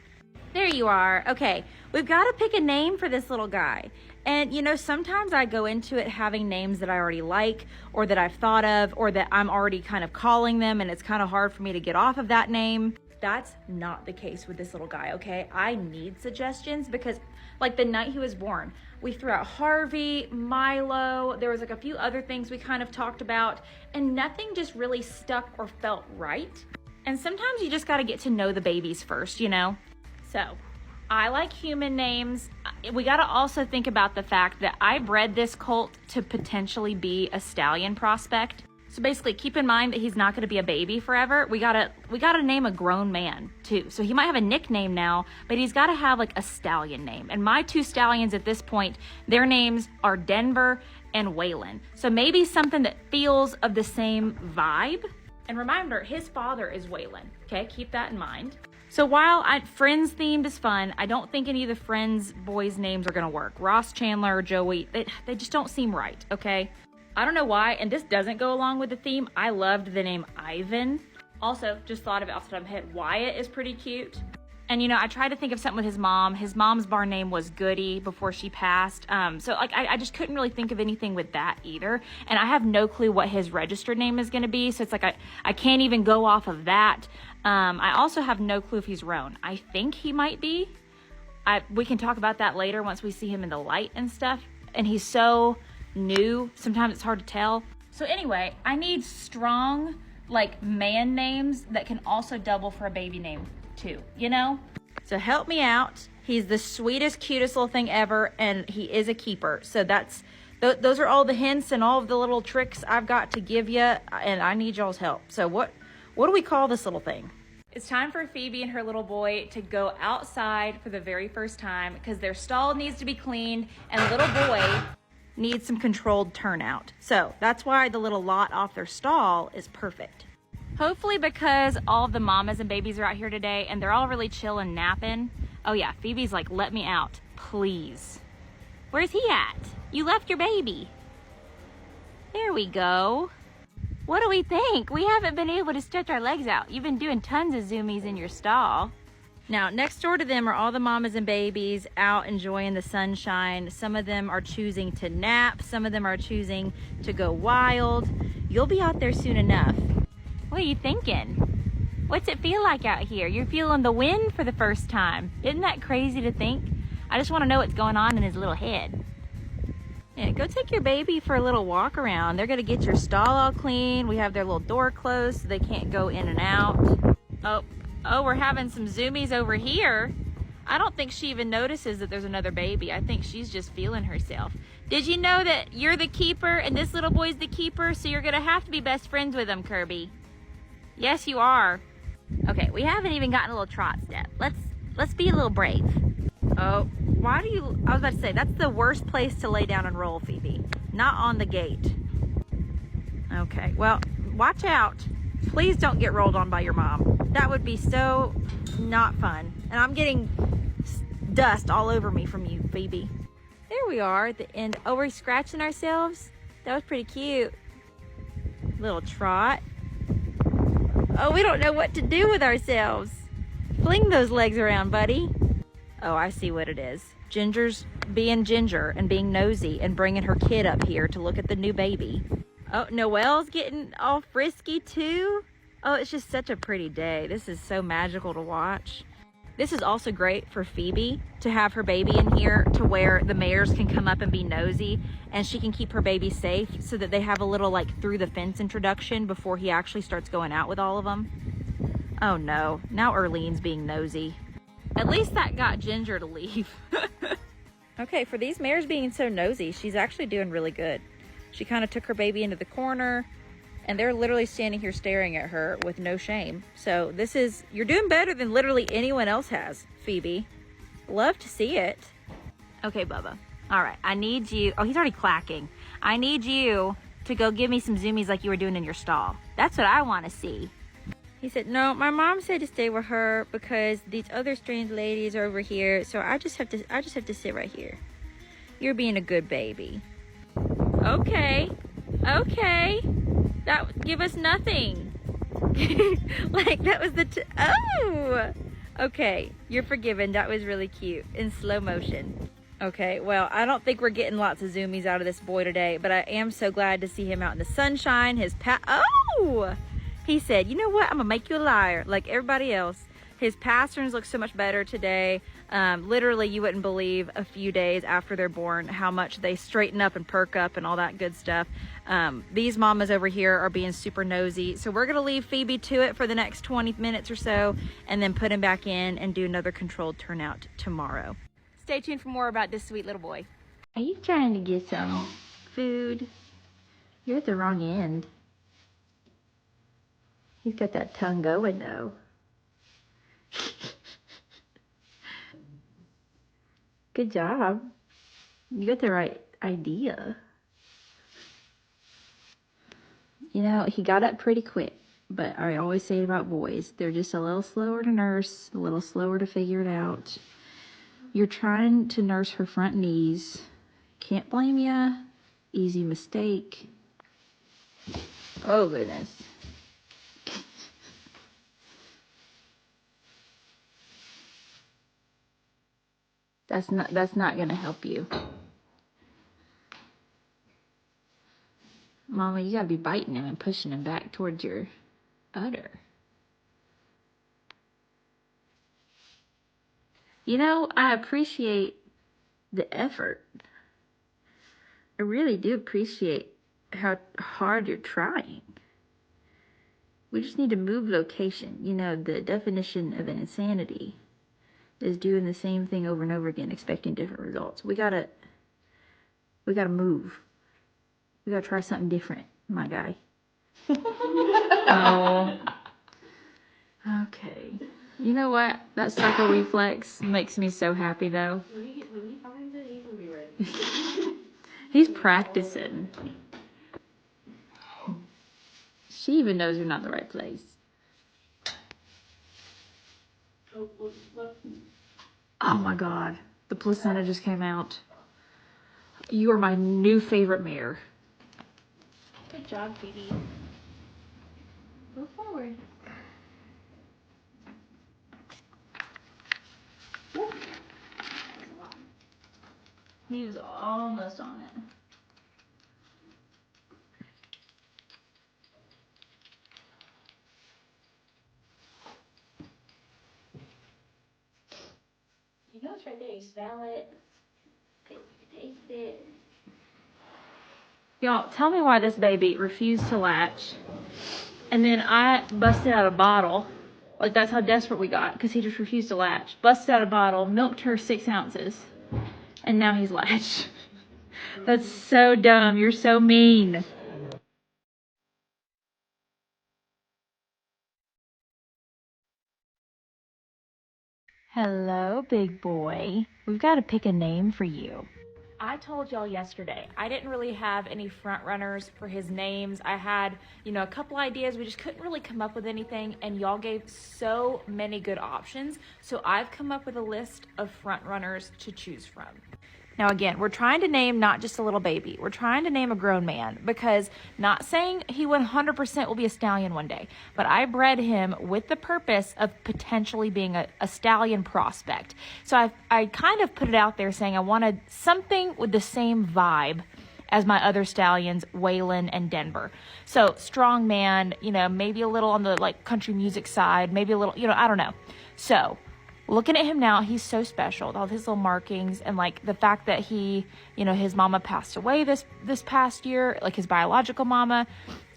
There you are. Okay, we've got to pick a name for this little guy. And you know, sometimes I go into it having names that I already like or that I've thought of or that I'm already kind of calling them and it's kind of hard for me to get off of that name. That's not the case with this little guy, okay? I need suggestions because like the night he was born, we threw out Harvey, Milo, there was like a few other things we kind of talked about, and nothing just really stuck or felt right. And sometimes you just got to get to know the babies first, you know? So I like human names. We got to also think about the fact that I bred this colt to potentially be a stallion prospect. So basically keep in mind that he's not going to be a baby forever. We gotta name a grown man too. So he might have a nickname now, but he's got to have like a stallion name. And my 2 stallions at this point, their names are Denver and Waylon. So maybe something that feels of the same vibe. And remember, his father is Waylon. Okay, keep that in mind. So while Friends themed is fun, I don't think any of the Friends boys' names are going to work. Ross, Chandler, or Joey, they just don't seem right, okay? I don't know why, and this doesn't go along with the theme. I loved the name Ivan. Also, just thought of it off the top of my head, Wyatt is pretty cute. And you know, I tried to think of something with his mom. His mom's barn name was Goody before she passed. So like, I just couldn't really think of anything with that either. And I have no clue what his registered name is gonna be. So it's like, I can't even go off of that. I also have no clue if he's roan. I think he might be. We can talk about that later once we see him in the light and stuff. And he's so new, sometimes it's hard to tell. So anyway, I need strong like man names that can also double for a baby name too, you know? So help me out. He's the sweetest, cutest little thing ever, and he is a keeper. So those are all the hints and all of the little tricks I've got to give you, and I need y'all's help. So what do we call this little thing? It's time for Phoebe and her little boy to go outside for the very first time because their stall needs to be cleaned and the little boy needs some controlled turnout. So that's why the little lot off their stall is perfect. Hopefully because all of the mamas and babies are out here today and they're all really chill and napping. Oh yeah, Phoebe's like, let me out, please. Where's he at? You left your baby. There we go. What do we think? We haven't been able to stretch our legs out. You've been doing tons of zoomies in your stall. Now, next door to them are all the mamas and babies out enjoying the sunshine. Some of them are choosing to nap. Some of them are choosing to go wild. You'll be out there soon enough. What are you thinking? What's it feel like out here? You're feeling the wind for the first time. Isn't that crazy to think? I just want to know what's going on in his little head. Yeah, go take your baby for a little walk around. They're going to get your stall all clean. We have their little door closed so they can't go in and out. Oh, we're having some zoomies over here. I don't think she even notices that there's another baby. I think she's just feeling herself. Did you know that you're the keeper and this little boy's the keeper? So you're gonna have to be best friends with him, Kirby. Yes, you are. Okay, we haven't even gotten a little trot step. Let's be a little brave. Oh, why do you, I was about to say, that's the worst place to lay down and roll, Phoebe. Not on the gate. Okay, well, watch out. Please don't get rolled on by your mom. That would be so not fun. And I'm getting dust all over me from you, Phoebe. There we are at the end. Oh, we're scratching ourselves? That was pretty cute. Little trot. Oh, we don't know what to do with ourselves. Fling those legs around, buddy. Oh, I see what it is. Ginger's being Ginger and being nosy and bringing her kid up here to look at the new baby. Oh, Noelle's getting all frisky too. Oh, it's just such a pretty day. This is so magical to watch. This is also great for Phoebe to have her baby in here to where the mares can come up and be nosy and she can keep her baby safe so that they have a little like through the fence introduction before he actually starts going out with all of them. Oh no, now Erlene's being nosy. At least that got Ginger to leave. Okay, for these mares being so nosy, she's actually doing really good. She kind of took her baby into the corner and they're literally standing here staring at her with no shame. So you're doing better than literally anyone else has, Phoebe. Love to see it. Okay, Bubba. All right, I need you. Oh, he's already clacking. I need you to go give me some zoomies like you were doing in your stall. That's what I want to see. He said, no, my mom said to stay with her because these other strange ladies are over here. So I just have to sit right here. You're being a good baby. Okay. That give us nothing. Like that was oh, okay, you're forgiven. That was really cute in slow motion. Okay, well, I don't think we're getting lots of zoomies out of this boy today, but I am so glad to see him out in the sunshine. Oh, he said, you know what, I'm gonna make you a liar like everybody else. His pasterns look so much better today. Literally, you wouldn't believe a few days after they're born how much they straighten up and perk up and all that good stuff. These mamas over here are being super nosy. So we're gonna leave Phoebe to it for the next 20 minutes or so and then put him back in and do another controlled turnout tomorrow. Stay tuned for more about this sweet little boy. Are you trying to get some food? You're at the wrong end. He's got that tongue going though. Good job. You got the right idea. You know, he got up pretty quick, but I always say about boys, they're just a little slower to nurse, a little slower to figure it out. You're trying to nurse her front knees. Can't blame ya. Easy mistake. Oh goodness. That's not gonna help you. Mama, you gotta be biting him and pushing him back towards your udder. You know, I appreciate the effort. I really do appreciate how hard you're trying. We just need to move location. You know, the definition of an insanity is doing the same thing over and over again, expecting different results. We gotta move. We gotta try something different, my guy. Oh. Okay. You know what? That circle reflex makes me so happy though. When he finds it, he's gonna be ready. He's practicing. She even knows you're not in the right place. Oh, look. Oh my God. The placenta just came out. You are my new favorite mare. Good job, Phoebe. Go forward. He was almost on it. You know it's right there. You smell it. You taste it. Y'all, tell me why this baby refused to latch. And then I busted out a bottle. Like, that's how desperate we got, because he just refused to latch. Busted out a bottle, milked her 6 ounces, and now he's latched. That's so dumb. You're so mean. Hello, big boy. We've got to pick a name for you. I told y'all yesterday, I didn't really have any front runners for his names. I had, a couple ideas. We just couldn't really come up with anything, and y'all gave so many good options. So I've come up with a list of front runners to choose from. Now again, we're trying to name not just a little baby. We're trying to name a grown man, because not saying he 100% will be a stallion one day, but I bred him with the purpose of potentially being a stallion prospect. So I kind of put it out there saying I wanted something with the same vibe as my other stallions, Waylon and Denver. So strong man, maybe a little on the country music side, maybe a little, I don't know. So looking at him now, he's so special with all his little markings, and the fact that he, his mama passed away this past year, his biological mama.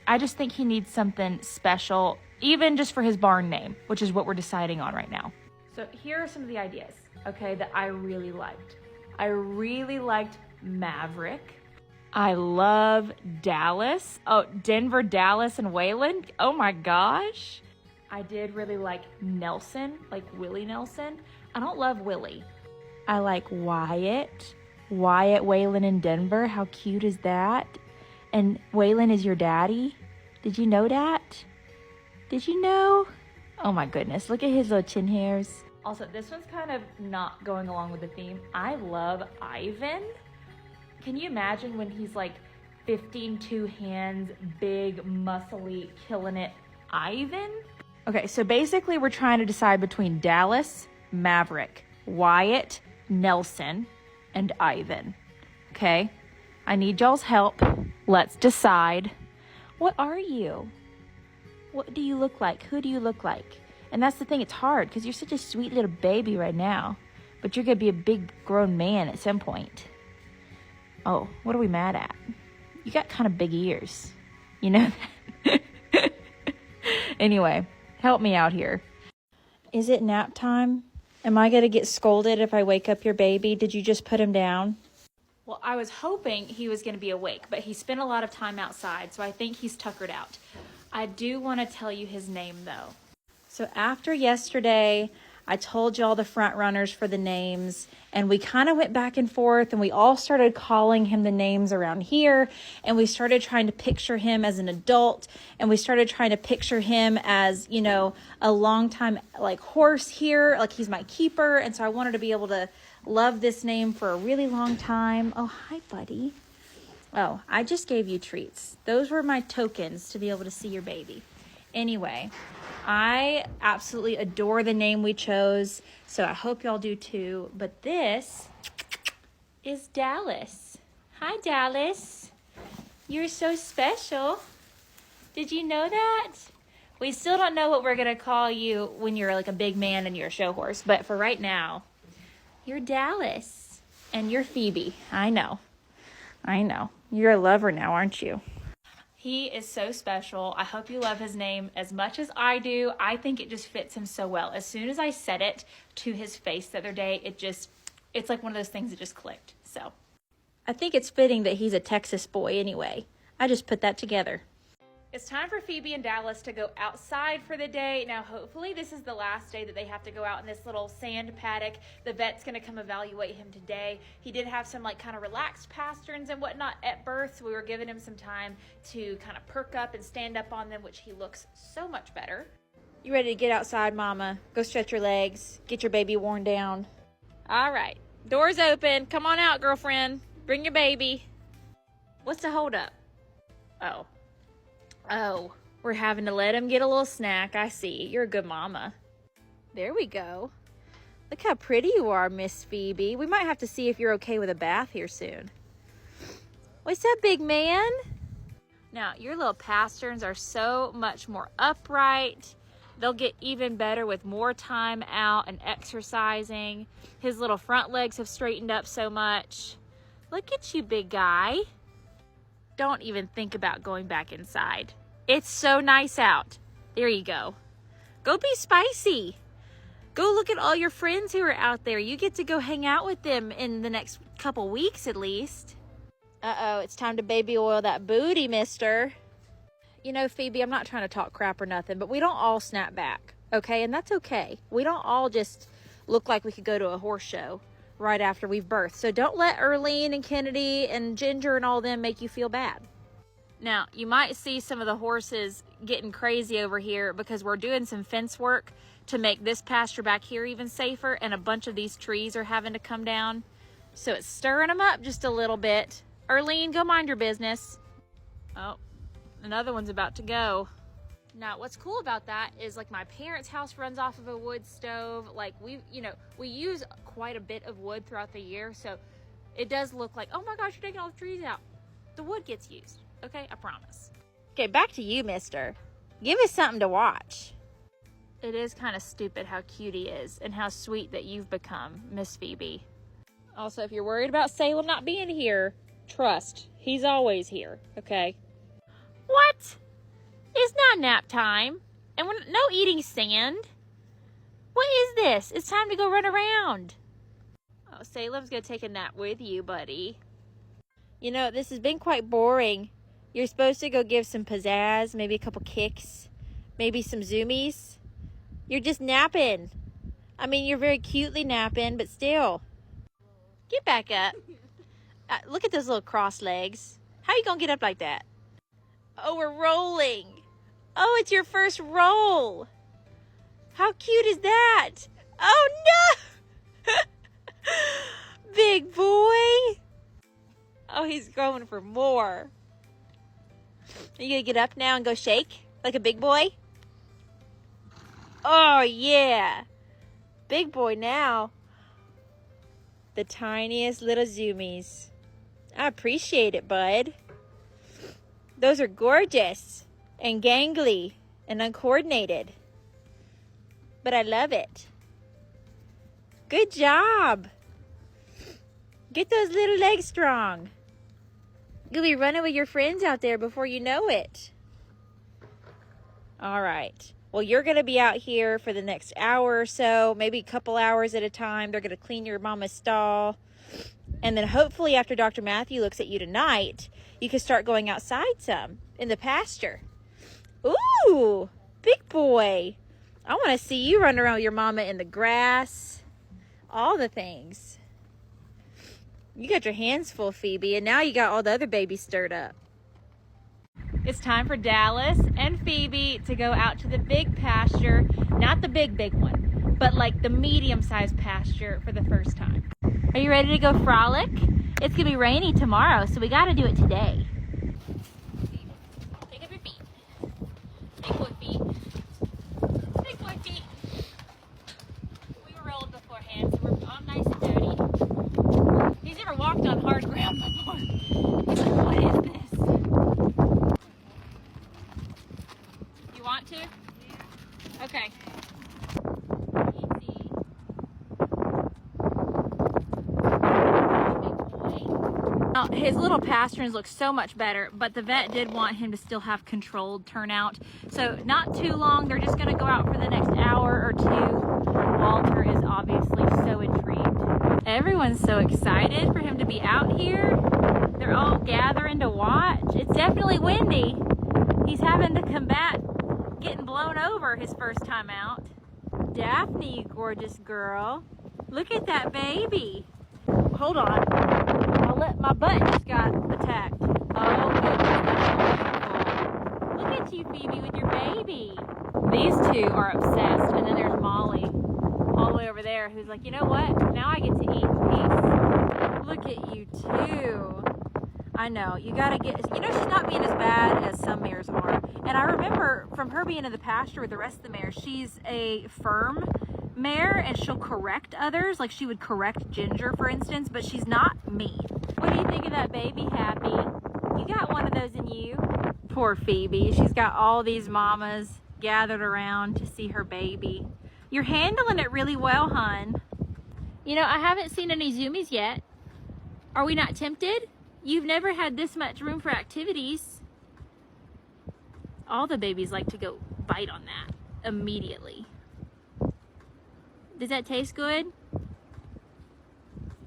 I just think he needs something special, even just for his barn name, which is what we're deciding on right now. So here are some of the ideas, okay, that I really liked. I really liked Maverick. I love Dallas. Oh, Denver, Dallas, and Waylon. Oh my gosh. I did really like Nelson, like Willie Nelson. I don't love Willie. I like Wyatt. Wyatt, Waylon, and Denver. How cute is that? And Waylon is your daddy. Did you know that? Did you know? Oh my goodness, look at his little chin hairs. Also, this one's kind of not going along with the theme. I love Ivan. Can you imagine when he's 15, 2 hands, big, muscly, killing it, Ivan? Okay, so basically we're trying to decide between Dallas, Maverick, Wyatt, Nelson, and Ivan. Okay? I need y'all's help. Let's decide. What are you? What do you look like? Who do you look like? And that's the thing, it's hard because you're such a sweet little baby right now. But you're going to be a big grown man at some point. Oh, what are we mad at? You got kind of big ears. You know that? Anyway, help me out here. Is it nap time? Am I going to get scolded if I wake up your baby? Did you just put him down? Well, I was hoping he was going to be awake, but he spent a lot of time outside, so I think he's tuckered out. I do want to tell you his name, though. So after yesterday, I told y'all the front runners for the names, and we kind of went back and forth, and we all started calling him the names around here, and we started trying to picture him as an adult, and we started trying to picture him as, you know, a long time like horse here, like he's my keeper. And so I wanted to be able to love this name for a really long time. Oh, hi, buddy. Oh, I just gave you treats. Those were my tokens to be able to see your baby. Anyway, I absolutely adore the name we chose, so I hope y'all do too. But this is Dallas. Hi, Dallas. You're so special. Did you know that? We still don't know what we're going to call you when you're like a big man and you're a show horse, but for right now, you're Dallas. And you're Phoebe. I know. You're a lover now, aren't you? He is so special. I hope you love his name as much as I do. I think it just fits him so well. As soon as I said it to his face the other day, it's like one of those things that just clicked. So I think it's fitting that he's a Texas boy anyway. I just put that together. it's time for Phoebe and Dallas to go outside for the day. Now, hopefully this is the last day that they have to go out in this little sand paddock. The vet's going to come evaluate him today. He did have some like kind of relaxed pasterns and whatnot at birth, so we were giving him some time to kind of perk up and stand up on them, which he looks so much better. You ready to get outside, Mama? Go stretch your legs. Get your baby worn down. All right. Door's open. Come on out, girlfriend. Bring your baby. What's the holdup? Oh, we're having to let him get a little snack. I see. You're a good mama. There we go. Look how pretty you are, Miss Phoebe. We might have to see if you're okay with a bath here soon. What's up, big man? Now, your little pasterns are so much more upright. They'll get even better with more time out and exercising. His little front legs have straightened up so much. Look at you, big guy. Don't even think about going back inside. It's so nice out. There you go. Go be spicy. Go look at all your friends who are out there. You get to go hang out with them in the next couple weeks at least. Uh-oh, it's time to baby oil that booty, mister. You know, Phoebe, I'm not trying to talk crap or nothing, but we don't all snap back, okay? And that's okay. We don't all just look like we could go to a horse show right after we've birthed. So don't let Erlene and Kennedy and Ginger and all them make you feel bad. Now, you might see some of the horses getting crazy over here because we're doing some fence work to make this pasture back here even safer, and a bunch of these trees are having to come down. So it's stirring them up just a little bit. Erlene, go mind your business. Oh, another one's about to go. Now, what's cool about that is like my parents' house runs off of a wood stove. Like we use quite a bit of wood throughout the year. So it does look like, oh my gosh, you're taking all the trees out. The wood gets used. Okay, I promise. Okay, back to you, mister. Give us something to watch. It is kind of stupid how cute he is and how sweet that you've become, Miss Phoebe. Also, if you're worried about Salem not being here, trust, he's always here, okay? What? It's not nap time. And no eating sand. What is this? It's time to go run around. Oh, Salem's gonna take a nap with you, buddy. You know, this has been quite boring. You're supposed to go give some pizzazz, maybe a couple kicks, maybe some zoomies. You're just napping. I mean, you're very cutely napping, but still. Get back up. Look at those little cross legs. How you gonna get up like that? Oh, we're rolling. Oh, it's your first roll. How cute is that? Oh, no. Big boy. Oh, he's going for more. Are you gonna get up now and go shake like a big boy? Oh, yeah. Big boy now. The tiniest little zoomies. I appreciate it, bud. Those are gorgeous and gangly and uncoordinated. but I love it. Good job. Get those little legs strong. You'll be running with your friends out there before you know it. All right. Well, you're going to be out here for the next hour or so, maybe a couple hours at a time. They're going to clean your mama's stall. And then hopefully after Dr. Matthew looks at you tonight, you can start going outside some in the pasture. Ooh, big boy. I want to see you run around with your mama in the grass. All the things. You got your hands full, Phoebe, and now you got all the other babies stirred up. It's time for Dallas and Phoebe to go out to the big pasture. Not the big one, but like the medium-sized pasture for the first time. Are you ready to go frolic? It's gonna be rainy tomorrow, so we gotta do it today. Pick up your feet. Big boy feet. Big boy feet. We were rolled beforehand, so we're all nice and dirty. He's never walked on hard ground before. He's like, what is this? You want to? Yeah. Okay. Easy. Now, his little pasterns look so much better, but the vet did want him to still have controlled turnout. So not too long. They're just going to go out for the next hour or two. Walter is obviously so intrigued. Everyone's so excited for him to be out here. They're all gathering to watch. It's definitely windy. He's having to combat getting blown over his first time out. Daphne, you gorgeous girl. Look at that baby. Hold on. My butt just got attacked. Oh, goodness. Look at you, Phoebe, with your baby. These two are obsessed. And then there's Molly all the way over there who's like, you know what? Now I get to eat in peace. Look at you, too. I know. You got to get... You know, she's not being as bad as some mares are. And I remember from her being in the pasture with the rest of the mares, she's a firm mare and she'll correct others. Like she would correct Ginger, for instance, but she's not mean. What do you think of that baby, Happy? You got one of those in you. Poor Phoebe. She's got all these mamas gathered around to see her baby. You're handling it really well, hun. You know, I haven't seen any zoomies yet. Are we not tempted? You've never had this much room for activities. All the babies like to go bite on that immediately. Does that taste good?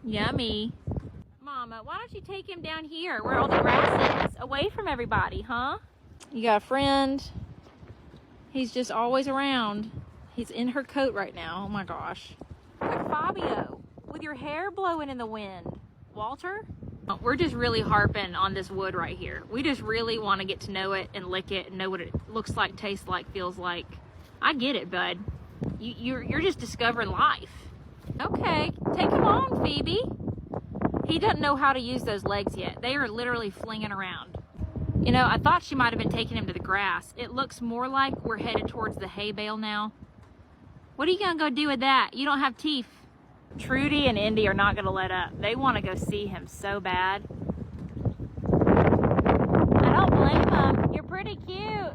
Yummy. Mama, why don't you take him down here where all the grass is, away from everybody, huh? You got a friend. He's just always around. He's in her coat right now. Oh my gosh. Look at Fabio with your hair blowing in the wind. Walter? We're just really harping on this wood right here. We just really want to get to know it and lick it and know what it looks like, tastes like, feels like. I get it, bud. You're just discovering life. Okay, take him on, Phoebe. He doesn't know how to use those legs yet. They are literally flinging around. You know, I thought she might have been taking him to the grass. It looks more like we're headed towards the hay bale now. What are you gonna go do with that? You don't have teeth. Trudy and Indy are not gonna let up. They want to go see him so bad. I don't blame them. You're pretty cute.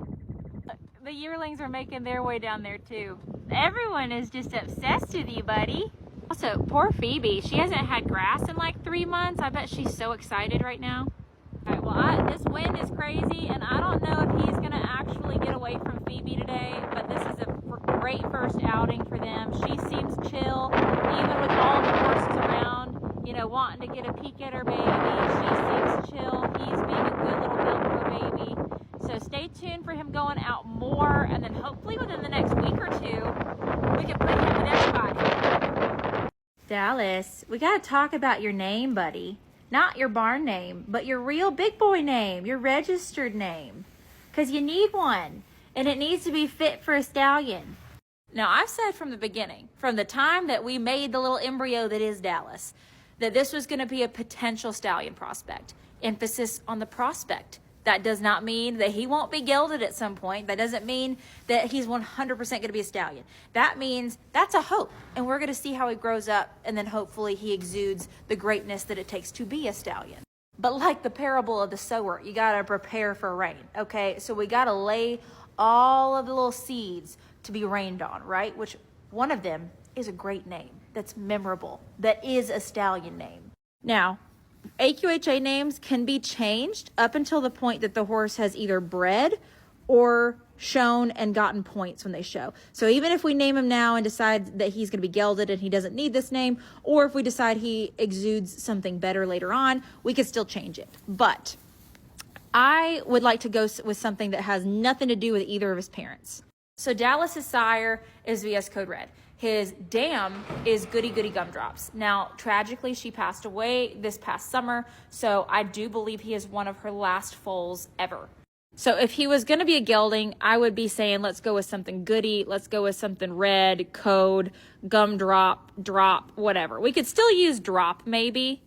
The yearlings are making their way down there too. Everyone is just obsessed with you, buddy. Also, poor Phoebe. She hasn't had grass in like 3 months. I bet she's so excited right now. All right, well, this wind is crazy, and I don't know if he's gonna actually get away from Phoebe today, but this is a great first outing for them. She seems chill, even with all the horses around, you know, wanting to get a peek at her baby. She seems chill. He's being a good little milk for a baby. So stay tuned for him going out more, and then hopefully within the next week or two, we can put him with everybody. Dallas, we gotta talk about your name, buddy. Not your barn name, but your real big boy name, your registered name. Because you need one, and it needs to be fit for a stallion. Now, I've said from the beginning, from the time that we made the little embryo that is Dallas, that this was going to be a potential stallion prospect. Emphasis on the prospect. That does not mean that he won't be gelded at some point. That doesn't mean that he's 100% going to be a stallion. That means that's a hope. And we're going to see how he grows up, and then hopefully he exudes the greatness that it takes to be a stallion. But like the parable of the sower, you got to prepare for rain, okay? So we got to lay all of the little seeds to be rained on, right? Which one of them is a great name that's memorable, that is a stallion name. Now, AQHA names can be changed up until the point that the horse has either bred or shown and gotten points when they show. So even if we name him now and decide that he's going to be gelded and he doesn't need this name, or if we decide he exudes something better later on, we could still change it. But I would like to go with something that has nothing to do with either of his parents. So Dallas's sire is VS Code Red. His dam is Goody Goody Gumdrops. Now, tragically, she passed away this past summer, so I do believe he is one of her last foals ever. So if he was going to be a gelding, I would be saying, let's go with something goody. Let's go with something red, code, gumdrop, drop, whatever. We could still use drop, maybe.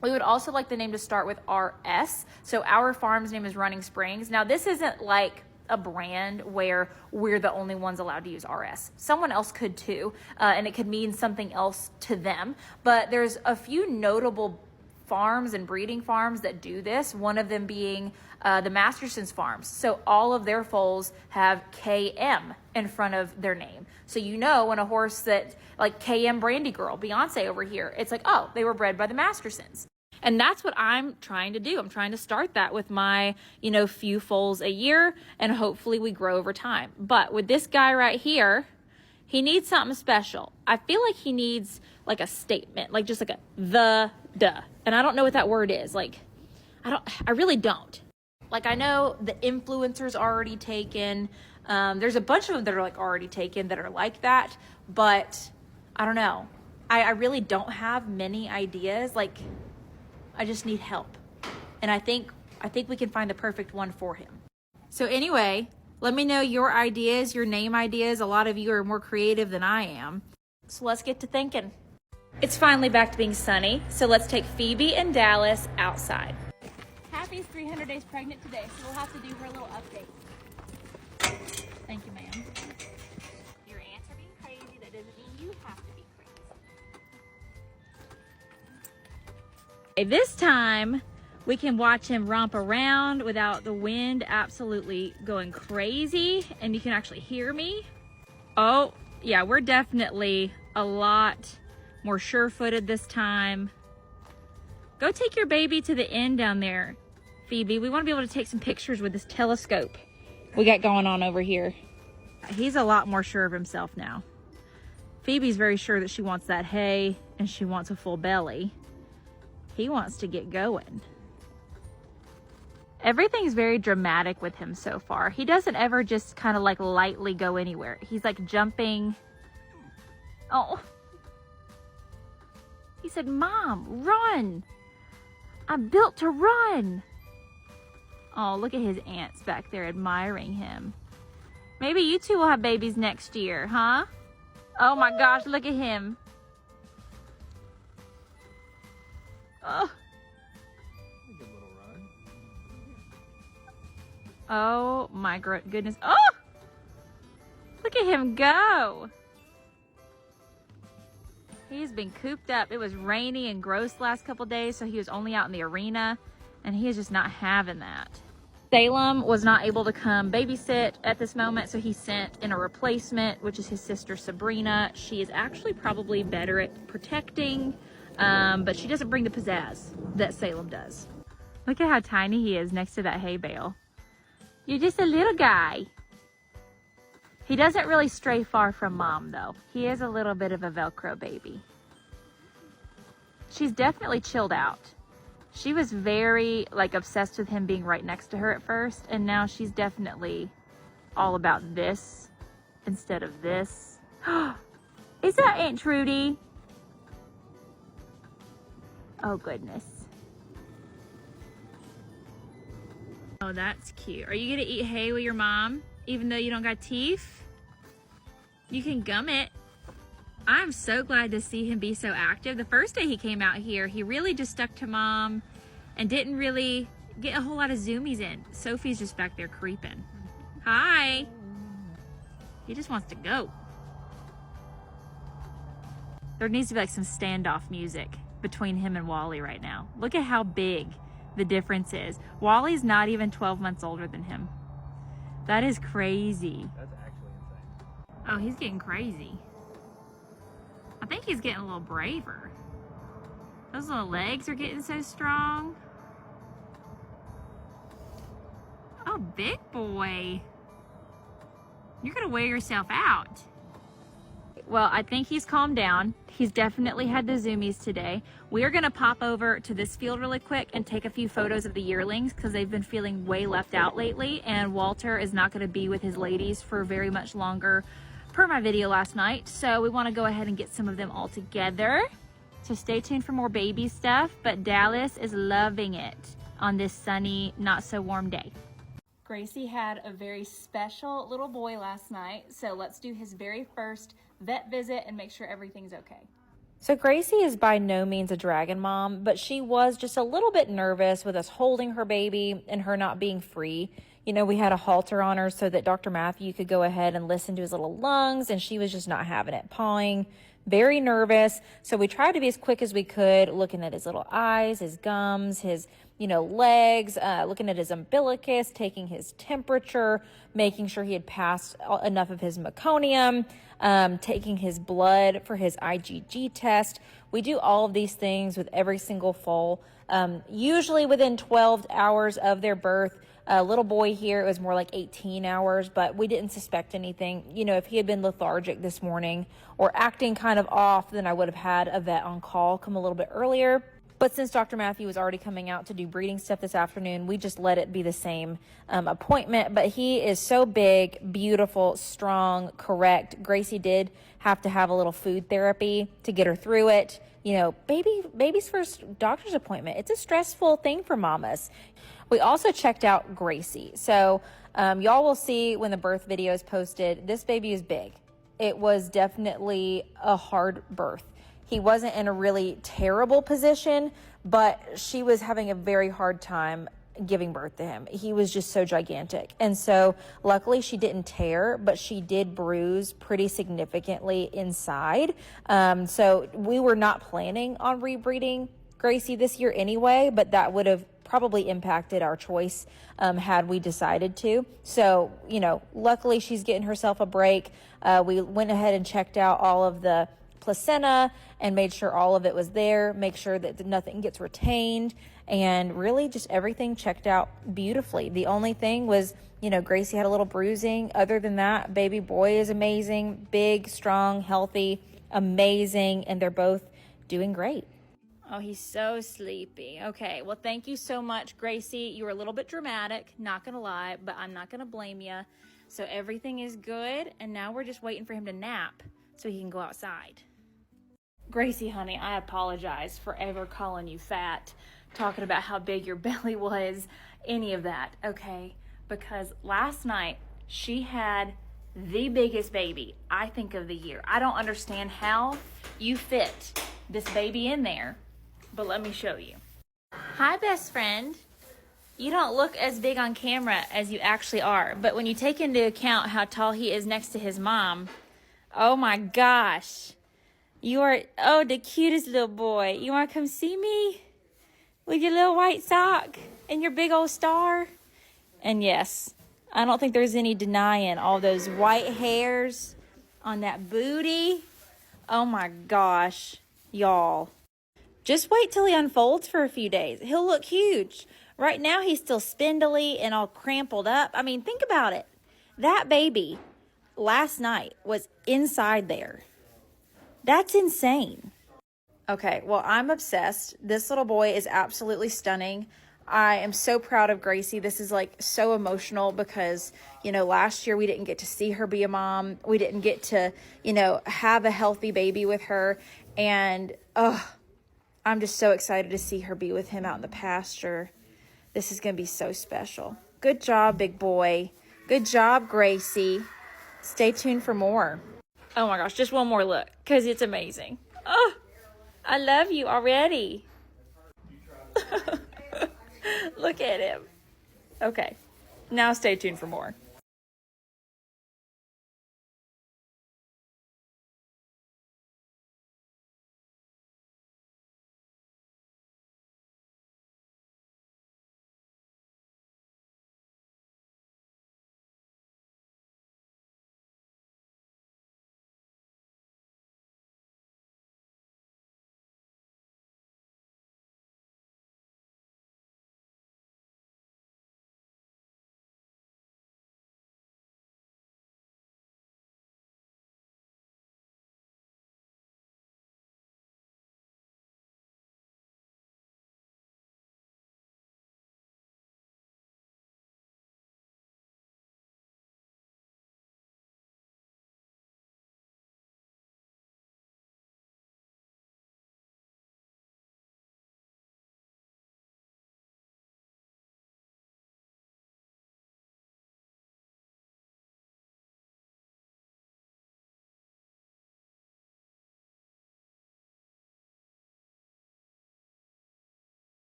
We would also like the name to start with RS. So our farm's name is Running Springs. Now, this isn't like a brand where we're the only ones allowed to use RS. Someone else could too, and it could mean something else to them. But there's a few notable farms and breeding farms that do this, one of them being the Masterson's farms. So all of their foals have KM in front of their name. So you know when a horse that, like KM Brandy Girl, Beyonce over here, it's like, oh, they were bred by the Mastersons. And that's what I'm trying to do. I'm trying to start that with my, few foals a year, and hopefully we grow over time. But with this guy right here, he needs something special. I feel like he needs like a statement, like just like a duh. And I don't know what that word is. Like, I really don't. Like, I know the influencer's already taken. There's a bunch of them that are like already taken that are like that, but I don't know. I really don't have many ideas. Like, I just need help. And I think we can find the perfect one for him. So anyway, let me know your ideas, your name ideas. A lot of you are more creative than I am. So let's get to thinking. It's finally back to being sunny, so let's take Phoebe and Dallas outside. Happy's 300 days pregnant today, so we'll have to do her little update. Thank you, ma'am. Your ants are being crazy. That doesn't mean you have to be crazy. This time, we can watch him romp around without the wind absolutely going crazy, and you can actually hear me. Oh, yeah, we're definitely a lot more sure-footed this time. Go take your baby to the end down there, Phoebe. We want to be able to take some pictures with this telescope we got going on over here. He's a lot more sure of himself now. Phoebe's very sure that she wants that hay and she wants a full belly. He wants to get going. Everything's very dramatic with him so far. He doesn't ever just kind of like lightly go anywhere. He's like jumping. Oh. He said, Mom, run. I'm built to run. Oh, look at his aunts back there admiring him. Maybe you two will have babies next year, huh? Oh my gosh, look at him. Oh. Good little run. Oh my goodness. Oh! Look at him go. He's been cooped up. It was rainy and gross the last couple days, so he was only out in the arena, and he is just not having that. Salem was not able to come babysit at this moment, so he sent in a replacement, which is his sister Sabrina. She is actually probably better at protecting, but she doesn't bring the pizzazz that Salem does. Look at how tiny he is next to that hay bale. You're just a little guy. He doesn't really stray far from Mom, though. He is a little bit of a Velcro baby. She's definitely chilled out. She was very, obsessed with him being right next to her at first, and now she's definitely all about this instead of this. Is that Aunt Trudy? Oh, goodness. Oh, that's cute. Are you gonna eat hay with your mom? Even though you don't got teeth? You can gum it. I'm so glad to see him be so active. The first day he came out here, he really just stuck to Mom and didn't really get a whole lot of zoomies in. Sophie's just back there creeping. Hi. He just wants to go. There needs to be some standoff music between him and Wally right now. Look at how big the difference is. Wally's not even 12 months older than him. That is crazy. That's actually insane. Oh, he's getting crazy. I think he's getting a little braver. Those little legs are getting so strong. Oh, big boy. You're gonna wear yourself out. Well, I think he's calmed down. He's definitely had the zoomies today. We are gonna pop over to this field really quick and take a few photos of the yearlings because they've been feeling way left out lately, and Walter is not gonna be with his ladies for very much longer per my video last night. So we wanna go ahead and get some of them all together. So stay tuned for more baby stuff, but Dallas is loving it on this sunny, not so warm day. Gracie had a very special little boy last night, so let's do his very first vet visit and make sure everything's okay. So Gracie is by no means a dragon mom, but she was just a little bit nervous with us holding her baby and her not being free. You know, we had a halter on her so that Dr. Matthew could go ahead and listen to his little lungs, and she was just not having it, pawing, very nervous. So we tried to be as quick as we could, looking at his little eyes, his gums, his, legs, looking at his umbilicus, taking his temperature, making sure he had passed enough of his meconium, taking his blood for his IgG test. We do all of these things with every single foal, usually within 12 hours of their birth. Little boy here, it was more like 18 hours, but we didn't suspect anything. If he had been lethargic this morning or acting kind of off, then I would have had a vet on call come a little bit earlier. But since Dr. Matthew was already coming out to do breeding stuff this afternoon, we just let it be the same appointment. But he is so big, beautiful, strong, correct. Gracie did have to have a little food therapy to get her through it. Baby's first doctor's appointment. It's a stressful thing for mamas. We also checked out Gracie. So y'all will see when the birth video is posted, this baby is big. It was definitely a hard birth. He wasn't in a really terrible position, but she was having a very hard time giving birth to him. He was just so gigantic. And so luckily she didn't tear, but she did bruise pretty significantly inside. So we were not planning on rebreeding Gracie this year anyway, but that would have probably impacted our choice had we decided to. So, luckily she's getting herself a break. We went ahead and checked out all of the placenta and made sure all of it was there, make sure that nothing gets retained, and really just everything checked out beautifully. The only thing was, Gracie had a little bruising. Other than that, baby boy is amazing, big, strong, healthy, amazing, and they're both doing great. Oh, he's so sleepy. Okay, well, thank you so much, Gracie. You were a little bit dramatic, not gonna lie, but I'm not gonna blame you. So everything is good, and now we're just waiting for him to nap so he can go outside. Gracie, honey, I apologize for ever calling you fat, talking about how big your belly was, any of that, okay? Because last night, she had the biggest baby, I think, of the year. I don't understand how you fit this baby in there, but let me show you. Hi, best friend. You don't look as big on camera as you actually are, but when you take into account how tall he is next to his mom, oh my gosh. You are, the cutest little boy. You want to come see me? With your little white sock and your big old star? And yes, I don't think there's any denying all those white hairs on that booty. Oh my gosh, y'all. Just wait till he unfolds for a few days. He'll look huge. Right now, he's still spindly and all crampled up. I mean, think about it. That baby last night was inside there. That's insane. Okay, well, I'm obsessed. This little boy is absolutely stunning. I am so proud of Gracie. This is like so emotional because, last year we didn't get to see her be a mom. We didn't get to, have a healthy baby with her. And, I'm just so excited to see her be with him out in the pasture. This is going to be so special. Good job, big boy. Good job, Gracie. Stay tuned for more. Oh my gosh, just one more look because it's amazing. Oh, I love you already. Look at him. Okay, now stay tuned for more.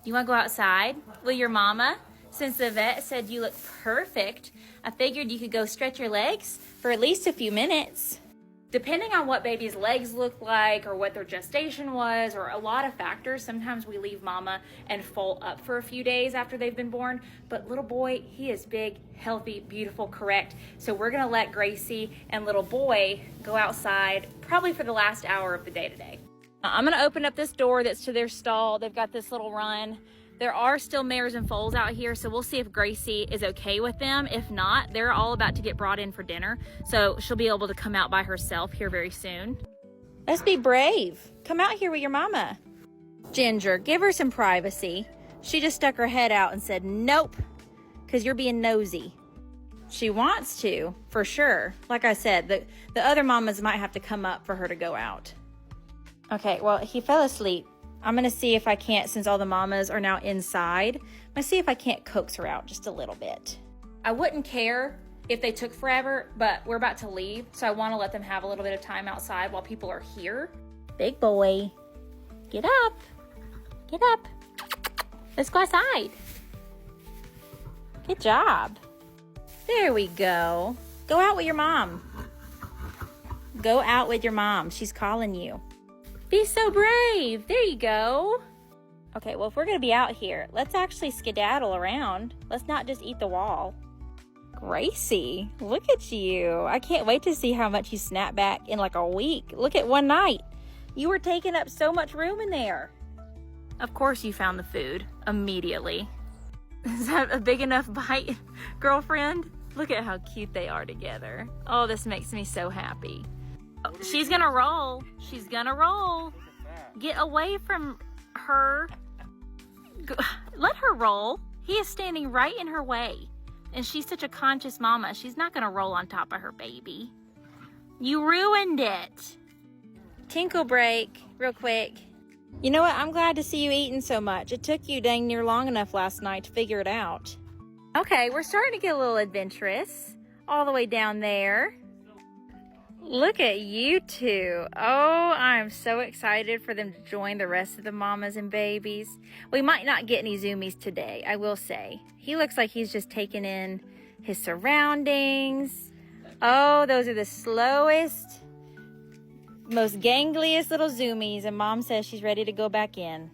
You want to go outside with your mama? Since the vet said you look perfect, I figured you could go stretch your legs for at least a few minutes. Depending on what baby's legs look like or what their gestation was or a lot of factors, sometimes we leave mama and foal up for a few days after they've been born. But little boy, he is big, healthy, beautiful, correct. So we're gonna let Gracie and little boy go outside probably for the last hour of the day today. I'm gonna open up this door that's to their stall. They've got this little run. There are still mares and foals out here, so we'll see if Gracie is okay with them. If not, they're all about to get brought in for dinner, so she'll be able to come out by herself here very soon. Let's be brave. Come out here with your mama. Ginger, give her some privacy. She just stuck her head out and said, nope, because you're being nosy. She wants to, for sure. Like I said, the other mamas might have to come up for her to go out. Okay, well, he fell asleep. I'm gonna see if I can't, since all the mamas are now inside, I'm gonna see if I can't coax her out just a little bit. I wouldn't care if they took forever, but we're about to leave, so I wanna let them have a little bit of time outside while people are here. Big boy, get up, get up. Let's go outside. Good job. There we go. Go out with your mom. Go out with your mom, she's calling you. Be so brave. There you go. Okay, well, if we're going to be out here, let's actually skedaddle around. Let's not just eat the wall. Gracie, look at you. I can't wait to see how much you snap back in like a week. Look at one night. You were taking up so much room in there. Of course you found the food immediately. Is that a big enough bite, girlfriend? Look at how cute they are together. Oh, this makes me so happy. She's gonna roll. She's gonna roll. Get away from her. Let her roll. He is standing right in her way. And she's such a conscious mama. She's not gonna roll on top of her baby. You ruined it. Tinkle break, real quick. You know what? I'm glad to see you eating so much. It took you dang near long enough last night to figure it out. Okay, we're starting to get a little adventurous. All the way down there. Look at you two. Oh, I'm so excited for them to join the rest of the mamas and babies. We might not get any zoomies today, I will say. He looks like he's just taking in his surroundings. Oh, those are the slowest, most gangliest little zoomies, and mom says she's ready to go back in.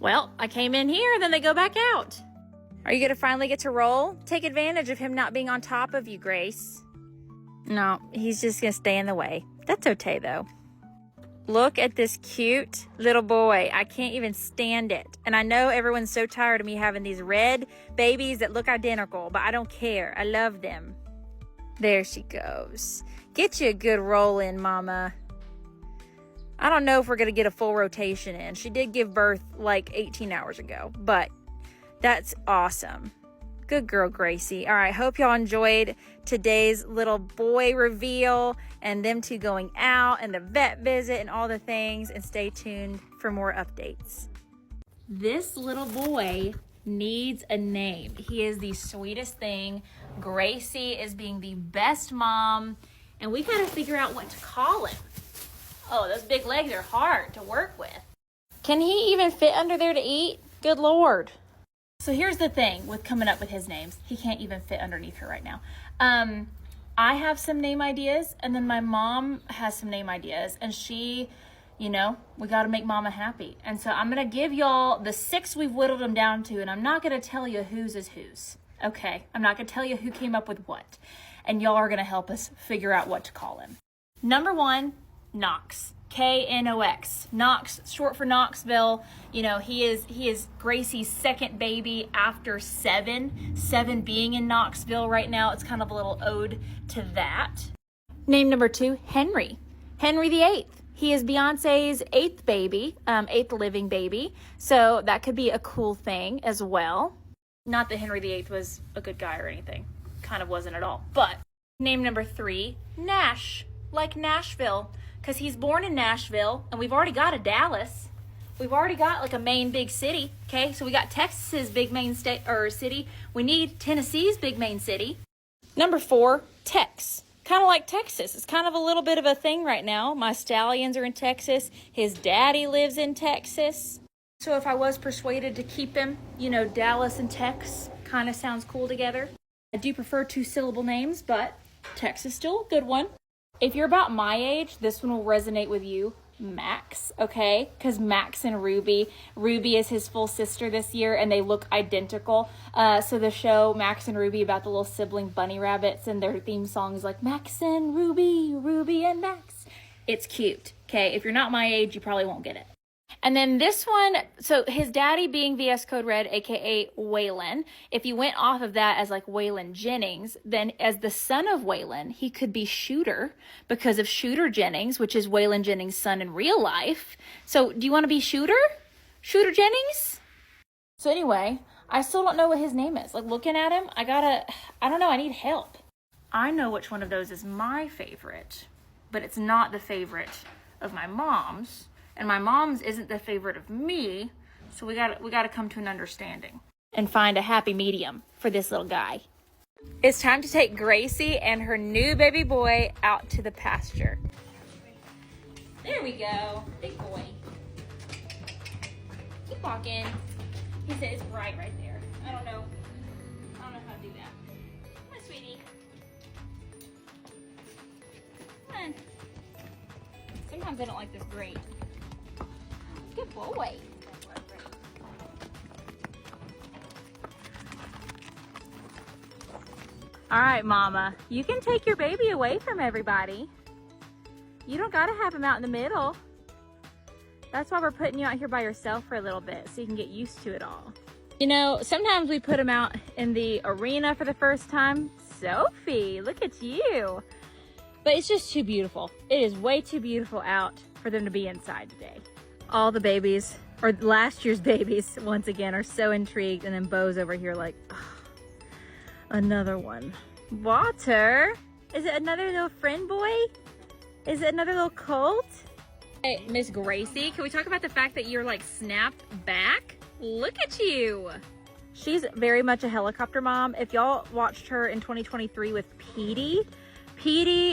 Well, I came in here and then they go back out. Are you gonna finally get to roll? Take advantage of him not being on top of you, Grace. No, he's just gonna stay in the way. That's okay though. Look at this cute little boy. I can't even stand it. And I know everyone's so tired of me having these red babies that look identical, but I don't care. I love them. There she goes. Get you a good roll in, mama. I don't know if we're gonna get a full rotation in. She did give birth like 18 hours ago, but that's awesome. Good girl, Gracie. All right, hope y'all enjoyed today's little boy reveal and them two going out and the vet visit and all the things, and stay tuned for more updates. This little boy needs a name. He is the sweetest thing. Gracie is being the best mom, and we gotta figure out what to call him. Oh, those big legs are hard to work with. Can he even fit under there to eat? Good Lord. So here's the thing with coming up with his names. He can't even fit underneath her right now. I have some name ideas, and then my mom has some name ideas, and she, you know, we got to make mama happy. And so I'm going to give y'all the 6 we've whittled them down to, and I'm not going to tell you whose is whose. Okay? I'm not going to tell you who came up with what. And y'all are going to help us figure out what to call him. Number 1, Knox. K-N-O-X. Knox, short for Knoxville. You know, he is Gracie's second baby after 7. 7 being in Knoxville right now. It's kind of a little ode to that. Name number 2, Henry. Henry VIII. He is Beyonce's 8th baby, 8th living baby. So that could be a cool thing as well. Not that Henry VIII was a good guy or anything. Kind of wasn't at all. But name number 3, Nash. Like Nashville. Because he's born in Nashville, and we've already got a Dallas. We've already got like a main big city. Okay, so we got Texas's big main state or city. We need Tennessee's big main city. Number 4, Tex. Kind of like Texas. It's kind of a little bit of a thing right now. My stallions are in Texas. His daddy lives in Texas. So if I was persuaded to keep him, you know, Dallas and Tex kind of sounds cool together. I do prefer 2-syllable names, but Tex is still a good one. If you're about my age, this one will resonate with you. Max, okay? Because Max and Ruby is his full sister this year, and they look identical. So the show Max and Ruby about the little sibling bunny rabbits, and their theme song is like Max and Ruby, Ruby and Max. It's cute, okay? If you're not my age, you probably won't get it. And then this one, so his daddy being VS Code Red, aka Waylon. If you went off of that as like Waylon Jennings, then as the son of Waylon, he could be Shooter because of Shooter Jennings, which is Waylon Jennings' son in real life. So do you want to be Shooter? Shooter Jennings? So anyway, I still don't know what his name is. Like looking at him, I don't know, I need help. I know which one of those is my favorite, but it's not the favorite of my mom's. And my mom's isn't the favorite of me, so we gotta come to an understanding and find a happy medium for this little guy. It's time to take Gracie and her new baby boy out to the pasture. There we go, big boy. Keep walking. He said it's bright right there. I don't know how to do that. Come on, sweetie. Come on. Sometimes I don't like this green. Good boy. All right, Mama, you can take your baby away from everybody. You don't gotta have him out in the middle. That's why we're putting you out here by yourself for a little bit so you can get used to it all. You know, sometimes we put him out in the arena for the first time. Sophie, look at you. But it's just too beautiful. It is way too beautiful out for them to be inside today. All the babies, or last year's babies, once again, are so intrigued, and then Bo's over here like, oh, another one. Walter, is it another little friend boy? Is it another little colt? Hey, Miss Gracie, can we talk about the fact that you're like snapped back? Look at you. She's very much a helicopter mom. If y'all watched her in 2023 with Petey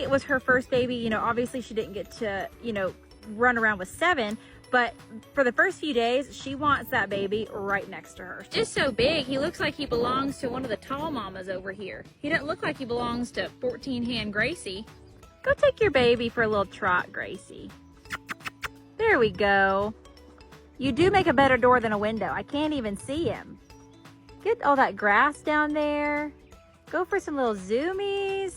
was her first baby. You know, obviously she didn't get to, you know, run around with 7, but for the first few days, she wants that baby right next to her. Just so big, he looks like he belongs to one of the tall mamas over here. He doesn't look like he belongs to 14-hand Gracie. Go take your baby for a little trot, Gracie. There we go. You do make a better door than a window. I can't even see him. Get all that grass down there. Go for some little zoomies.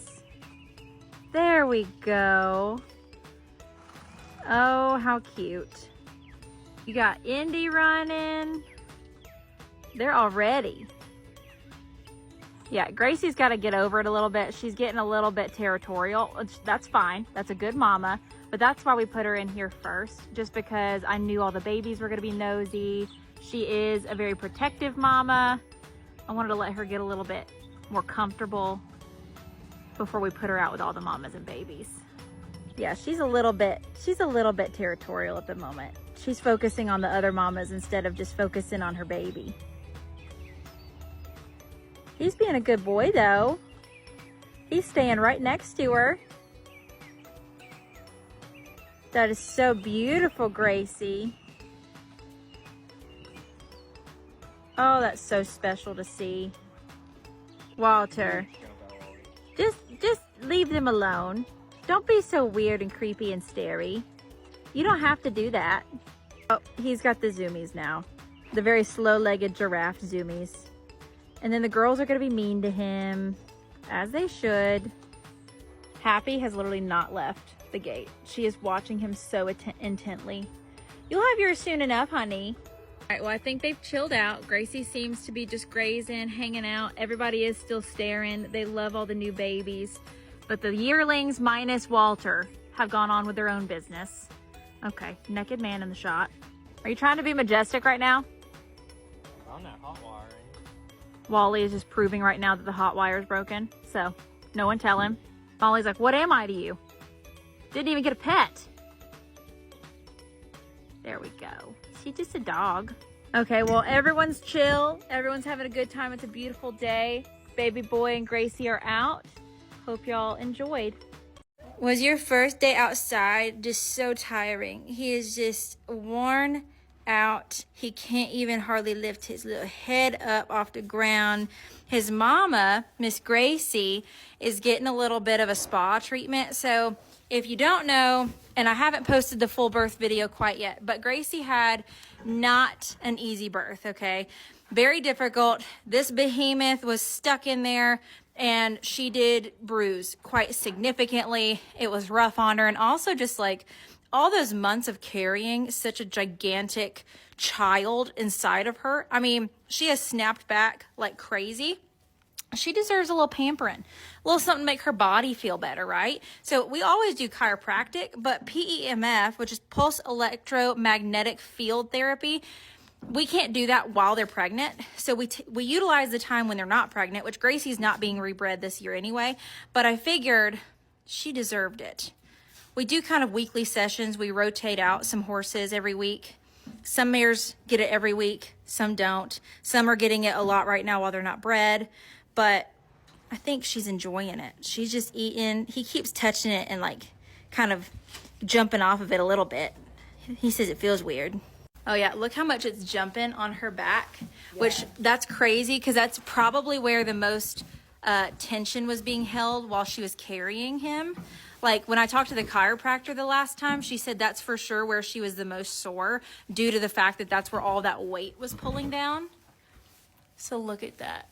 There we go. Oh, how cute. You got Indy running. They're all ready. Yeah, Gracie's got to get over it a little bit. She's getting a little bit territorial. That's fine. That's a good mama. But that's why we put her in here first, just because I knew all the babies were going to be nosy. She is a very protective mama. I wanted to let her get a little bit more comfortable before we put her out with all the mamas and babies. Yeah, she's a little bit territorial at the moment. She's focusing on the other mamas instead of just focusing on her baby. He's being a good boy though. He's staying right next to her. That is so beautiful, Gracie. Oh, that's so special to see. Walter, just leave them alone. Don't be so weird and creepy and scary. You don't have to do that. Oh, he's got the zoomies now. The very slow-legged giraffe zoomies. And then the girls are going to be mean to him, as they should. Happy has literally not left the gate. She is watching him so intently. You'll have yours soon enough, honey. All right, well, I think they've chilled out. Gracie seems to be just grazing, hanging out. Everybody is still staring. They love all the new babies. But the yearlings minus Walter have gone on with their own business. Okay, naked man in the shot. Are you trying to be majestic right now? I'm not hot wiring. Wally is just proving right now that the hot wire is broken. So, no one tell him. Molly's like, what am I to you? Didn't even get a pet. There we go. She's just a dog. Okay, well, everyone's chill. Everyone's having a good time. It's a beautiful day. Baby boy and Gracie are out. Hope y'all enjoyed. Was your first day outside just so tiring? He is just worn out. He can't even hardly lift his little head up off the ground. His mama, Miss Gracie, is getting a little bit of a spa treatment. So if you don't know, and I haven't posted the full birth video quite yet, but Gracie had not an easy birth, okay? Very difficult. This behemoth was stuck in there, and she did bruise quite significantly. It was rough on her, and also just like all those months of carrying such a gigantic child inside of her. I mean, she has snapped back like crazy. She deserves a little pampering, a little something to make her body feel better, right? So we always do chiropractic, but PEMF, which is pulse electromagnetic field therapy, we can't do that while they're pregnant. So we utilize the time when they're not pregnant, which Gracie's not being rebred this year anyway, but I figured she deserved it. We do kind of weekly sessions. We rotate out some horses every week. Some mares get it every week, some don't. Some are getting it a lot right now while they're not bred, but I think she's enjoying it. She's just eating. He keeps touching it and like kind of jumping off of it a little bit. He says it feels weird. Oh yeah, look how much it's jumping on her back, which that's crazy because that's probably where the most tension was being held while she was carrying him. Like when I talked to the chiropractor the last time, she said that's for sure where she was the most sore due to the fact that that's where all that weight was pulling down. So look at that.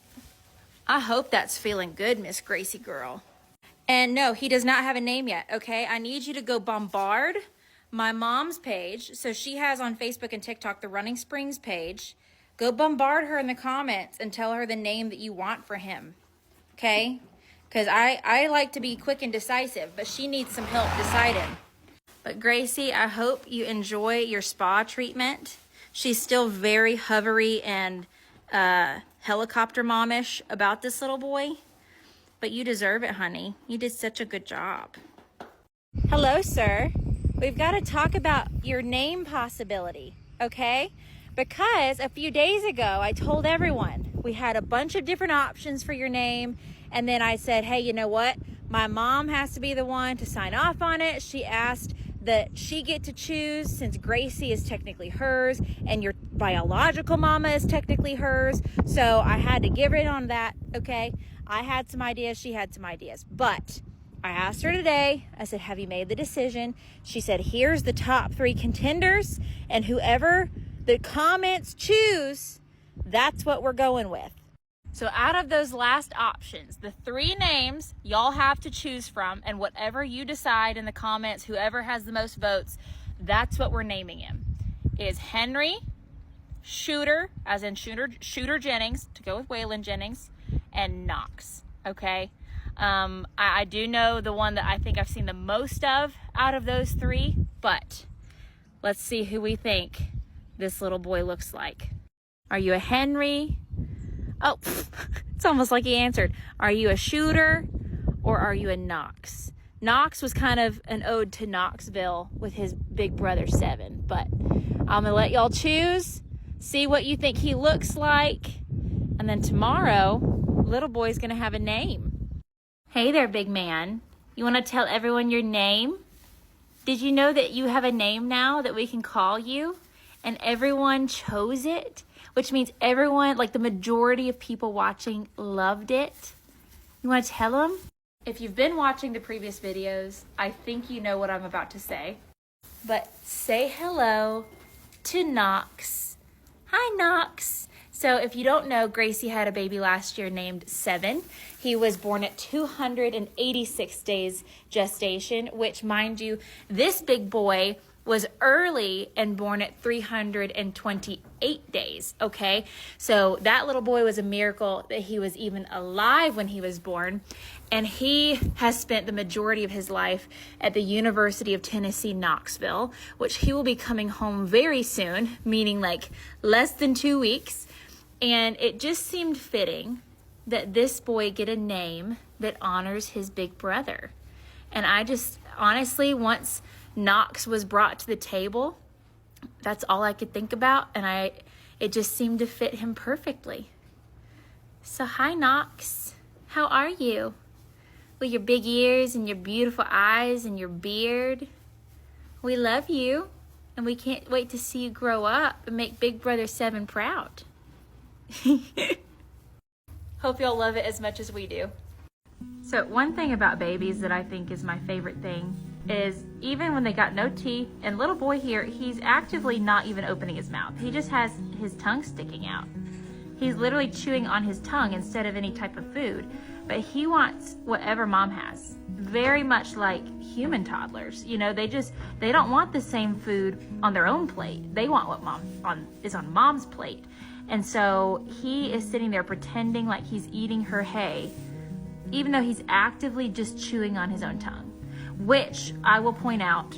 I hope that's feeling good, Miss Gracie girl. And no, he does not have a name yet, okay? I need you to go bombard my mom's page. So she has on Facebook and TikTok the Running Springs page. Go bombard her in the comments and tell her the name that you want for him, okay? Because I like to be quick and decisive, but she needs some help deciding. But Gracie, I hope you enjoy your spa treatment. She's still very hovery and helicopter momish about this little boy, but you deserve it, honey. You did such a good job. Hello, sir. We've got to talk about your name possibility, okay? Because a few days ago, I told everyone we had a bunch of different options for your name. And then I said, hey, you know what? My mom has to be the one to sign off on it. She asked that she get to choose since Gracie is technically hers and your biological mama is technically hers. So I had to give it on that, okay? I had some ideas, she had some ideas. But I asked her today, I said, have you made the decision? She said, here's the top 3 contenders, and whoever the comments choose, that's what we're going with. So out of those last options, the 3 names y'all have to choose from, and whatever you decide in the comments, whoever has the most votes, that's what we're naming him. Is Henry, Shooter, as in Shooter Jennings, to go with Waylon Jennings, and Knox, okay? I do know the one that I think I've seen the most of out of those 3, but let's see who we think this little boy looks like. Are you a Henry? Oh, it's almost like he answered. Are you a Shooter or are you a Knox? Knox was kind of an ode to Knoxville with his big brother 7, but I'm gonna let y'all choose, see what you think he looks like, and then tomorrow, little boy's gonna have a name. Hey there, big man. You wanna tell everyone your name? Did you know that you have a name now that we can call you? And everyone chose it? Which means everyone, like the majority of people watching, loved it. You want to tell them? If you've been watching the previous videos, I think you know what I'm about to say. But say hello to Knox. Hi, Knox. So if you don't know, Gracie had a baby last year named 7. He was born at 286 days gestation, which, mind you, this big boy was early and born at 328 days, okay? So that little boy was a miracle that he was even alive when he was born. And he has spent the majority of his life at the University of Tennessee, Knoxville, which he will be coming home very soon, meaning like less than 2 weeks. And it just seemed fitting that this boy get a name that honors his big brother. And I just, honestly, once Knox was brought to the table, that's all I could think about, and it just seemed to fit him perfectly. So hi, Knox. How are you? With your big ears and your beautiful eyes and your beard. We love you. And we can't wait to see you grow up and make Big Brother 7 proud. Hope y'all love it as much as we do. So one thing about babies that I think is my favorite thing is even when they got no teeth, and little boy here, he's actively not even opening his mouth. He just has his tongue sticking out. He's literally chewing on his tongue instead of any type of food, but he wants whatever mom has. Very much like human toddlers. You know, they don't want the same food on their own plate. They want what is on mom's plate. And so he is sitting there pretending like he's eating her hay, even though he's actively just chewing on his own tongue, which I will point out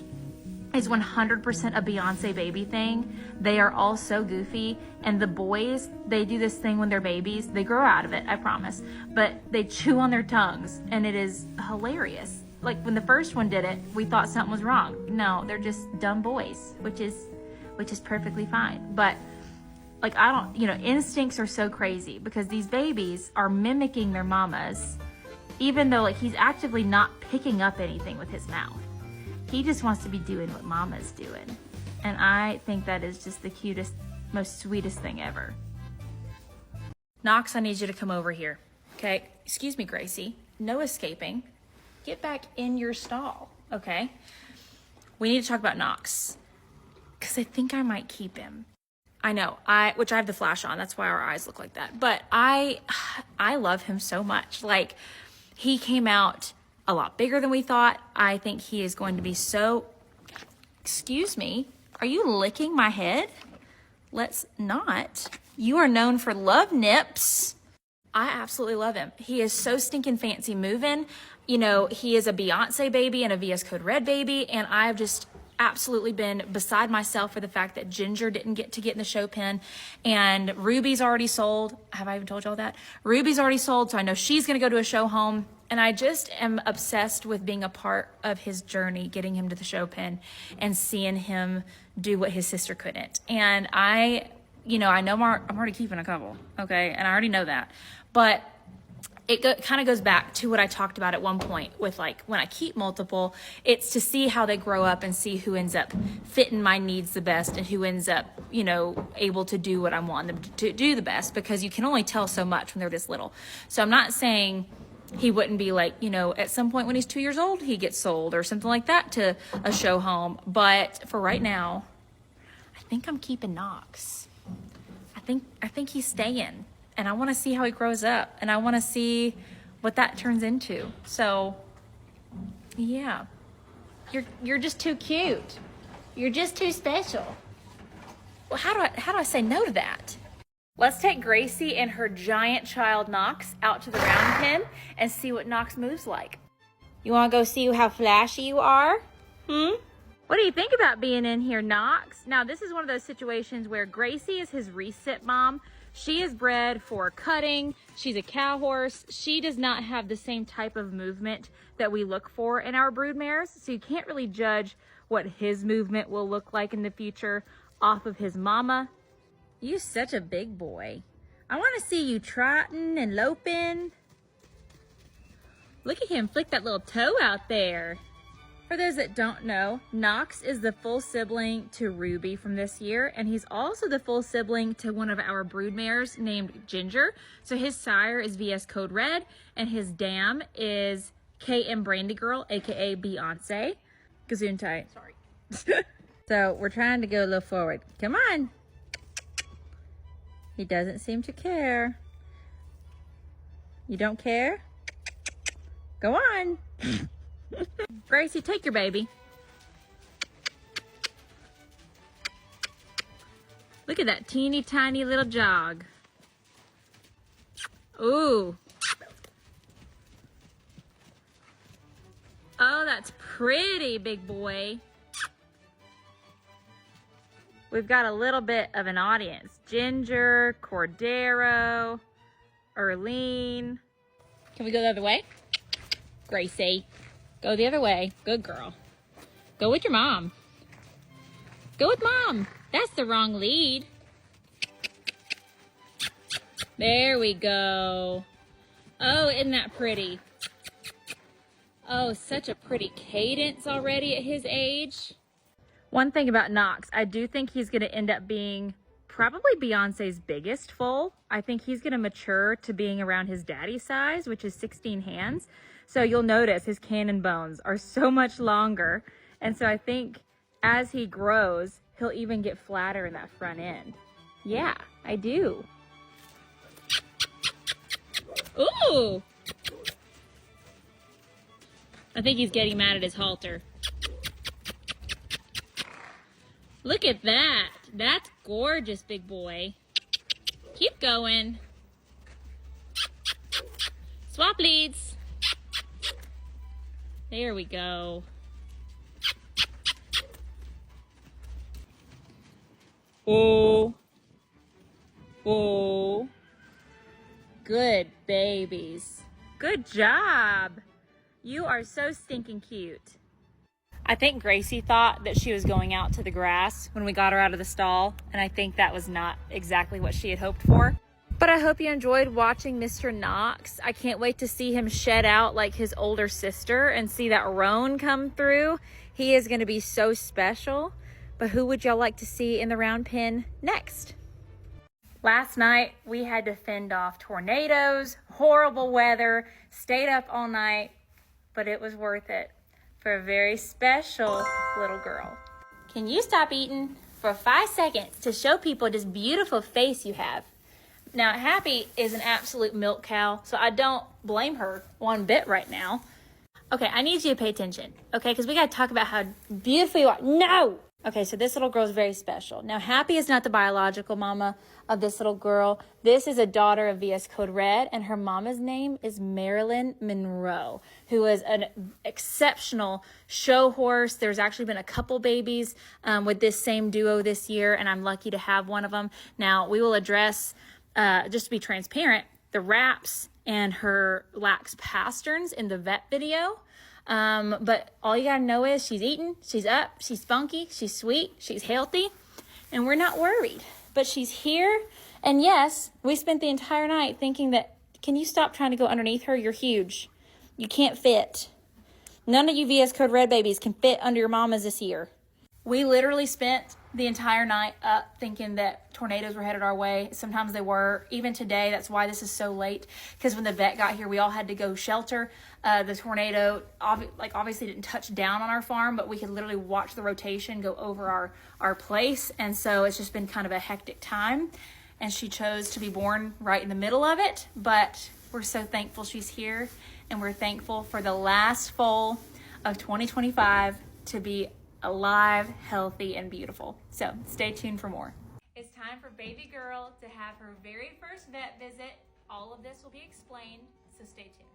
is 100% a Beyonce baby thing. They are all so goofy, and the boys, they do this thing when they're babies. They grow out of it, I promise, but they chew on their tongues, and it is hilarious. Like when the first one did it, we thought something was wrong. No, they're just dumb boys, which is perfectly fine. But like, instincts are so crazy because these babies are mimicking their mamas, even though like he's actively not picking up anything with his mouth. He just wants to be doing what mama's doing. And I think that is just the cutest, most sweetest thing ever. Knox, I need you to come over here. Okay, excuse me, Gracie. No escaping. Get back in your stall, okay? We need to talk about Knox, because I think I might keep him. I know, which I have the flash on. That's why our eyes look like that. But I love him so much. Like, he came out a lot bigger than we thought. I think he is going to be so... Excuse me, are you licking my head? Let's not. You are known for love nips. I absolutely love him. He is so stinking fancy moving. You know, he is a Beyonce baby and a VS Code Red baby, and I've just absolutely been beside myself for the fact that Ginger didn't get to get in the show pen, and Ruby's already sold. Have I even told y'all that? Ruby's already sold, so I know she's gonna go to a show home, and I just am obsessed with being a part of his journey, getting him to the show pen and seeing him do what his sister couldn't. And I know I'm already keeping a couple, okay? And I already know that, but it kind of goes back to what I talked about at one point with, like, when I keep multiple, it's to see how they grow up and see who ends up fitting my needs the best and who ends up, able to do what I want them to do the best, because you can only tell so much when they're this little. So I'm not saying he wouldn't be like, at some point when he's 2 years old, he gets sold or something like that to a show home. But for right now, I think I'm keeping Knox. I think he's staying. And I want to see how he grows up, and I want to see what that turns into. So, yeah, you're just too cute. You're just too special. Well, how do I say no to that? Let's take Gracie and her giant child Knox out to the round pen and see what Knox moves like. You want to go see how flashy you are? What do you think about being in here, Knox? Now, this is one of those situations where Gracie is his reset mom. She is bred for cutting. She's a cow horse. She does not have the same type of movement that we look for in our brood mares. So you can't really judge what his movement will look like in the future off of his mama. You're such a big boy. I want to see you trotting and loping. Look at him flick that little toe out there. For those that don't know, Knox is the full sibling to Ruby from this year, and he's also the full sibling to one of our brood mares named Ginger. So his sire is VS Code Red, and his dam is KM Brandy Girl, aka Beyonce. Gesundheit. Sorry. So we're trying to go a little forward. Come on. He doesn't seem to care. You don't care? Go on. Gracie, take your baby. Look at that teeny tiny little jog. Ooh. Oh, that's pretty, big boy. We've got a little bit of an audience. Ginger, Cordero, Erlene. Can we go the other way? Gracie. Go the other way. Good girl. Go with your mom. Go with mom. That's the wrong lead. There we go. Oh, isn't that pretty? Oh, such a pretty cadence already at his age. One thing about Knox, I do think he's going to end up being probably Beyonce's biggest foal. I think he's going to mature to being around his daddy size, which is 16 hands. So you'll notice his cannon bones are so much longer. And so I think as he grows, he'll even get flatter in that front end. Yeah, I do. Ooh! I think he's getting mad at his halter. Look at that. That's gorgeous, big boy. Keep going. Swap leads. There we go. Oh. Oh. Good babies. Good job. You are so stinking cute. I think Gracie thought that she was going out to the grass when we got her out of the stall, and I think that was not exactly what she had hoped for. But I hope you enjoyed watching Mr. Knox. I can't wait to see him shed out like his older sister and see that roan come through. He is going to be so special. But who would y'all like to see in the round pen next? Last night, we had to fend off tornadoes, horrible weather, stayed up all night, but it was worth it for a very special little girl. Can you stop eating for 5 seconds to show people this beautiful face you have? Now, Happy is an absolute milk cow, so I don't blame her one bit right now. Okay, I need you to pay attention, okay? Because we got to talk about how beautiful you are. No! Okay, so this little girl is very special. Now, Happy is not the biological mama of this little girl. This is a daughter of VS Code Red, and her mama's name is Marilyn Monroe, who is an exceptional show horse. There's actually been a couple babies with this same duo this year, and I'm lucky to have one of them. Now, we will address, just to be transparent, the wraps and her lax pasterns in the vet video. But all you gotta know is she's eating, she's up, she's funky, she's sweet, she's healthy, and we're not worried. But she's here, and yes, we spent the entire night thinking that, can you stop trying to go underneath her? You're huge. You can't fit. None of you VS Code Red babies can fit under your mamas this year. We literally spent the entire night up thinking that tornadoes were headed our way. Sometimes they were. Even today, that's why this is so late. Because when the vet got here, we all had to go shelter. The tornado obviously didn't touch down on our farm, but we could literally watch the rotation go over our place. And so it's just been kind of a hectic time. And she chose to be born right in the middle of it. But we're so thankful she's here. And we're thankful for the last foal of 2025 to be alive, healthy, and beautiful. So stay tuned for more. It's time for baby girl to have her very first vet visit. All of this will be explained, so stay tuned.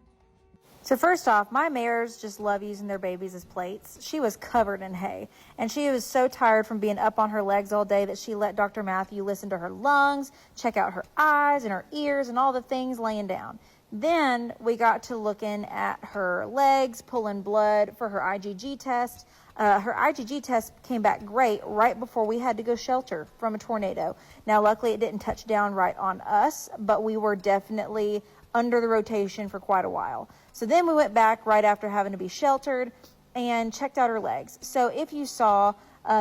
So first off, my mares just love using their babies as plates. She was covered in hay, and she was so tired from being up on her legs all day that she let Dr. Matthew listen to her lungs, check out her eyes and her ears and all the things laying down. Then we got to looking at her legs, pulling blood for her IgG test. Her IgG test came back great right before we had to go shelter from a tornado. Now, luckily, it didn't touch down right on us, but we were definitely under the rotation for quite a while. So then we went back right after having to be sheltered and checked out her legs. So if you saw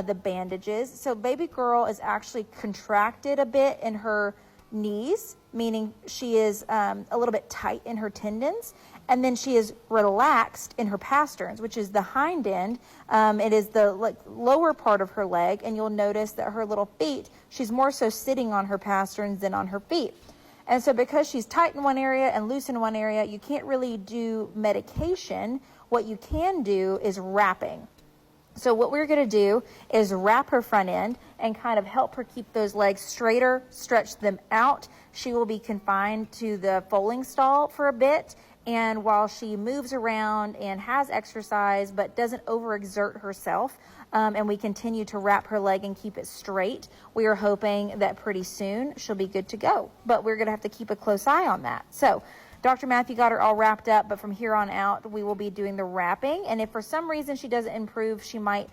the bandages, so baby girl is actually contracted a bit in her knees, meaning she is a little bit tight in her tendons, and then she is relaxed in her pasterns, which is the hind end. It is the lower part of her leg, and you'll notice that her little feet, she's more so sitting on her pasterns than on her feet. And so because she's tight in one area and loose in one area, you can't really do medication. What you can do is wrapping. So what we're going to do is wrap her front end and kind of help her keep those legs straighter, stretch them out. She will be confined to the foaling stall for a bit. And while she moves around and has exercise but doesn't overexert herself, and we continue to wrap her leg and keep it straight, we are hoping that pretty soon she'll be good to go. But we're going to have to keep a close eye on that. So Dr. Matthew got her all wrapped up, but from here on out, we will be doing the wrapping. And if for some reason she doesn't improve, she might,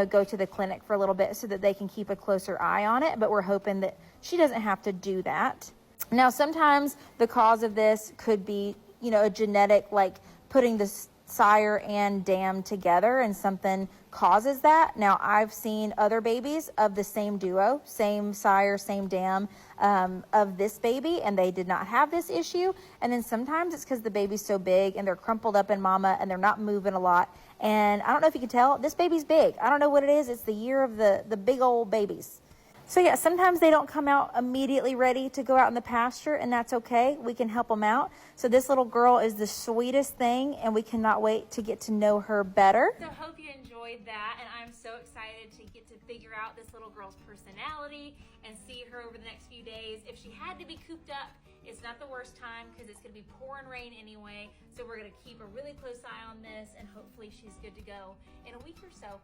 go to the clinic for a little bit so that they can keep a closer eye on it. But we're hoping that she doesn't have to do that. Now, sometimes the cause of this could be, a genetic, like putting this sire and dam together and something causes that. Now, I've seen other babies of the same duo, same sire, same dam, of this baby, and they did not have this issue. And then sometimes it's because the baby's so big and they're crumpled up in mama and they're not moving a lot. And I don't know if you can tell, this baby's big. I don't know what it is. It's the year of the big old babies. So yeah, sometimes they don't come out immediately ready to go out in the pasture, and that's okay. We can help them out. So this little girl is the sweetest thing, and we cannot wait to get to know her better. So hope you enjoyed that, and I'm so excited to get to figure out this little girl's personality and see her over the next few days. If she had to be cooped up, it's not the worst time because it's going to be pouring rain anyway. So we're going to keep a really close eye on this, and hopefully she's good to go in a week or so.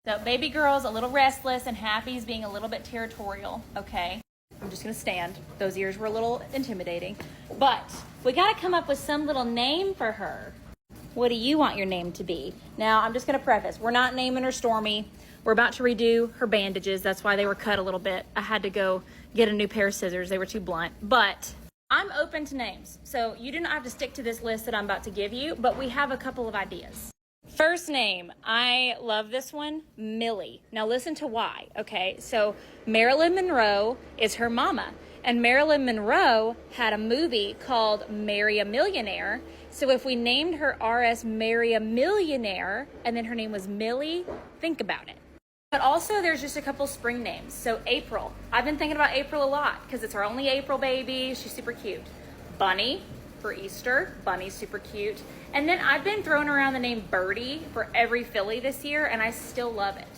So baby girl's a little restless and Happy's being a little bit territorial, okay? I'm just gonna stand. Those ears were a little intimidating. But we gotta come up with some little name for her. What do you want your name to be? Now, I'm just gonna preface, we're not naming her Stormy. We're about to redo her bandages. That's why they were cut a little bit. I had to go get a new pair of scissors. They were too blunt. But I'm open to names. So you do not have to stick to this list that I'm about to give you, but we have a couple of ideas. First name, I love this one, Millie. Now listen to why, okay? So Marilyn Monroe is her mama, and Marilyn Monroe had a movie called Marry a Millionaire. So if we named her R.S. Marry a Millionaire, and then her name was Millie, think about it. But also there's just a couple spring names. So April, I've been thinking about April a lot because it's our only April baby. She's super cute. Bunny for Easter, Bunny's super cute. And then I've been throwing around the name Birdie for every filly this year, and I still love it.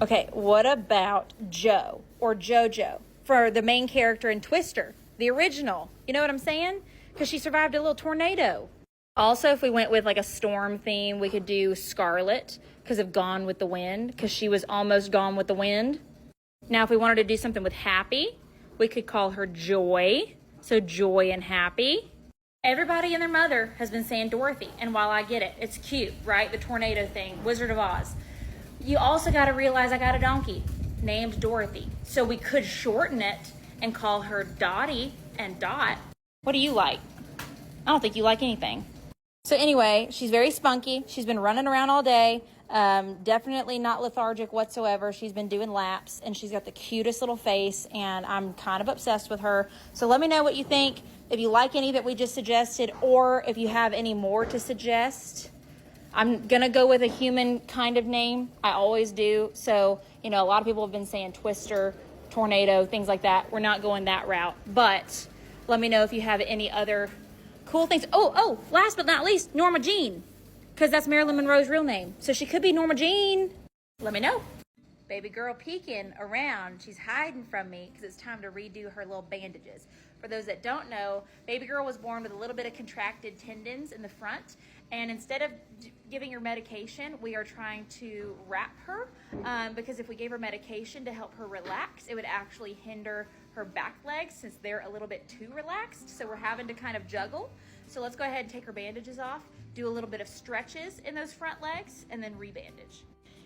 Okay, what about Joe or JoJo for the main character in Twister, the original? You know what I'm saying? Because she survived a little tornado. Also, if we went with like a storm theme, we could do Scarlet because of Gone with the Wind, because she was almost gone with the wind. Now, if we wanted to do something with Happy, we could call her Joy. So Joy and Happy. Everybody and their mother has been saying Dorothy, and while I get it, it's cute, right? The tornado thing, Wizard of Oz. You also got to realize I got a donkey named Dorothy, so we could shorten it and call her Dottie and Dot. What do you like? I don't think you like anything. So anyway, she's very spunky. She's been running around all day. Definitely not lethargic whatsoever. She's been doing laps, and she's got the cutest little face, and I'm kind of obsessed with her. So let me know what you think. If you like any that we just suggested, or if you have any more to suggest. I'm going to go with a human kind of name. I always do. So, you know, a lot of people have been saying Twister, Tornado, things like that. We're not going that route. But let me know if you have any other cool things. Oh, last but not least, Norma Jean. Because that's Marilyn Monroe's real name. So she could be Norma Jean. Let me know. Baby girl peeking around. She's hiding from me because it's time to redo her little bandages. For those that don't know, baby girl was born with a little bit of contracted tendons in the front. And instead of giving her medication, we are trying to wrap her because if we gave her medication to help her relax, it would actually hinder her back legs since they're a little bit too relaxed. So we're having to kind of juggle. So let's go ahead and take her bandages off, do a little bit of stretches in those front legs, and then rebandage.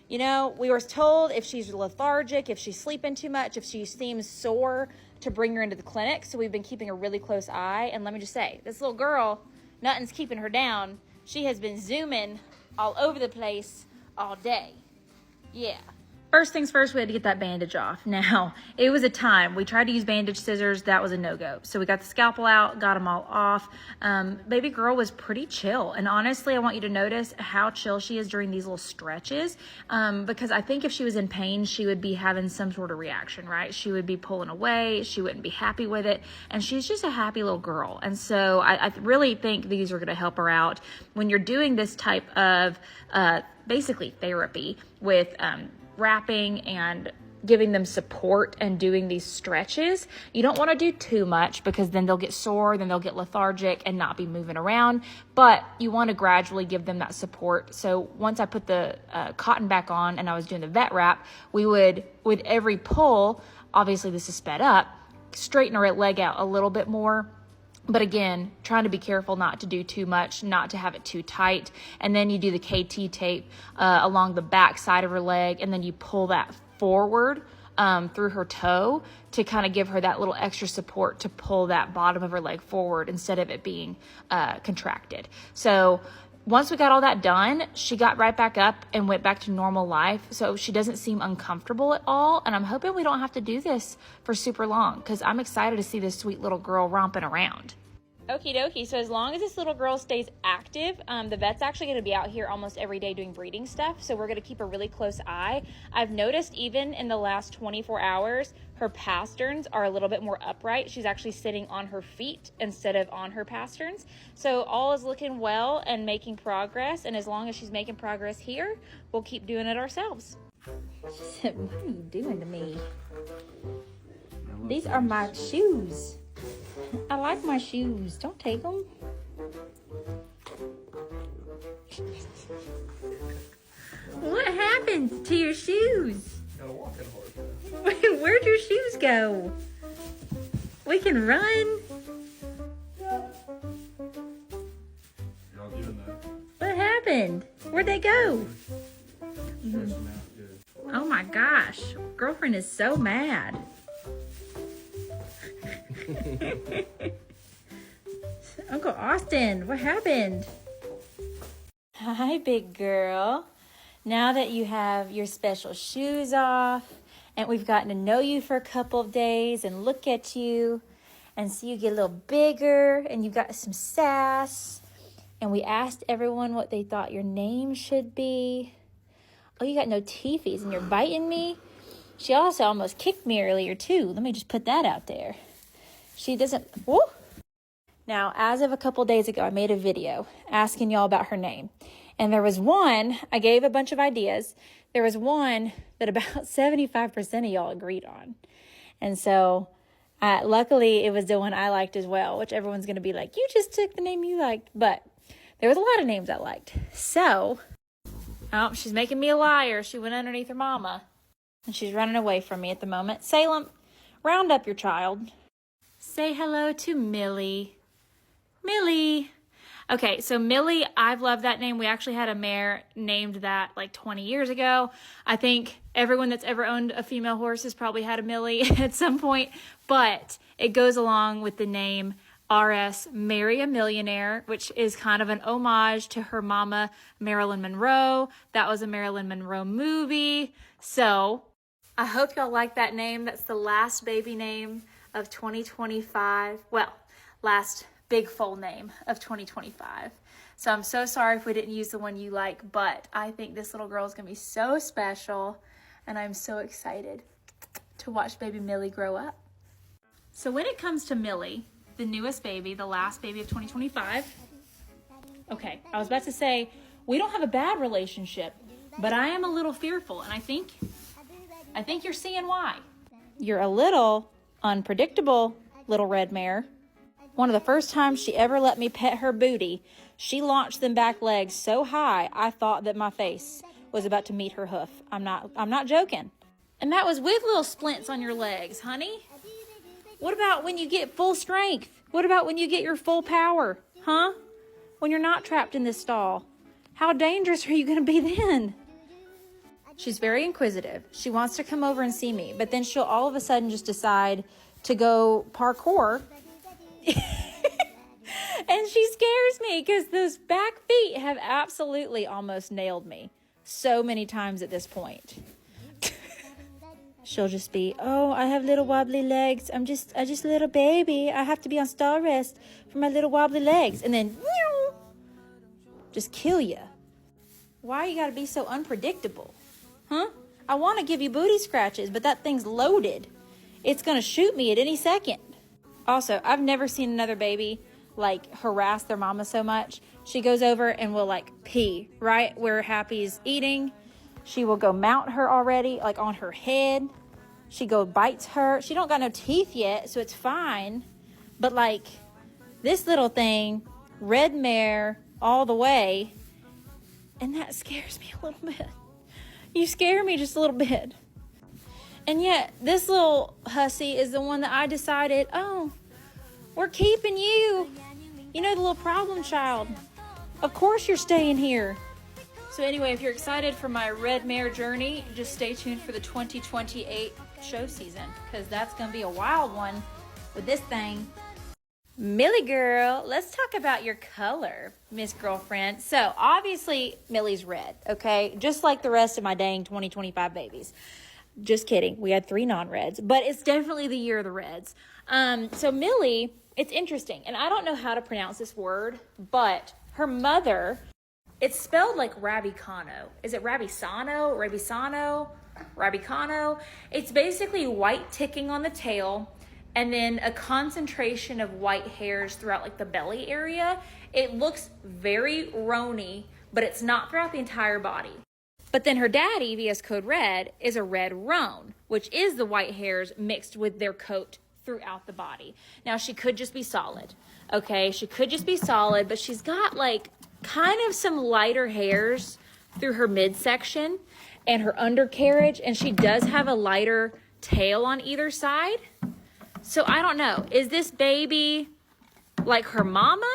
You know, we were told if she's lethargic, if she's sleeping too much, if she seems sore, to bring her into the clinic. So we've been keeping a really close eye. And let me just say, this little girl, nothing's keeping her down. She has been zooming all over the place all day. Yeah. First things first, we had to get that bandage off. Now, it was a time. We tried to use bandage scissors. That was a no-go. So we got the scalpel out, got them all off. Baby girl was pretty chill. And honestly, I want you to notice how chill she is during these little stretches. Because I think if she was in pain, she would be having some sort of reaction, right? She would be pulling away. She wouldn't be happy with it. And she's just a happy little girl. And so I really think these are going to help her out. When you're doing this type of basically therapy with wrapping and giving them support and doing these stretches. You don't want to do too much because then they'll get sore, then they'll get lethargic and not be moving around. But you want to gradually give them that support. So once I put the cotton back on and I was doing the vet wrap, we would, with every pull, obviously this is sped up, straighten her leg out a little bit more. But again, trying to be careful not to do too much, not to have it too tight. And then you do the KT tape along the back side of her leg, and then you pull that forward through her toe to kind of give her that little extra support to pull that bottom of her leg forward instead of it being contracted. So once we got all that done, she got right back up and went back to normal life. So she doesn't seem uncomfortable at all. And I'm hoping we don't have to do this for super long because I'm excited to see this sweet little girl romping around. Okie dokie. So as long as this little girl stays active, the vet's actually going to be out here almost every day doing breeding stuff. So we're going to keep a really close eye. I've noticed even in the last 24 hours, her pasterns are a little bit more upright. She's actually sitting on her feet instead of on her pasterns. So all is looking well and making progress. And as long as she's making progress here, we'll keep doing it ourselves. She said, what are you doing to me? These are my shoes. I like my shoes. Don't take them. What happened to your shoes? Where'd your shoes go? We can run. What happened? Where'd they go? Oh my gosh. Girlfriend is so mad. Uncle Austin, what happened? Hi, big girl. Now that you have your special shoes off and we've gotten to know you for a couple of days and look at you and see you get a little bigger and you got some sass and we asked everyone what they thought your name should be. Oh, you got no teethies and you're biting me? She also almost kicked me earlier too. Let me just put that out there. She doesn't, whoa. Now, as of a couple days ago, I made a video asking y'all about her name. And there was one, I gave a bunch of ideas. There was one that about 75% of y'all agreed on. And so, luckily, it was the one I liked as well, which everyone's going to be like, you just took the name you liked. But there was a lot of names I liked. So, oh, she's making me a liar. She went underneath her mama. And she's running away from me at the moment. Salem, round up your child. Say hello to Millie. Millie. Okay, so Millie, I've loved that name. We actually had a mare named that like 20 years ago. I think everyone that's ever owned a female horse has probably had a Millie at some point, but it goes along with the name RS Marry a Millionaire, which is kind of an homage to her mama, Marilyn Monroe. That was a Marilyn Monroe movie. So I hope y'all like that name. That's the last baby name of 2025. Well, last big foal name of 2025. So I'm so sorry if we didn't use the one you like, but I think this little girl is going to be so special, and I'm so excited to watch baby Millie grow up. So when it comes to Millie, the newest baby, the last baby of 2025, okay, I was about to say, we don't have a bad relationship, but I am a little fearful, and I think you're seeing why. You're a little unpredictable, little red mare. One of the first times she ever let me pet her booty, she launched them back legs so high I thought that my face was about to meet her hoof. I'm not joking. And that was with little splints on your legs, honey. What about when you get full strength? What about when you get your full power? Huh? When you're not trapped in this stall? How dangerous are you going to be then? She's very inquisitive. She wants to come over and see me, but then she'll all of a sudden just decide to go parkour. And she scares me because those back feet have absolutely almost nailed me so many times at this point. She'll just be, oh, I have little wobbly legs. I'm just a little baby. I have to be on stall rest for my little wobbly legs. And then, just kill you. Why you gotta be so unpredictable? Huh? I want to give you booty scratches, but that thing's loaded. It's gonna shoot me at any second. Also, I've never seen another baby like harass their mama so much. She goes over and will like pee right where Happy's eating. She will go mount her already, like on her head. She bites her. She don't got no teeth yet, so it's fine. But like this little thing, red mare all the way, and that scares me a little bit. You scare me just a little bit. And yet this little hussy is the one that I decided, oh, we're keeping you. You know, the little problem child. Of course you're staying here. So anyway, if you're excited for my red mare journey, just stay tuned for the 2028 show season, because that's going to be a wild one with this thing. Millie girl, let's talk about your color, Miss Girlfriend. So obviously Millie's red, okay? Just like the rest of my dang 2025 babies. Just kidding. We had 3 non-reds, but it's definitely the year of the reds. So Millie, it's interesting, and I don't know how to pronounce this word, but her mother, it's spelled like Rabicano. Is it Rabisano? Rabicano? It's basically white ticking on the tail, and then a concentration of white hairs throughout like the belly area. It looks very rony, but it's not throughout the entire body. But then her daddy, VS Code Red, is a red roan, which is the white hairs mixed with their coat throughout the body. Now, she could just be solid, okay? She could just be solid, but she's got like kind of some lighter hairs through her midsection and her undercarriage, and she does have a lighter tail on either side. So I don't know. Is this baby like her mama?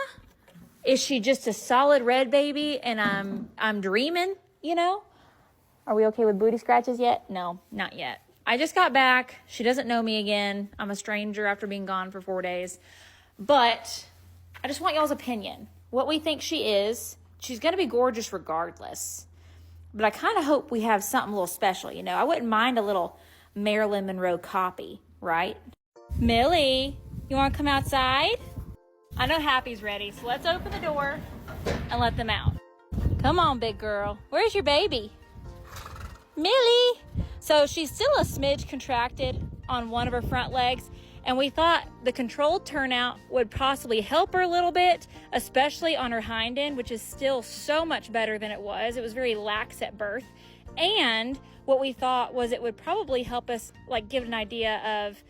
Is she just a solid red baby and I'm dreaming, you know? Are we okay with booty scratches yet? No, not yet. I just got back. She doesn't know me again. I'm a stranger after being gone for 4 days. But I just want y'all's opinion. What we think she is. She's going to be gorgeous regardless. But I kind of hope we have something a little special, you know? I wouldn't mind a little Marilyn Monroe copy, right? Millie, you want to come outside? I know Happy's ready, so let's open the door and let them out. Come on, big girl. Where's your baby? Millie! So she's still a smidge contracted on one of her front legs, and we thought the controlled turnout would possibly help her a little bit, especially on her hind end, which is still so much better than it was. It was very lax at birth. And what we thought was it would probably help us like give an idea of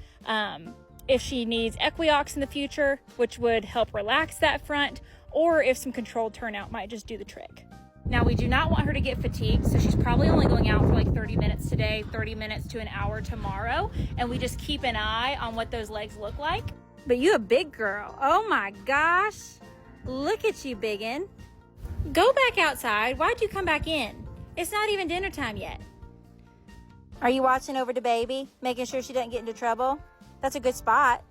if she needs equiox in the future, which would help relax that front, or if some controlled turnout might just do the trick. Now, we do not want her to get fatigued, so she's probably only going out for like 30 minutes today, 30 minutes to an hour tomorrow, and we just keep an eye on what those legs look like. But you a big girl. Oh my gosh. Look at you, biggin. Go back outside. Why'd you come back in? It's not even dinner time yet. Are you watching over the baby, making sure she doesn't get into trouble? That's a good spot.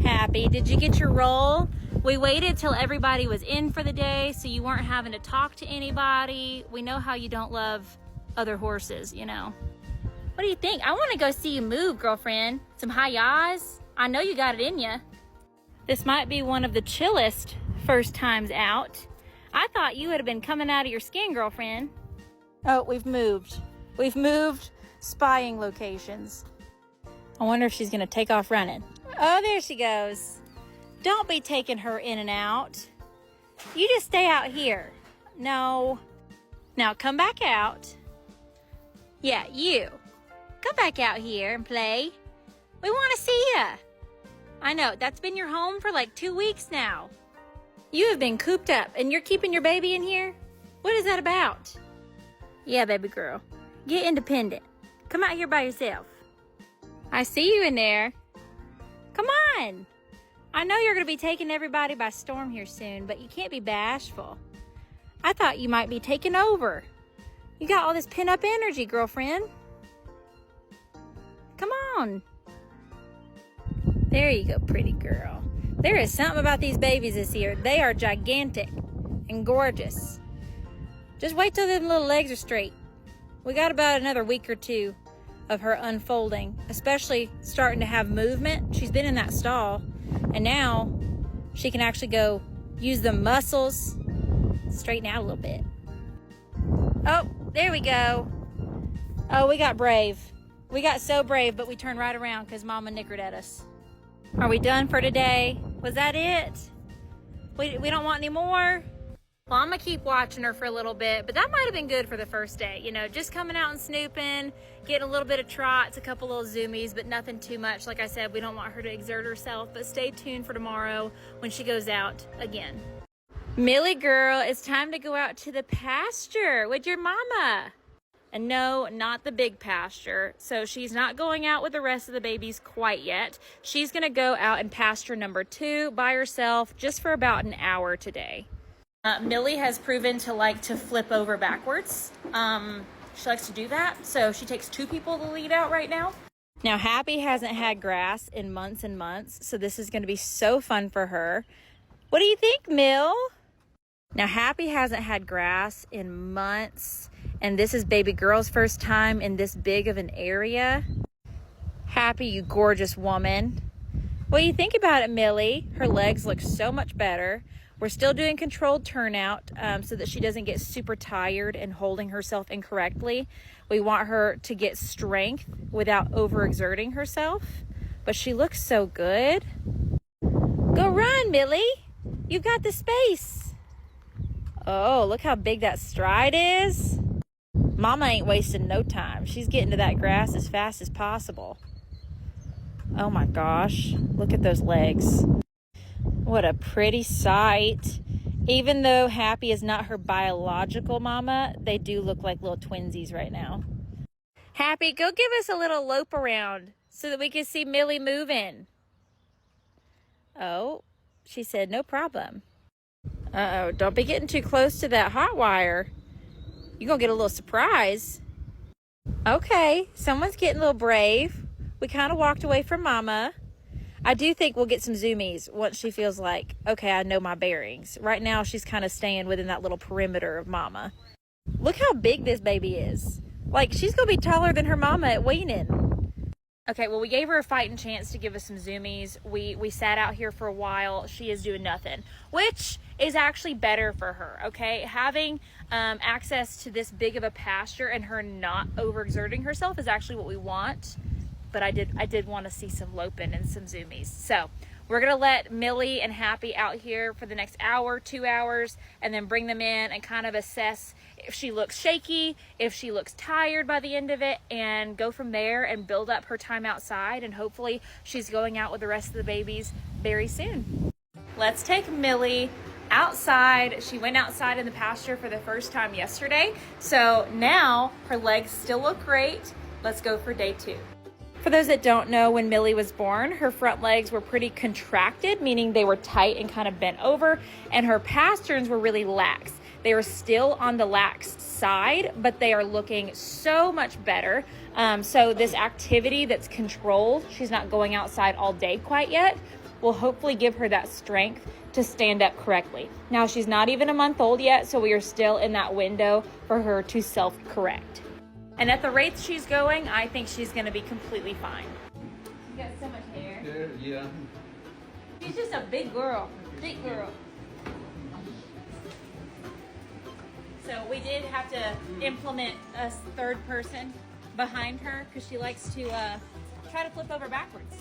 Happy, did you get your roll? We waited till everybody was in for the day, so you weren't having to talk to anybody. We know how you don't love other horses, you know. What do you think? I want to go see you move, girlfriend. Some hi-yahs. I know you got it in you. This might be one of the chillest first times out. I thought you would have been coming out of your skin, girlfriend. Oh, we've moved. We've moved spying locations. I wonder if she's going to take off running. Oh, there she goes. Don't be taking her in and out. You just stay out here. No. Now come back out. Yeah, you. Come back out here and play. We want to see ya. I know, that's been your home for like 2 weeks now. You have been cooped up and you're keeping your baby in here? What is that about? Yeah, baby girl. Get independent. Come out here by yourself. I see you in there. Come on. I know you're going to be taking everybody by storm here soon, but you can't be bashful. I thought you might be taking over. You got all this pent-up energy, girlfriend. Come on. There you go, pretty girl. There is something about these babies this year. They are gigantic and gorgeous. Just wait till them little legs are straight. We got about another week or two of her unfolding, especially starting to have movement. She's been in that stall, and now she can actually go use the muscles, straighten out a little bit. Oh, there we go. Oh, we got brave. We got so brave, but we turned right around because Mama nickered at us. Are we done for today? Was that it? We don't want any more? Well, I'm gonna keep watching her for a little bit, but that might have been good for the first day. You know, just coming out and snooping, getting a little bit of trots, a couple little zoomies, but nothing too much. Like I said, we don't want her to exert herself, but stay tuned for tomorrow when she goes out again. Millie girl, it's time to go out to the pasture with your mama. And no, not the big pasture. So she's not going out with the rest of the babies quite yet. She's gonna go out in pasture number 2 by herself just for about an hour today. Millie has proven to like to flip over backwards. She likes to do that. So she takes 2 people to lead out right now. Now Happy hasn't had grass in months and months. So this is gonna be so fun for her. What do you think, Mill? Now Happy hasn't had grass in months. And this is baby girl's first time in this big of an area. Happy, you gorgeous woman. What do you think about it, Millie? Her legs look so much better. We're still doing controlled turnout so that she doesn't get super tired and holding herself incorrectly. We want her to get strength without overexerting herself, but she looks so good. Go run, Millie. You've got the space. Oh, look how big that stride is. Mama ain't wasting no time. She's getting to that grass as fast as possible. Oh my gosh, look at those legs. What a pretty sight. Even though Happy is not her biological mama, they do look like little twinsies right now. Happy, go give us a little lope around so that we can see Millie moving. Oh, she said no problem. Uh-oh, don't be getting too close to that hot wire. You're gonna get a little surprise. Okay, someone's getting a little brave. We kind of walked away from Mama. I do think we'll get some zoomies once she feels like, okay, I know my bearings. Right now, she's kind of staying within that little perimeter of Mama. Look how big this baby is. Like, she's gonna be taller than her mama at weaning. Okay, well, we gave her a fighting chance to give us some zoomies. We sat out here for a while. She is doing nothing, which is actually better for her, okay? Having access to this big of a pasture and her not overexerting herself is actually what we want. But I did want to see some loping and some zoomies. So we're gonna let Millie and Happy out here for the next hour, 2 hours, and then bring them in and kind of assess if she looks shaky, if she looks tired by the end of it, and go from there and build up her time outside. And hopefully she's going out with the rest of the babies very soon. Let's take Millie outside. She went outside in the pasture for the first time yesterday. So now her legs still look great. Let's go for day 2. For those that don't know, when Millie was born, her front legs were pretty contracted, meaning they were tight and kind of bent over, and her pasterns were really lax. They are still on the lax side, but they are looking so much better. So this activity that's controlled, she's not going outside all day quite yet, will hopefully give her that strength to stand up correctly. Now, she's not even a month old yet, so we are still in that window for her to self-correct. And at the rate she's going, I think she's gonna be completely fine. You got so much hair. Yeah. She's just a big girl, big girl. So we did have to implement a third person behind her because she likes to try to flip over backwards.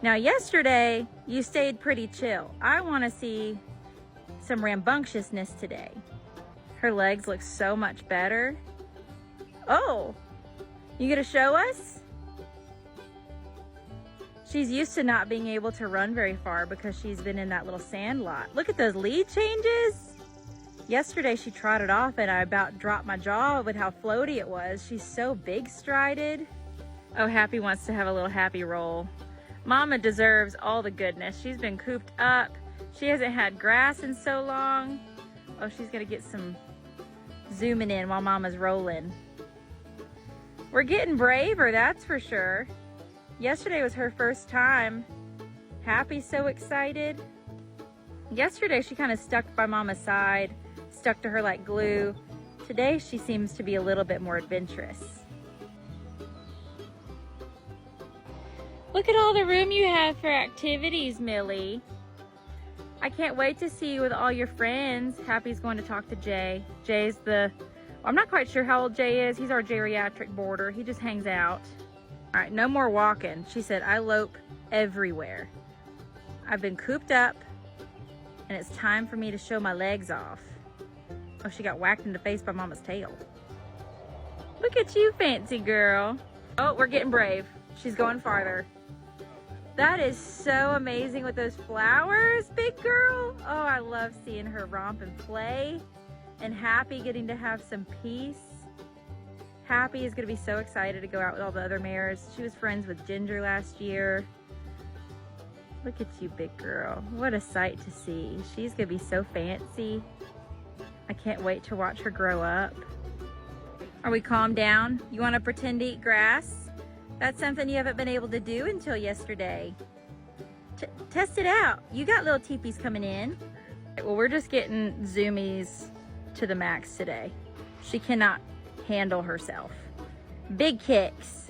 Now yesterday, you stayed pretty chill. I wanna see some rambunctiousness today. Her legs look so much better. Oh, you gonna show us? She's used to not being able to run very far because she's been in that little sand lot. Look at those lead changes. Yesterday she trotted off and I about dropped my jaw with how floaty it was. She's so big strided. Oh, Happy wants to have a little happy roll. Mama deserves all the goodness. She's been cooped up. She hasn't had grass in so long. Oh, she's gonna get some zooming in while Mama's rolling. We're getting braver, that's for sure. Yesterday was her first time. Happy's so excited. Yesterday she kind of stuck by Mama's side, stuck to her like glue. Today she seems to be a little bit more adventurous. Look at all the room you have for activities, Millie. I can't wait to see you with all your friends. Happy's going to talk to Jay. Jay's the I'm not quite sure how old Jay is. He's our geriatric boarder. He just hangs out. All right, no more walking. She said, I lope everywhere. I've been cooped up and it's time for me to show my legs off. Oh, she got whacked in the face by Mama's tail. Look at you, fancy girl. Oh, we're getting brave. She's going farther. That is so amazing with those flowers, big girl. Oh, I love seeing her romp and play. And Happy getting to have some peace. Happy is gonna be so excited to go out with all the other mares. She was friends with Ginger last year. Look at you, big girl. What a sight to see. She's gonna be so fancy. I can't wait to watch her grow up. Are we calmed down? You wanna pretend to eat grass? That's something you haven't been able to do until yesterday. Test it out. You got little teepees coming in. Well, we're just getting zoomies to the max today. She cannot handle herself. Big kicks.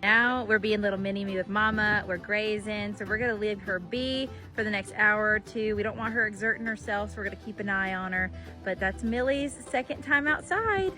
Now we're being little mini-me with Mama. We're grazing, so we're gonna leave her be for the next hour or two. We don't want her exerting herself, so we're gonna keep an eye on her. But that's Millie's second time outside.